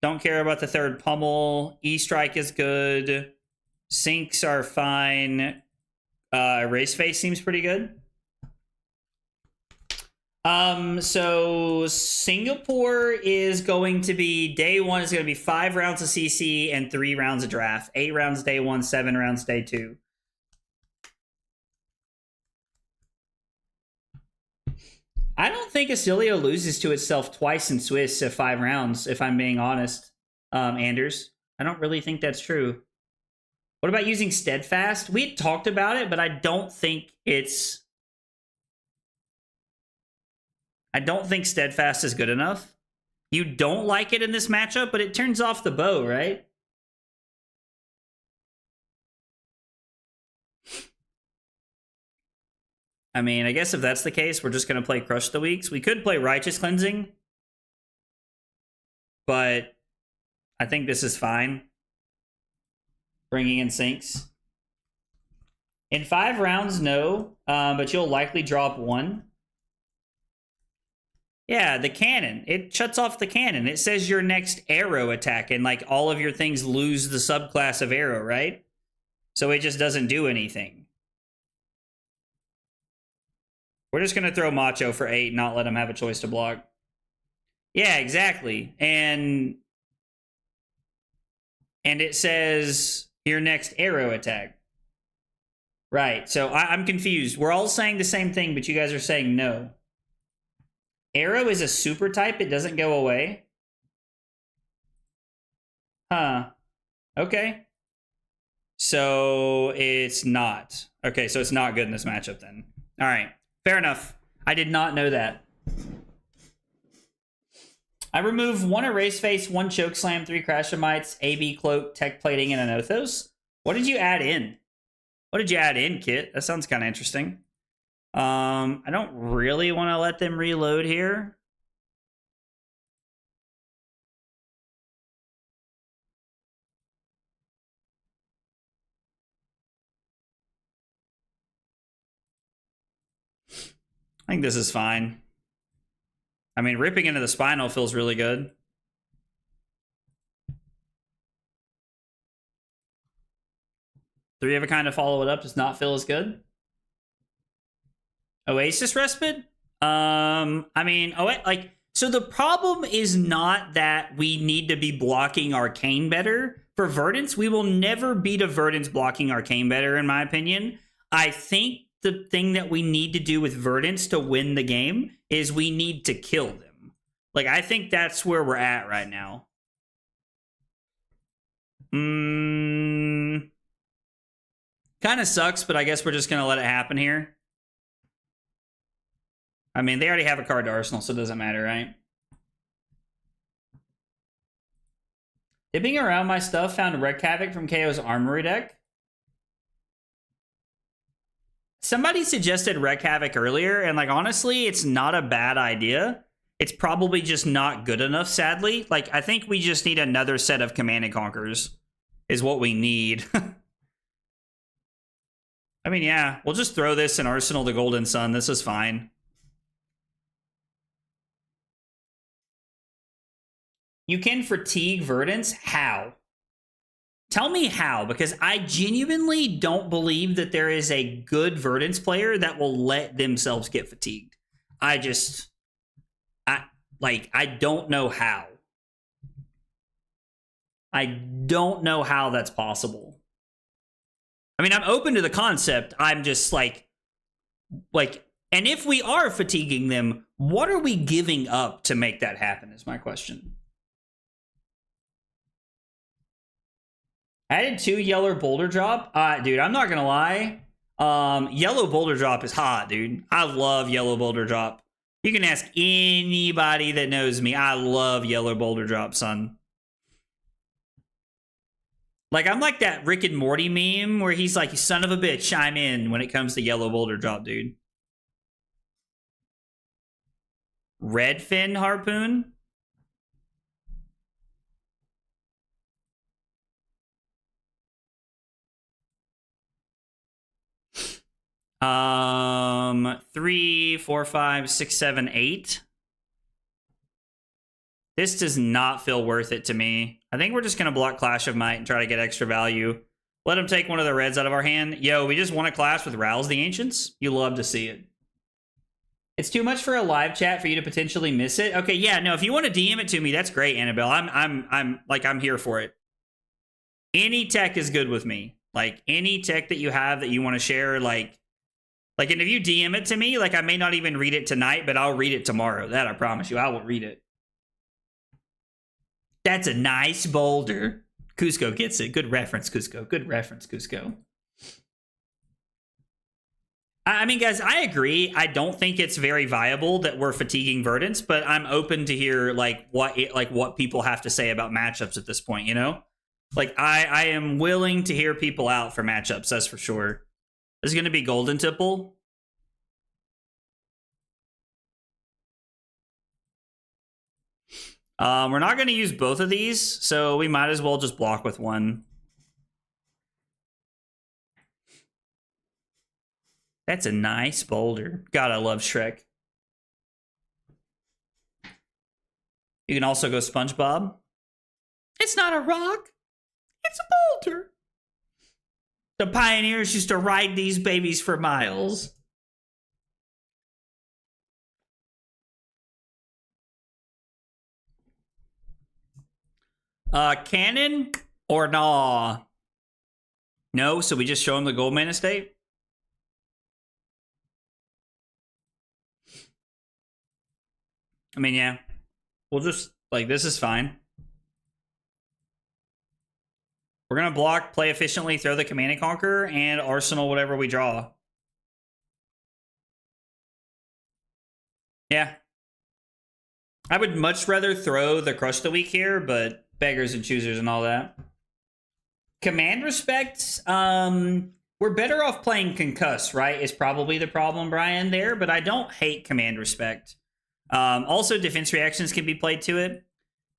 Don't care about the third pummel. E-Strike is good. Sinks are fine. Race Face seems pretty good. So Singapore is going to be, day one is going to be 5 rounds of CC and 3 rounds of draft. 8 rounds day 1, 7 rounds day 2. I don't think Acilio loses to itself twice in Swiss at 5 rounds, if I'm being honest, Anders. I don't really think that's true. What about using Steadfast? We had talked about it, but I don't think Steadfast is good enough. You don't like it in this matchup, but it turns off the bow, right? I mean, I guess if that's the case, we're just going to play Crush the Weeks. We could play Righteous Cleansing, but I think this is fine. Bringing in Sinks. In 5 rounds, no, but you'll likely drop 1. Yeah, the cannon. It shuts off the cannon. It says your next arrow attack, and like all of your things lose the subclass of arrow, right? So it just doesn't do anything. We're just going to throw Macho for 8, not let him have a choice to block. Yeah, exactly. And it says your next arrow attack. Right, so I'm confused. We're all saying the same thing, but you guys are saying no. Arrow is a super type. It doesn't go away. Huh. Okay. So it's not. Okay, so it's not good in this matchup then. All right. Fair enough. I did not know that. I remove 1 Erase Face, 1 Choke Slam, 3 Crashamites, AB Cloak, Tech Plating, and an Othos. What did you add in? What did you add in, Kit? That sounds kind of interesting. I don't really want to let them reload here. I think this is fine. I mean, ripping into the Spinal feels really good. Three of a Kind to follow it up does not feel as good. Oasis Respite? I mean, so the problem is not that we need to be blocking Arcane better. For Verdance, we will never beat a Verdance blocking Arcane better, in my opinion. I think the thing that we need to do with Verdance to win the game is we need to kill them. Like, I think that's where we're at right now. Kind of sucks, but I guess we're just going to let it happen here. I mean, they already have a card to Arsenal, so it doesn't matter, right? Dipping around my stuff, found Wreck Havoc from KO's Armory deck. Somebody suggested Wreck Havoc earlier, and like, honestly, it's not a bad idea. It's probably just not good enough, sadly. Like, I think we just need another set of Command and Conquers is what we need. I mean, yeah, we'll just throw this in Arsenal to Golden Sun. This is fine. You can fatigue Verdance? How? Tell me how, because I genuinely don't believe that there is a good Verdance player that will let themselves get fatigued. I don't know how. I don't know how that's possible. I mean, I'm open to the concept. I'm just like, and if we are fatiguing them, what are we giving up to make that happen is my question. Added 2 Yellow Boulder Drop. Dude, I'm not going to lie. Yellow Boulder Drop is hot, dude. I love Yellow Boulder Drop. You can ask anybody that knows me. I love Yellow Boulder Drop, son. Like, I'm like that Rick and Morty meme where he's like, you son of a bitch, I'm in when it comes to yellow boulder drop, dude. Redfin harpoon? Three, four, five, six, seven, eight. This does not feel worth it to me. I think we're just gonna block Clash of Might and try to get extra value. Let him take one of the reds out of our hand. Yo, we just won a clash with Rouse the Ancients. You love to see it. It's too much for a live chat for you to potentially miss it. Okay, yeah, no, if you want to DM it to me, that's great, Annabelle. I'm here for it. Any tech is good with me. Like, any tech that you have that you want to share, like, and if you DM it to me, like, I may not even read it tonight, but I'll read it tomorrow. That I promise you, I will read it. That's a nice boulder. Cusco gets it. Good reference, Cusco. Good reference, Cusco. I mean, guys, I agree. I don't think it's very viable that we're fatiguing Verdance, but I'm open to hear what people have to say about matchups at this point, you know? Like, I am willing to hear people out for matchups, that's for sure. This is going to be Golden Tipple. We're not going to use both of these, so we might as well just block with one. That's a nice boulder. God, I love Shrek. You can also go SpongeBob. It's not a rock. It's a boulder. The pioneers used to ride these babies for miles. Cannon or nah? No, so we just show him the Goldman estate? I mean, yeah. We'll just, like, this is fine. We're going to block, play efficiently, throw the Command and Conquer, and Arsenal whatever we draw. Yeah. I would much rather throw the Crush the Week here, but beggars and choosers and all that. Command Respect, we're better off playing Concuss, right? Is probably the problem, Brian, there, but I don't hate Command Respect. Also, defense reactions can be played to it.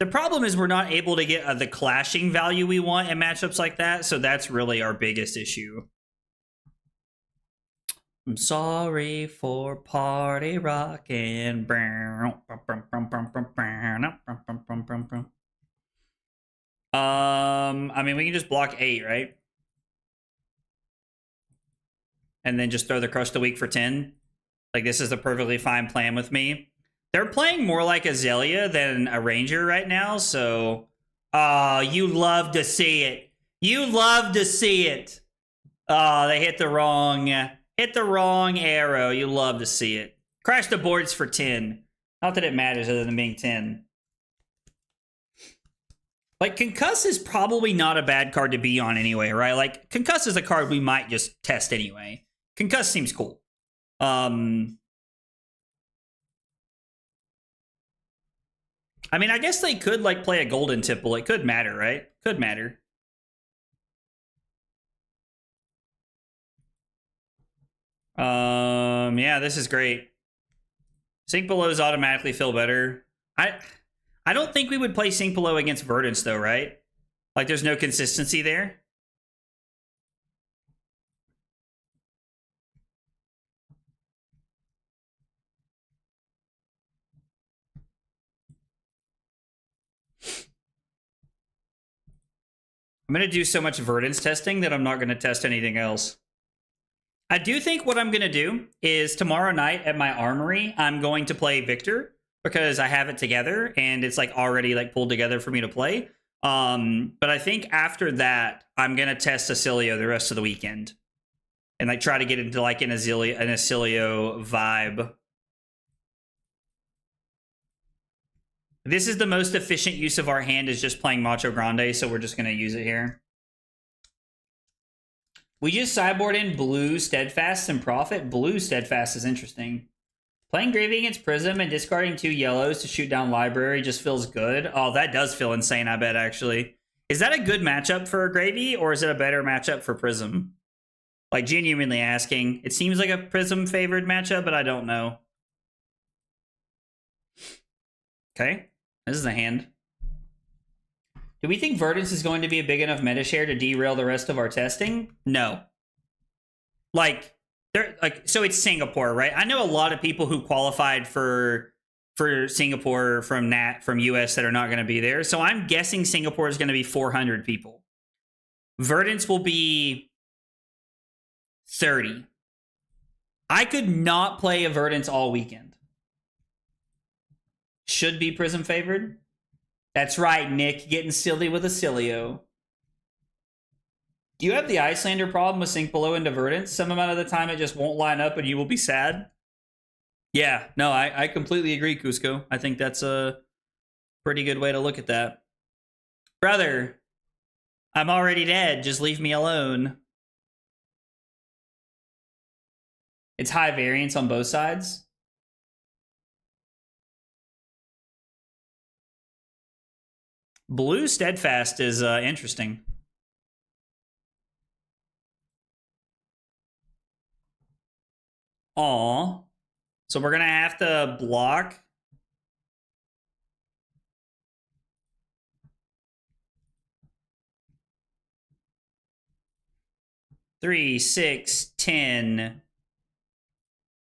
The problem is we're not able to get the clashing value we want in matchups like that, so that's really our biggest issue. I'm sorry for party rockin'. I mean, we can just block 8, right? And then just throw the Crush the Week for 10. Like, this is the perfectly fine plan with me. They're playing more like Azalea than a Ranger right now, so... Oh, you love to see it. You love to see it. Oh, they hit the wrong arrow. You love to see it. Crash the boards for 10. Not that it matters other than being 10. Like, Concuss is probably not a bad card to be on anyway, right? Like, Concuss is a card we might just test anyway. Concuss seems cool. I mean, I guess they could, like, play a Golden Tipple. It could matter, right? Could matter. Yeah, this is great. Sink Belows automatically feel better. I don't think we would play Sink Below against Verdance, though, right? Like, there's no consistency there. I'm going to do so much Verdance testing that I'm not going to test anything else. I do think what I'm going to do is tomorrow night at my armory, I'm going to play Victor because I have it together and it's like already like pulled together for me to play. But I think after that, I'm going to test Acilio the rest of the weekend and like try to get into like an Acilio vibe. This is the most efficient use of our hand is just playing Macho Grande, so we're just going to use it here. We just sideboard in Blue Steadfast and Profit. Blue Steadfast is interesting. Playing Gravy against Prism and discarding 2 yellows to shoot down Library just feels good. Oh, that does feel insane, I bet, actually. Is that a good matchup for Gravy, or is it a better matchup for Prism? Like, genuinely asking. It seems like a Prism favored matchup, but I don't know. Okay, this is a hand. Do we think Verdance is going to be a big enough meta share to derail the rest of our testing? No. Like, so it's Singapore, right? I know a lot of people who qualified for Singapore from US that are not going to be there. So I'm guessing Singapore is going to be 400 people. Verdance will be 30. I could not play a Verdance all weekend. Should be Prism favored. That's right, Nick. Getting silly with a Cilio. Do you have the Icelander problem with Sink Below into Verdance? Some amount of the time it just won't line up and you will be sad? Yeah, no, I completely agree, Cusco. I think that's a pretty good way to look at that. Brother, I'm already dead. Just leave me alone. It's high variance on both sides. Blue Steadfast is interesting. Aw. So we're going to have to block. Three, 6, 10.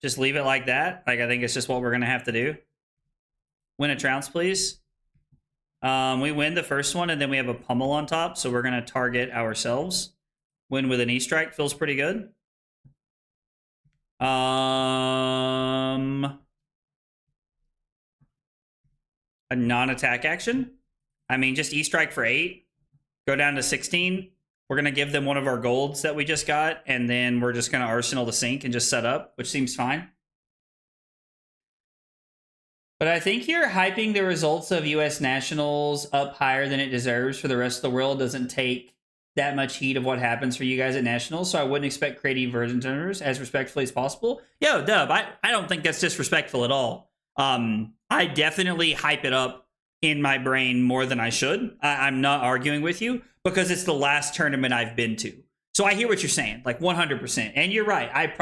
Just leave it like that. Like, I think it's just what we're going to have to do. Win a trounce, please. We win the first one, and then we have a pummel on top, so we're going to target ourselves. Win with an E-strike feels pretty good. A non-attack action. I mean, just E-strike for 8. Go down to 16. We're going to give them one of our golds that we just got, and then we're just going to Arsenal the Sink and just set up, which seems fine. But I think you're hyping the results of US Nationals up higher than it deserves for the rest of the world. Doesn't take that much heat of what happens for you guys at Nationals, so I wouldn't expect creative version owners as respectfully as possible. Yo, Dub, I don't think that's disrespectful at all. I definitely hype it up in my brain more than I should. I'm not arguing with you because it's the last tournament I've been to. So I hear what you're saying, like 100%. And you're right. I could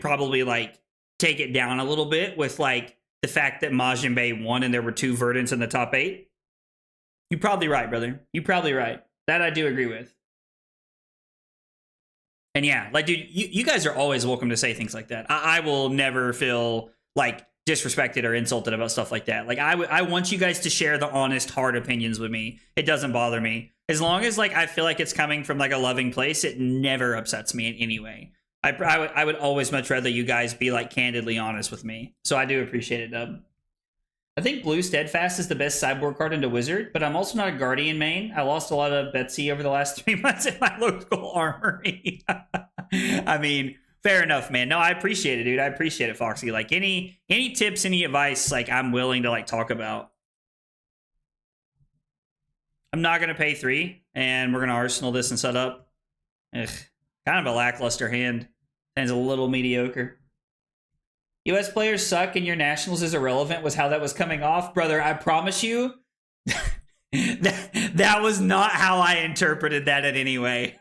probably like take it down a little bit with like the fact that Majin Bay won and there were 2 Verdants in the top 8. You're probably right, brother. You're probably right. That I do agree with. And yeah, like, dude, you guys are always welcome to say things like that. I will never feel like disrespected or insulted about stuff like that. Like, I want you guys to share the honest, hard opinions with me. It doesn't bother me. As long as like I feel like it's coming from like a loving place, it never upsets me in any way. I would always much rather you guys be like candidly honest with me. So I do appreciate it, Dub. I think Blue Steadfast is the best sideboard card into Wizard, but I'm also not a Guardian main. I lost a lot of Betsy over the last 3 months in my local armory. I mean, fair enough, man. No, I appreciate it, dude. I appreciate it, Foxy. Like any tips, any advice, like I'm willing to like talk about. I'm not gonna pay 3, and we're gonna Arsenal this and set up. Ugh, kind of a lackluster hand. Hand's a little mediocre. US players suck and your nationals is irrelevant was how that was coming off. Brother, I promise you, that was not how I interpreted that in any way.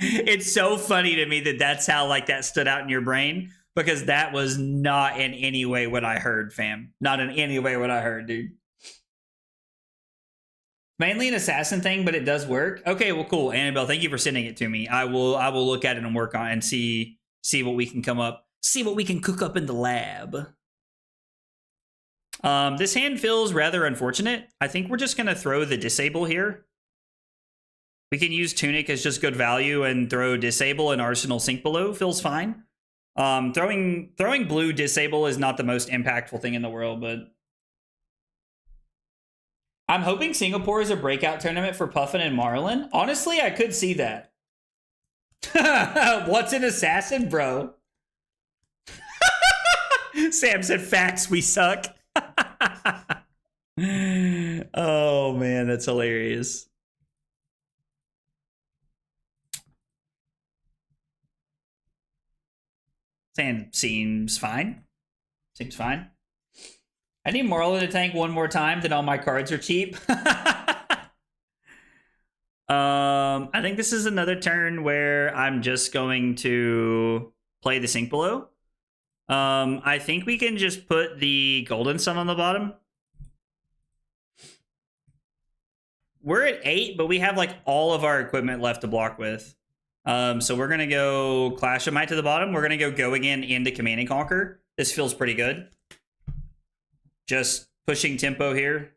It's so funny to me that that's how like that stood out in your brain, because that was not in any way what I heard, fam. Not in any way what I heard, dude. Mainly an assassin thing, but it does work. Okay, well, cool. Annabelle, thank you for sending it to me. I will look at it and work on it and see what we can come up. See what we can cook up in the lab. This hand feels rather unfortunate. I think we're just going to throw the disable here. We can use Tunic as just good value and throw disable and Arsenal Sink Below. Feels fine. Throwing blue disable is not the most impactful thing in the world, but I'm hoping Singapore is a breakout tournament for Puffin and Marlin. Honestly, I could see that. What's an assassin, bro? Sam said, facts, we suck. Oh, man, that's hilarious. Sam seems fine. Seems fine. I need Marlin to tank one more time, then all my cards are cheap. I think this is another turn where I'm just going to play the Sink Below. I think we can just put the Golden Sun on the bottom. We're at 8, but we have like all of our equipment left to block with. So we're gonna go Clash of Might to the bottom. We're gonna go again into Command and Conquer. This feels pretty good. Just pushing tempo here.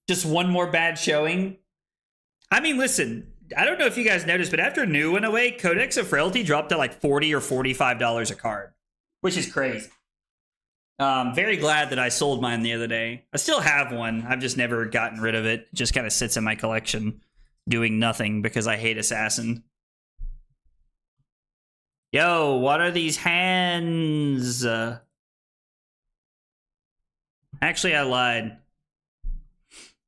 Just one more bad showing. I mean, listen, I don't know if you guys noticed, but after New went away, Codex of Frailty dropped to like $40 or $45 a card, which is crazy. Very glad that I sold mine the other day. I still have one. I've just never gotten rid of it. It just kind of sits in my collection doing nothing because I hate Assassin. Yo, what are these hands? Actually, I lied.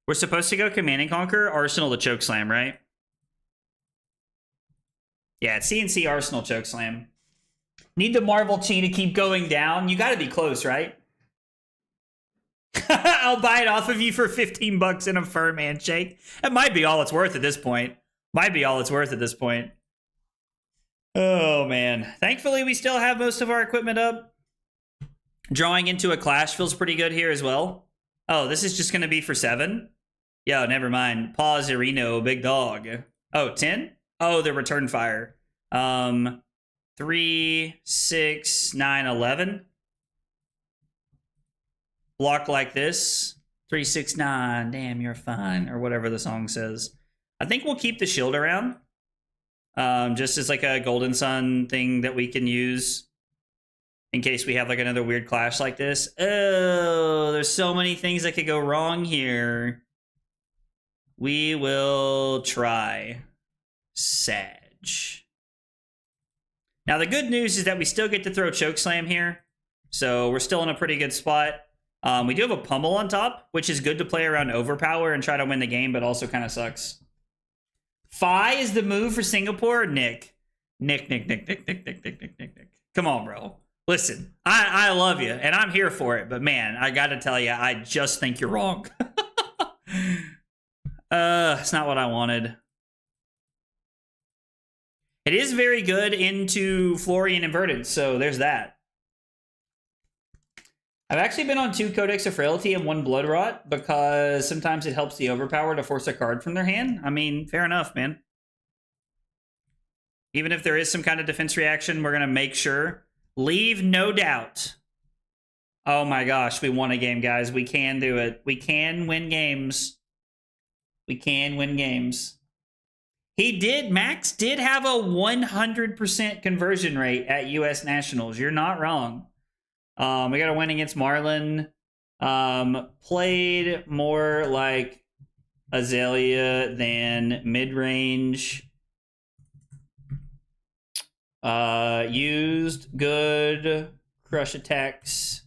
We're supposed to go Command and Conquer, Arsenal to Chokeslam, right? Yeah, it's CNC Arsenal Chokeslam. Need the Marvel Chi to keep going down. You got to be close, right? I'll buy it off of you for 15 bucks in a firm handshake. That might be all it's worth at this point. Might be all it's worth at this point. Oh, man. Thankfully, we still have most of our equipment up. Drawing into a Clash feels pretty good here as well. Oh, this is just going to be for 7? Yo, never mind. Pause, Irino, big dog. Oh, 10? Oh, the return fire. 3, 6, 9, 11. Block like this. 3, 6, 9. Damn, you're fine. Or whatever the song says. I think we'll keep the shield around. Just as like a Golden Sun thing that we can use. In case we have like another weird clash like this. Oh, there's so many things that could go wrong here. We will try Sag. Now, the good news is that we still get to throw Chokeslam here. So we're still in a pretty good spot. We do have a Pummel on top, which is good to play around Overpower and try to win the game, but also kind of sucks. Fi is the move for Singapore. Nick. Nick. Come on, bro. Listen, I love you, and I'm here for it. But, man, I got to tell you, I just think you're wrong. It's not what I wanted. It is very good into Florian and Verdance, so there's that. I've actually been on 2 Codex of Frailty and 1 Blood Rot because sometimes it helps the Overpower to force a card from their hand. I mean, fair enough, man. Even if there is some kind of defense reaction, we're going to make sure. Leave no doubt. Oh my gosh, we won a game, guys. We can do it. We can win games. We can win games. Max did have a 100% conversion rate at U.S. Nationals. You're not wrong. We got a win against Marlin. Played more like Azalea than mid-range. Used good crush attacks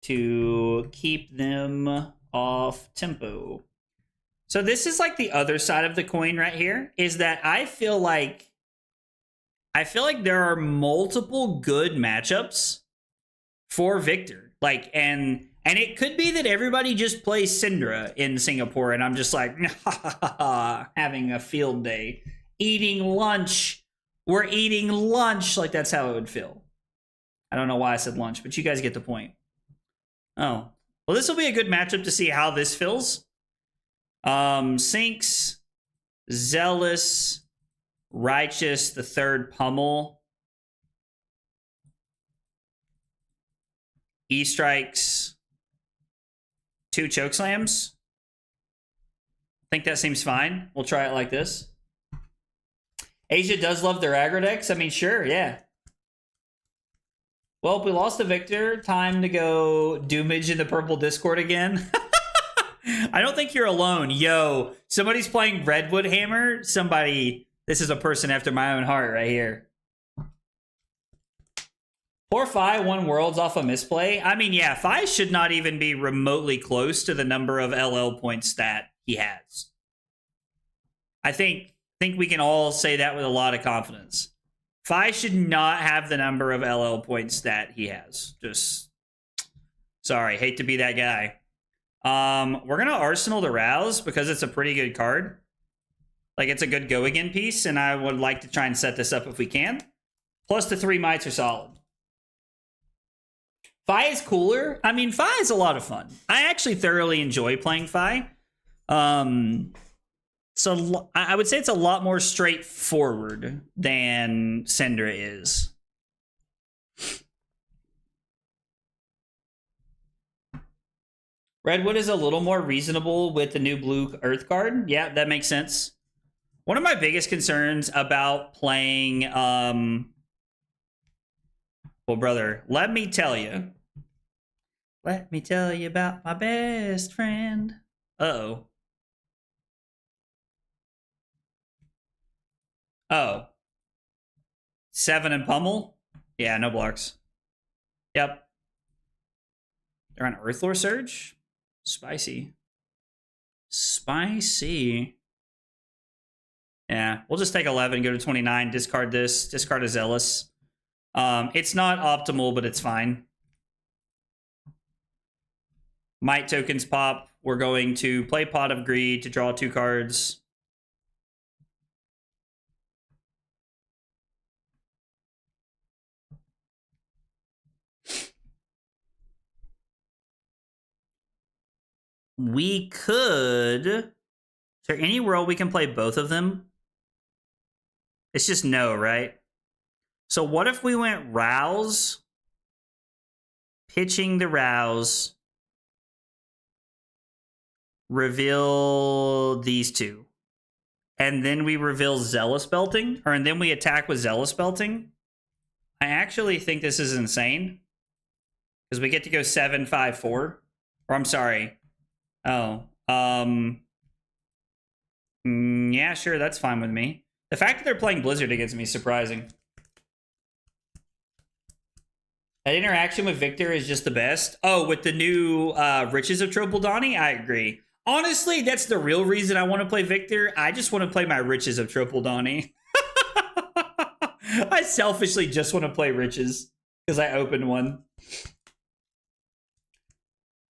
to keep them off tempo. So this is like the other side of the coin right here, is that I feel like there are multiple good matchups for Victor. Like, and it could be that everybody just plays Syndra in Singapore, and I'm just like, having a field day. Eating lunch. We're eating lunch. Like, that's how it would feel. I don't know why I said lunch, but you guys get the point. Oh. Well, this will be a good matchup to see how this feels. Sinks, Zealous, Righteous, the 3rd Pummel, E-Strikes, 2 Chokeslams. I think that seems fine. We'll try it like this. Asia does love their aggro decks. I mean, sure, yeah. Well, we lost to Victor. Time to go Doomage in the purple Discord again. I don't think you're alone. Yo, somebody's playing Redwood Hammer. This is a person after my own heart right here. Poor Fi won Worlds off a misplay. I mean, yeah, Fi should not even be remotely close to the number of LL points that he has. I think we can all say that with a lot of confidence. Fi should not have the number of LL points that he has. Just Sorry, hate to be that guy. We're gonna Arsenal the Rouse because it's a pretty good card. Like, it's a good go again piece, and I would like to try and set this up if we can. Plus the 3 mites are solid. Fi is cooler. I mean, Fi is a lot of fun. I actually thoroughly enjoy playing Fi. So I would say it's a lot more straightforward than Syndra is. Redwood is a little more reasonable with the new blue Earth card. Yeah, that makes sense. One of my biggest concerns about playing... well, brother, let me tell you. Let me tell you about my best friend. Uh-oh. Oh. 7 and Pummel? Yeah, no blocks. Yep. They're on Earthlore Surge? Spicy. Spicy. Yeah, we'll just take 11, go to 29, discard this, discard a Zealous. It's not optimal, but it's fine. Might tokens pop. We're going to play Pot of Greed to draw 2 cards. We could... Is there any world we can play both of them? It's just no, right? So what if we went Rouse, pitching the Rouse, reveal these 2, and then we reveal Zealous Belting, and then we attack with Zealous Belting? I actually think this is insane, because we get to go 7, 5, 4. Or I'm sorry. Oh, yeah, sure, that's fine with me. The fact that they're playing Blizzard against me is surprising. That interaction with Victor is just the best. Oh, with the new Riches of Tropeldani? I agree. Honestly, that's the real reason I want to play Victor. I just want to play my Riches of Tropeldani. I selfishly just want to play Riches because I opened one.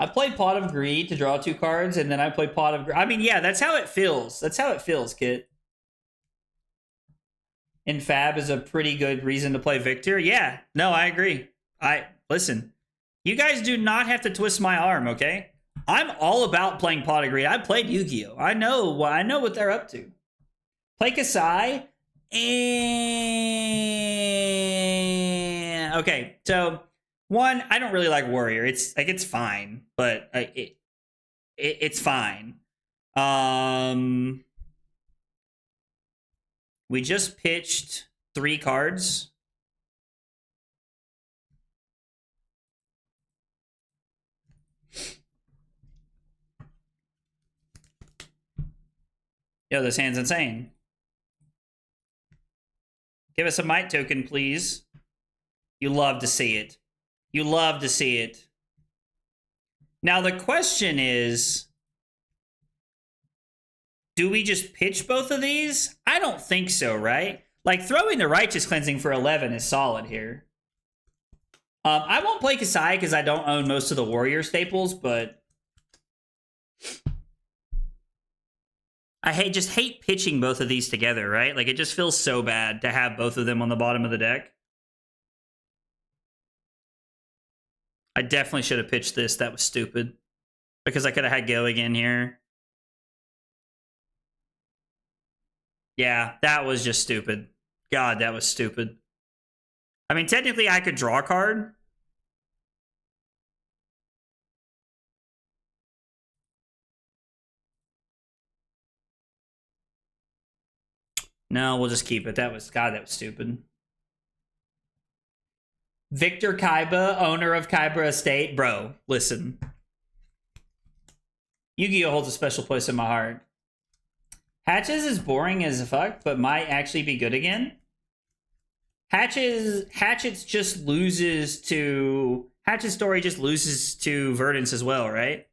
I play Pot of Greed to draw 2 cards, and then I play Pot of Greed. I mean, yeah, that's how it feels. That's how it feels, Kit. And Fab is a pretty good reason to play Victor. Yeah, no, I agree. Listen, you guys do not have to twist my arm, okay? I'm all about playing Pot of Greed. I played Yu-Gi-Oh! I know what they're up to. Play Kasai. And... Okay, so... 1, I don't really like Warrior. It's fine, but it's fine. We just pitched 3 cards. Yo, this hand's insane. Give us a Might token, please. You love to see it. You love to see it. Now, the question is, do we just pitch both of these? I don't think so, right? Like, throwing the Righteous Cleansing for 11 is solid here. I won't play Kasai because I don't own most of the Warrior staples, but... I just hate pitching both of these together, right? Like, it just feels so bad to have both of them on the bottom of the deck. I definitely should have pitched this. That was stupid. Because I could have had Go again here. Yeah, that was just stupid. God, that was stupid. I mean, technically, I could draw a card. No, we'll just keep it. That was stupid. Victor Kaiba, owner of Kaiba Estate. Bro, listen. Yu-Gi-Oh! Holds a special place in my heart. Hatches is boring as fuck, but might actually be good again. Hatchet's just loses to... Hatchet's story just loses to Verdance as well, right?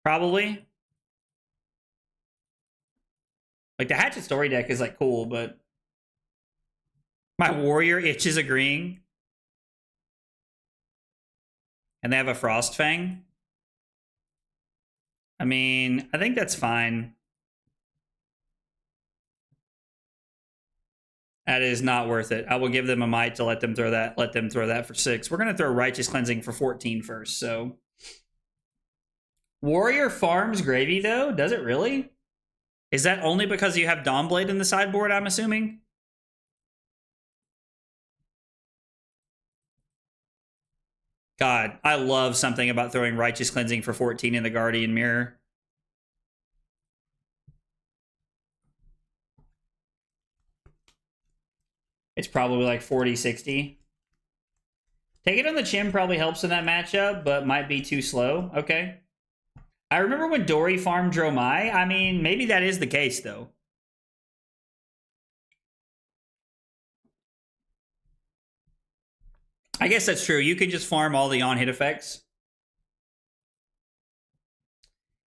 Probably. Like, the Hatchet story deck is, like, cool, but... My Warrior itches agreeing. And they have a Frost Fang. I mean, I think that's fine. That is not worth it. I will give them a might to let them throw that. Let them throw that for 6. We're going to throw Righteous Cleansing for 14 first, so. Warrior farms Gravy, though? Does it really? Is that only because you have Dawnblade in the sideboard, I'm assuming? God, I love something about throwing Righteous Cleansing for 14 in the Guardian Mirror. It's probably like 40, 60. Take it on the chin probably helps in that matchup, but might be too slow. Okay. I remember when Dory farmed Dromai. I mean, maybe that is the case, though. I guess that's true. You can just farm all the on-hit effects.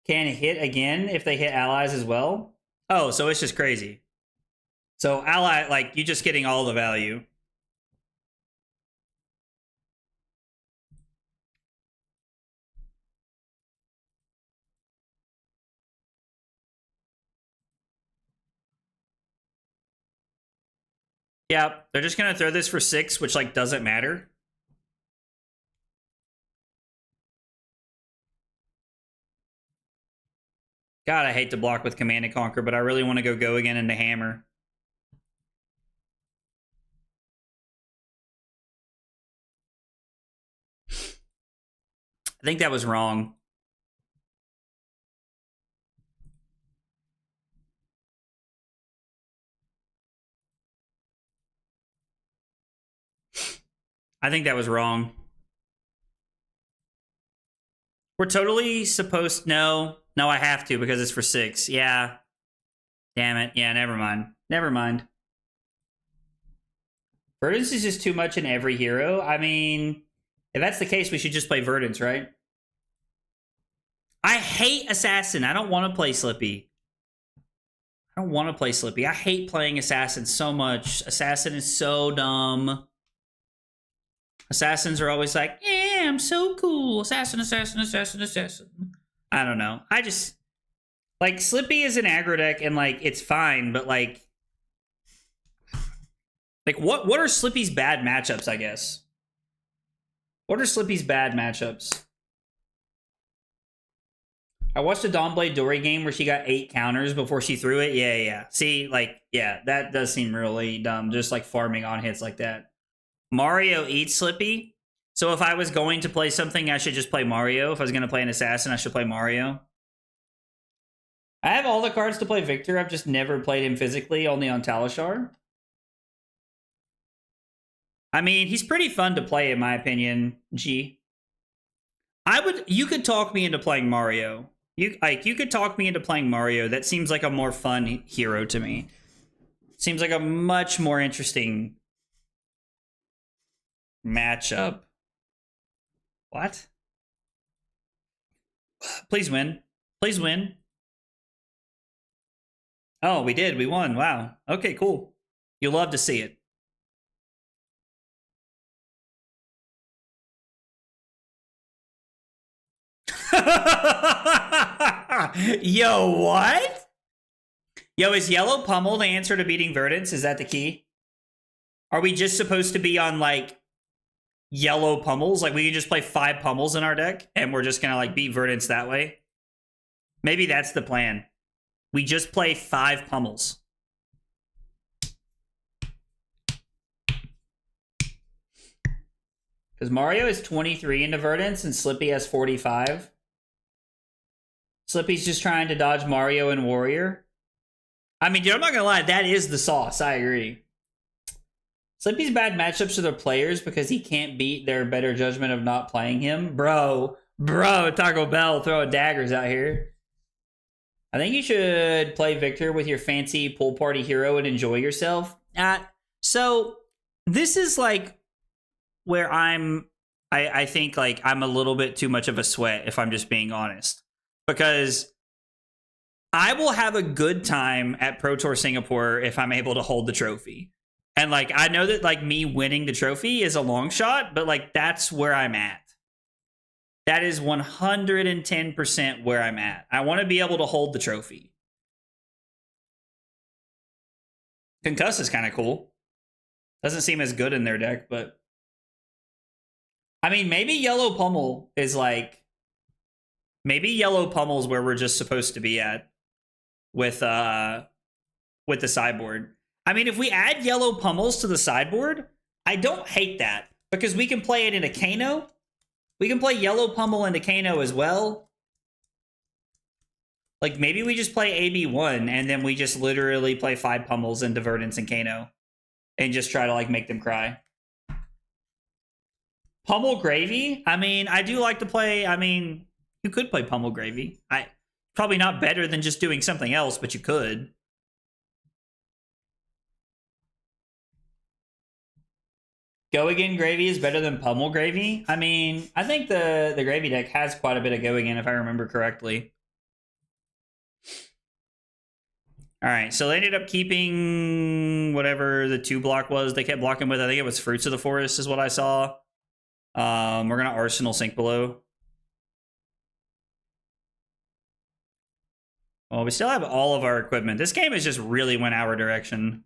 Can hit again if they hit allies as well. Oh, so it's just crazy. So ally, like, you're just getting all the value. Yeah, they're just going to throw this for 6, which, like, doesn't matter. God, I hate to block with Command and Conquer, but I really want to go again into Hammer. I think that was wrong. I think that was wrong. We're totally supposed... No, I have to because it's for 6. Yeah. Damn it. Yeah, never mind. Never mind. Verdance is just too much in every hero. I mean, if that's the case, we should just play Verdance, right? I hate Assassin. I don't want to play Slippy. I don't want to play Slippy. I hate playing Assassin so much. Assassin is so dumb. Assassins are always like, yeah, I'm so cool. Assassin, assassin, assassin, assassin. I don't know. I just... Like, Slippy is an aggro deck, and, like, it's fine, but, like... Like, what are Slippy's bad matchups, I guess? What are Slippy's bad matchups? I watched a Dawnblade Dory game where she got 8 counters before she threw it. Yeah. See, like, yeah, that does seem really dumb. Just, like, farming on hits like that. Mario eats Slippy. So if I was going to play something, I should just play Mario. If I was going to play an assassin, I should play Mario. I have all the cards to play Victor. I've just never played him physically, only on Talishar. I mean, he's pretty fun to play, in my opinion, G. You could talk me into playing Mario. You could talk me into playing Mario. That seems like a more fun hero to me. Seems like a much more interesting matchup. What? Please win. Please win. Oh, we did. We won. Wow. Okay, cool. You'll love to see it. Yo, what? Yo, is Yellow Pummel the answer to beating Verdance? Is that the key? Are we just supposed to be on, like, yellow pummels? Like, we can just play 5 pummels in our deck, and we're just gonna, like, beat Verdance that way? Maybe that's the plan. We just play 5 pummels. Because Mario is 23 into Verdance, and Slippy has 45. Slippy's just trying to dodge Mario and Warrior. I mean, dude, I'm not gonna lie, that is the sauce. I agree. Slippy's bad matchups are their players because he can't beat their better judgment of not playing him. Bro, Taco Bell throwing daggers out here. I think you should play Victor with your fancy pool party hero and enjoy yourself. So this is like where I think like I'm a little bit too much of a sweat, if I'm just being honest. Because I will have a good time at Pro Tour Singapore if I'm able to hold the trophy. And, like, I know that, like, me winning the trophy is a long shot, but, like, that's where I'm at. That is 110% where I'm at. I want to be able to hold the trophy. Concuss is kind of cool. Doesn't seem as good in their deck, but... I mean, maybe Yellow Pummel is like... Maybe Yellow Pummel is where we're just supposed to be at with the sideboard. I mean, if we add Yellow Pummels to the sideboard, I don't hate that. Because we can play it in a Kano. We can play Yellow Pummel into Kano as well. Like, maybe we just play AB1, and then we just literally play 5 Pummels into Verdance and Kano. And just try to, like, make them cry. Pummel Gravy? I mean, I do like to play... I mean, you could play Pummel Gravy. Probably not better than just doing something else, but you could. Go Again Gravy is better than Pummel Gravy? I mean, I think the Gravy deck has quite a bit of Go Again, if I remember correctly. Alright, so they ended up keeping whatever the 2-block was they kept blocking with. I think it was Fruits of the Forest is what I saw. We're going to Arsenal Sink Below. Well, we still have all of our equipment. This game has just really went our direction.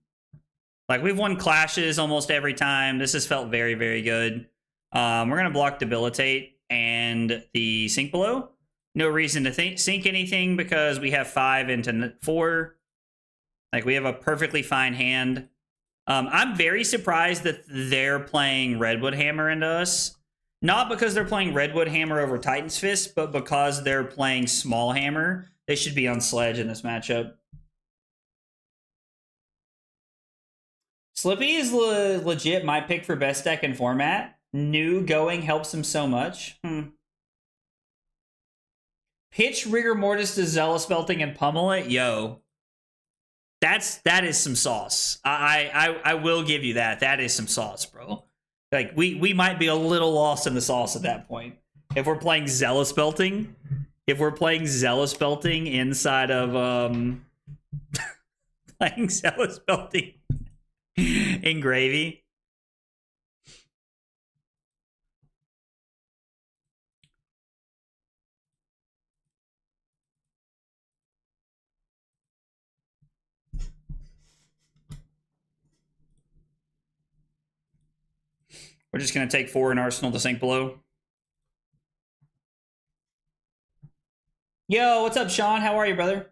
Like, we've won clashes almost every time. This has felt very, very good. We're going to block Debilitate and the Sink Below. No reason to sink anything because we have 5 into 4. Like, we have a perfectly fine hand. I'm very surprised that they're playing Redwood Hammer into us. Not because they're playing Redwood Hammer over Titan's Fist, but because they're playing Small Hammer. They should be on Sledge in this matchup. Slippy is legit my pick for best deck and format. New going helps him so much. Pitch Rigor Mortis to Zealous Belting and pummel it? Yo. That is some sauce. I will give you that. That is some sauce, bro. Like, we might be a little lost in the sauce at that point. If we're playing Zealous Belting. If we're playing Zealous Belting inside of playing Zealous Belting in Gravy. We're just going to take 4 in Arsenal to Sink Below. Yo, what's up, Sean? How are you, brother?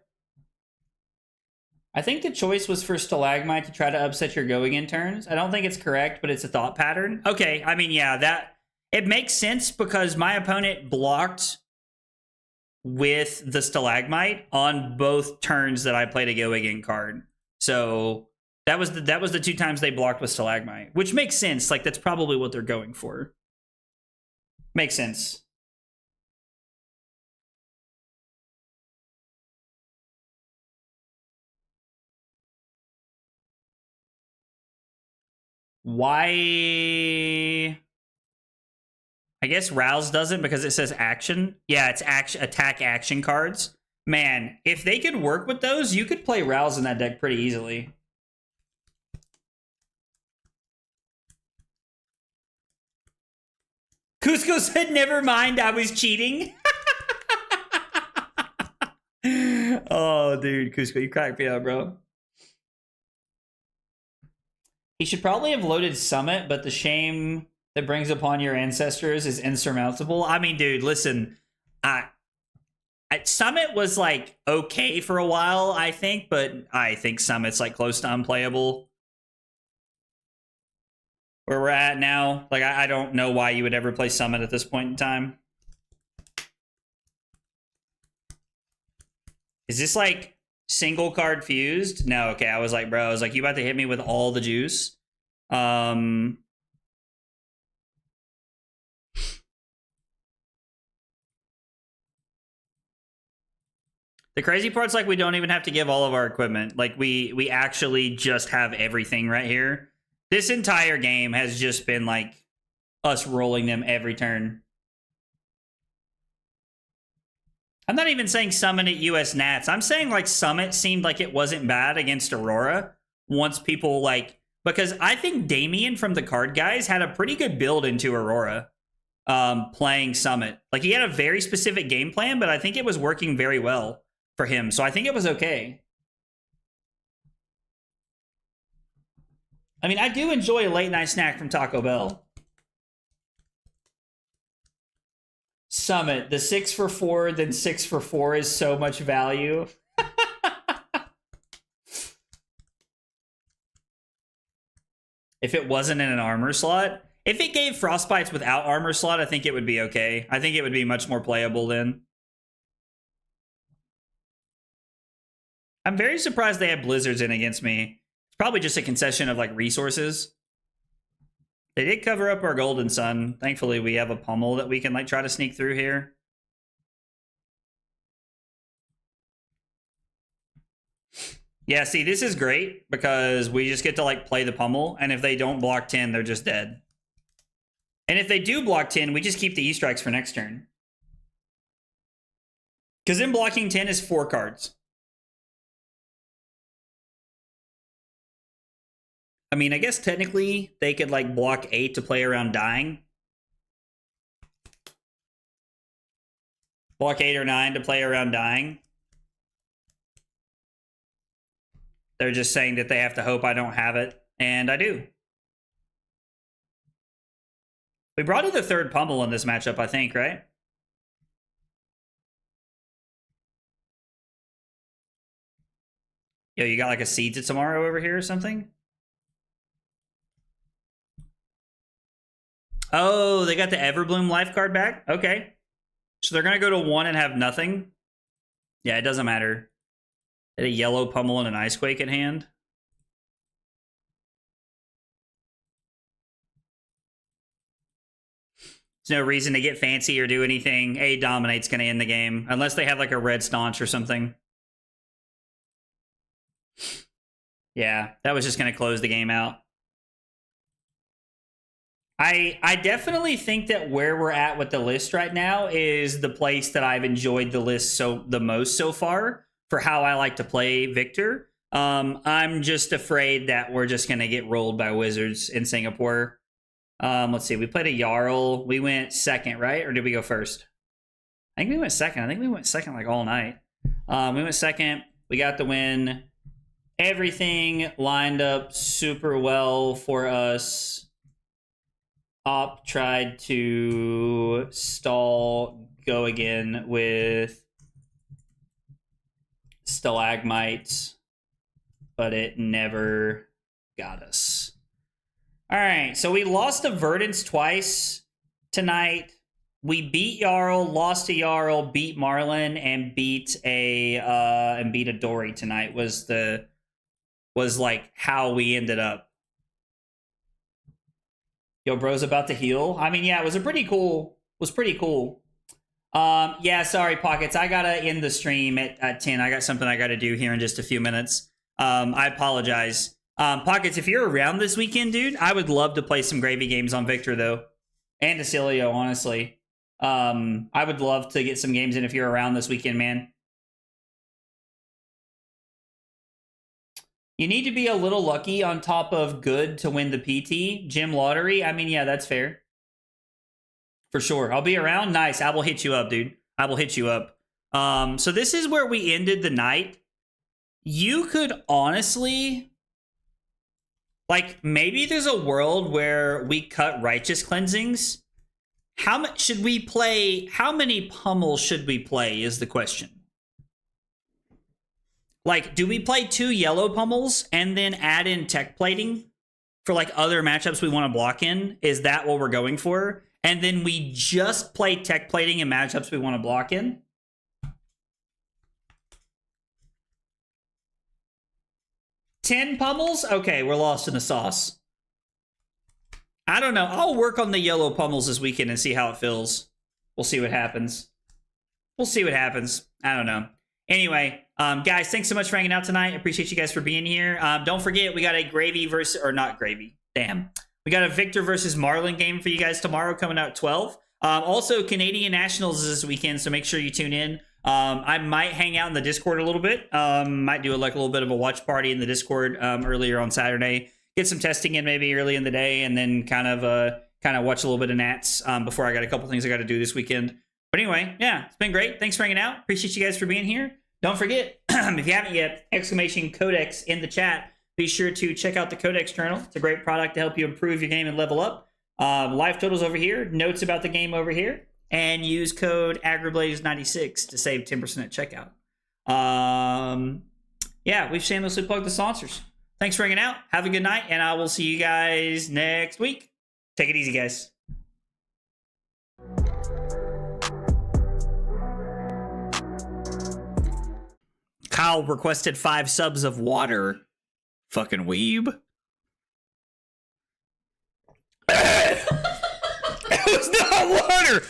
I think the choice was for Stalagmite to try to upset your Go Again turns. I don't think it's correct, but it's a thought pattern. Okay, I mean, yeah, it makes sense because my opponent blocked with the Stalagmite on both turns that I played a Go Again card. So that was the 2 times they blocked with Stalagmite, which makes sense. Like, that's probably what they're going for. Makes sense. Why? I guess Rouse doesn't because it says action. Yeah, it's attack action cards. Man, if they could work with those, you could play Rouse in that deck pretty easily. Cusco said, never mind, I was cheating. Oh, dude, Cusco, you cracked me up, bro. He should probably have loaded Summit, but the shame that brings upon your ancestors is insurmountable. I mean, dude, listen. Summit was, like, okay for a while, I think, but I think Summit's, like, close to unplayable. Where we're at now, like, I don't know why you would ever play Summit at this point in time. Is this, like, single card fused? No, okay, I was like, bro, I was like, you about to hit me with all the juice? The crazy part's like we don't even have to give all of our equipment. Like we actually just have everything right here. This entire game has just been like us rolling them every turn. I'm not even saying Summon at US Nats. I'm saying like Summit seemed like it wasn't bad against Aurora once people like, because I think Damien from the Card Guys had a pretty good build into Aurora. playing Summit. Like, he had a very specific game plan, but I think it was working very well for him. So I think it was okay. I mean, I do enjoy a late night snack from Taco Bell. Summit, the 6 for 4, then 6 for 4 is so much value. If it wasn't in an armor slot, if it gave frostbites without armor slot, I think it would be okay. I think it would be much more playable then. I'm very surprised they have blizzards in against me. It's probably just a concession of like resources. They did cover up our golden sun. Thankfully, we have a pummel that we can like try to sneak through here. Yeah, see, this is great because we just get to like play the pummel, and if they don't block 10, they're just dead. And if they do block 10, we just keep the E-strikes for next turn. Because then blocking 10 is 4 cards. I mean, I guess technically they could like block 8 to play around dying. Block 8 or 9 to play around dying. They're just saying that they have to hope I don't have it, and I do. We brought in the 3rd pummel in this matchup, I think, right? Yo, you got like a Seed to Tomorrow over here or something? Oh, they got the Everbloom life card back? Okay. So they're going to go to 1 and have nothing? Yeah, it doesn't matter. They had a yellow pummel and an Icequake in hand. There's no reason to get fancy or do anything. A Dominate's going to end the game. Unless they have like a red staunch or something. Yeah, that was just going to close the game out. I definitely think that where we're at with the list right now is the place that I've enjoyed the list the most so far for how I like to play Victor. I'm just afraid that we're just going to get rolled by Wizards in Singapore. Let's see. We played a Jarl. We went second, right? Or did we go first? I think we went second. I think we went second like all night. We went second. We got the win. Everything lined up super well for us. Op tried to stall go again with Stalagmites, but it never got us. All right, so we lost to Verdance twice tonight. We beat Jarl, lost to Jarl, beat Marlin, and beat a Dory tonight. Was like how we ended up. Yo, bro's about to heal. I mean, yeah, it was pretty cool. Yeah, sorry, Pockets. I gotta end the stream at 10. I got something I gotta do here in just a few minutes. I apologize. Pockets, if you're around this weekend, dude, I would love to play some gravy games on Victor, though. And Acilio, honestly. I would love to get some games in if you're around this weekend, man. You need to be a little lucky on top of good to win the PT. Gym lottery. I mean, yeah, that's fair. For sure. I'll be around. Nice. I will hit you up, dude. I will hit you up. So this is where we ended the night. You could honestly... Like, maybe there's a world where we cut Righteous Cleansings. How much should we play? How many pummels should we play is the question. Like, do we play 2 yellow pummels and then add in tech plating for like other matchups we want to block in? Is that what we're going for? And then we just play tech plating in matchups we want to block in? $10 pummels? Okay, we're lost in the sauce. I don't know. I'll work on the yellow pummels this weekend and see how it feels. We'll see what happens. I don't know. Anyway, guys, thanks so much for hanging out tonight. I appreciate you guys for being here. Don't forget, we got a gravy versus, or not gravy. Damn. We got a Victor versus Marlin game for you guys tomorrow coming out at 12. Also, Canadian Nationals this weekend, so make sure you tune in. I might hang out in the Discord a little bit. Might do a little bit of a watch party in the Discord earlier on Saturday. Get some testing in maybe early in the day, and then kind of kind of watch a little bit of Nats before I got a couple things I got to do this weekend. But anyway, yeah, it's been great. Thanks for hanging out. Appreciate you guys for being here. Don't forget, if you haven't yet, exclamation codex in the chat. Be sure to check out the Codex Journal. It's a great product to help you improve your game and level up. Live totals over here, notes about the game over here, and use code AgriBlaze96 to save 10% at checkout. Yeah, we've shamelessly plugged the sponsors. Thanks for hanging out. Have a good night, and I will see you guys next week. Take it easy, guys. Kyle requested 5 subs of water. Fucking weeb. It was not water.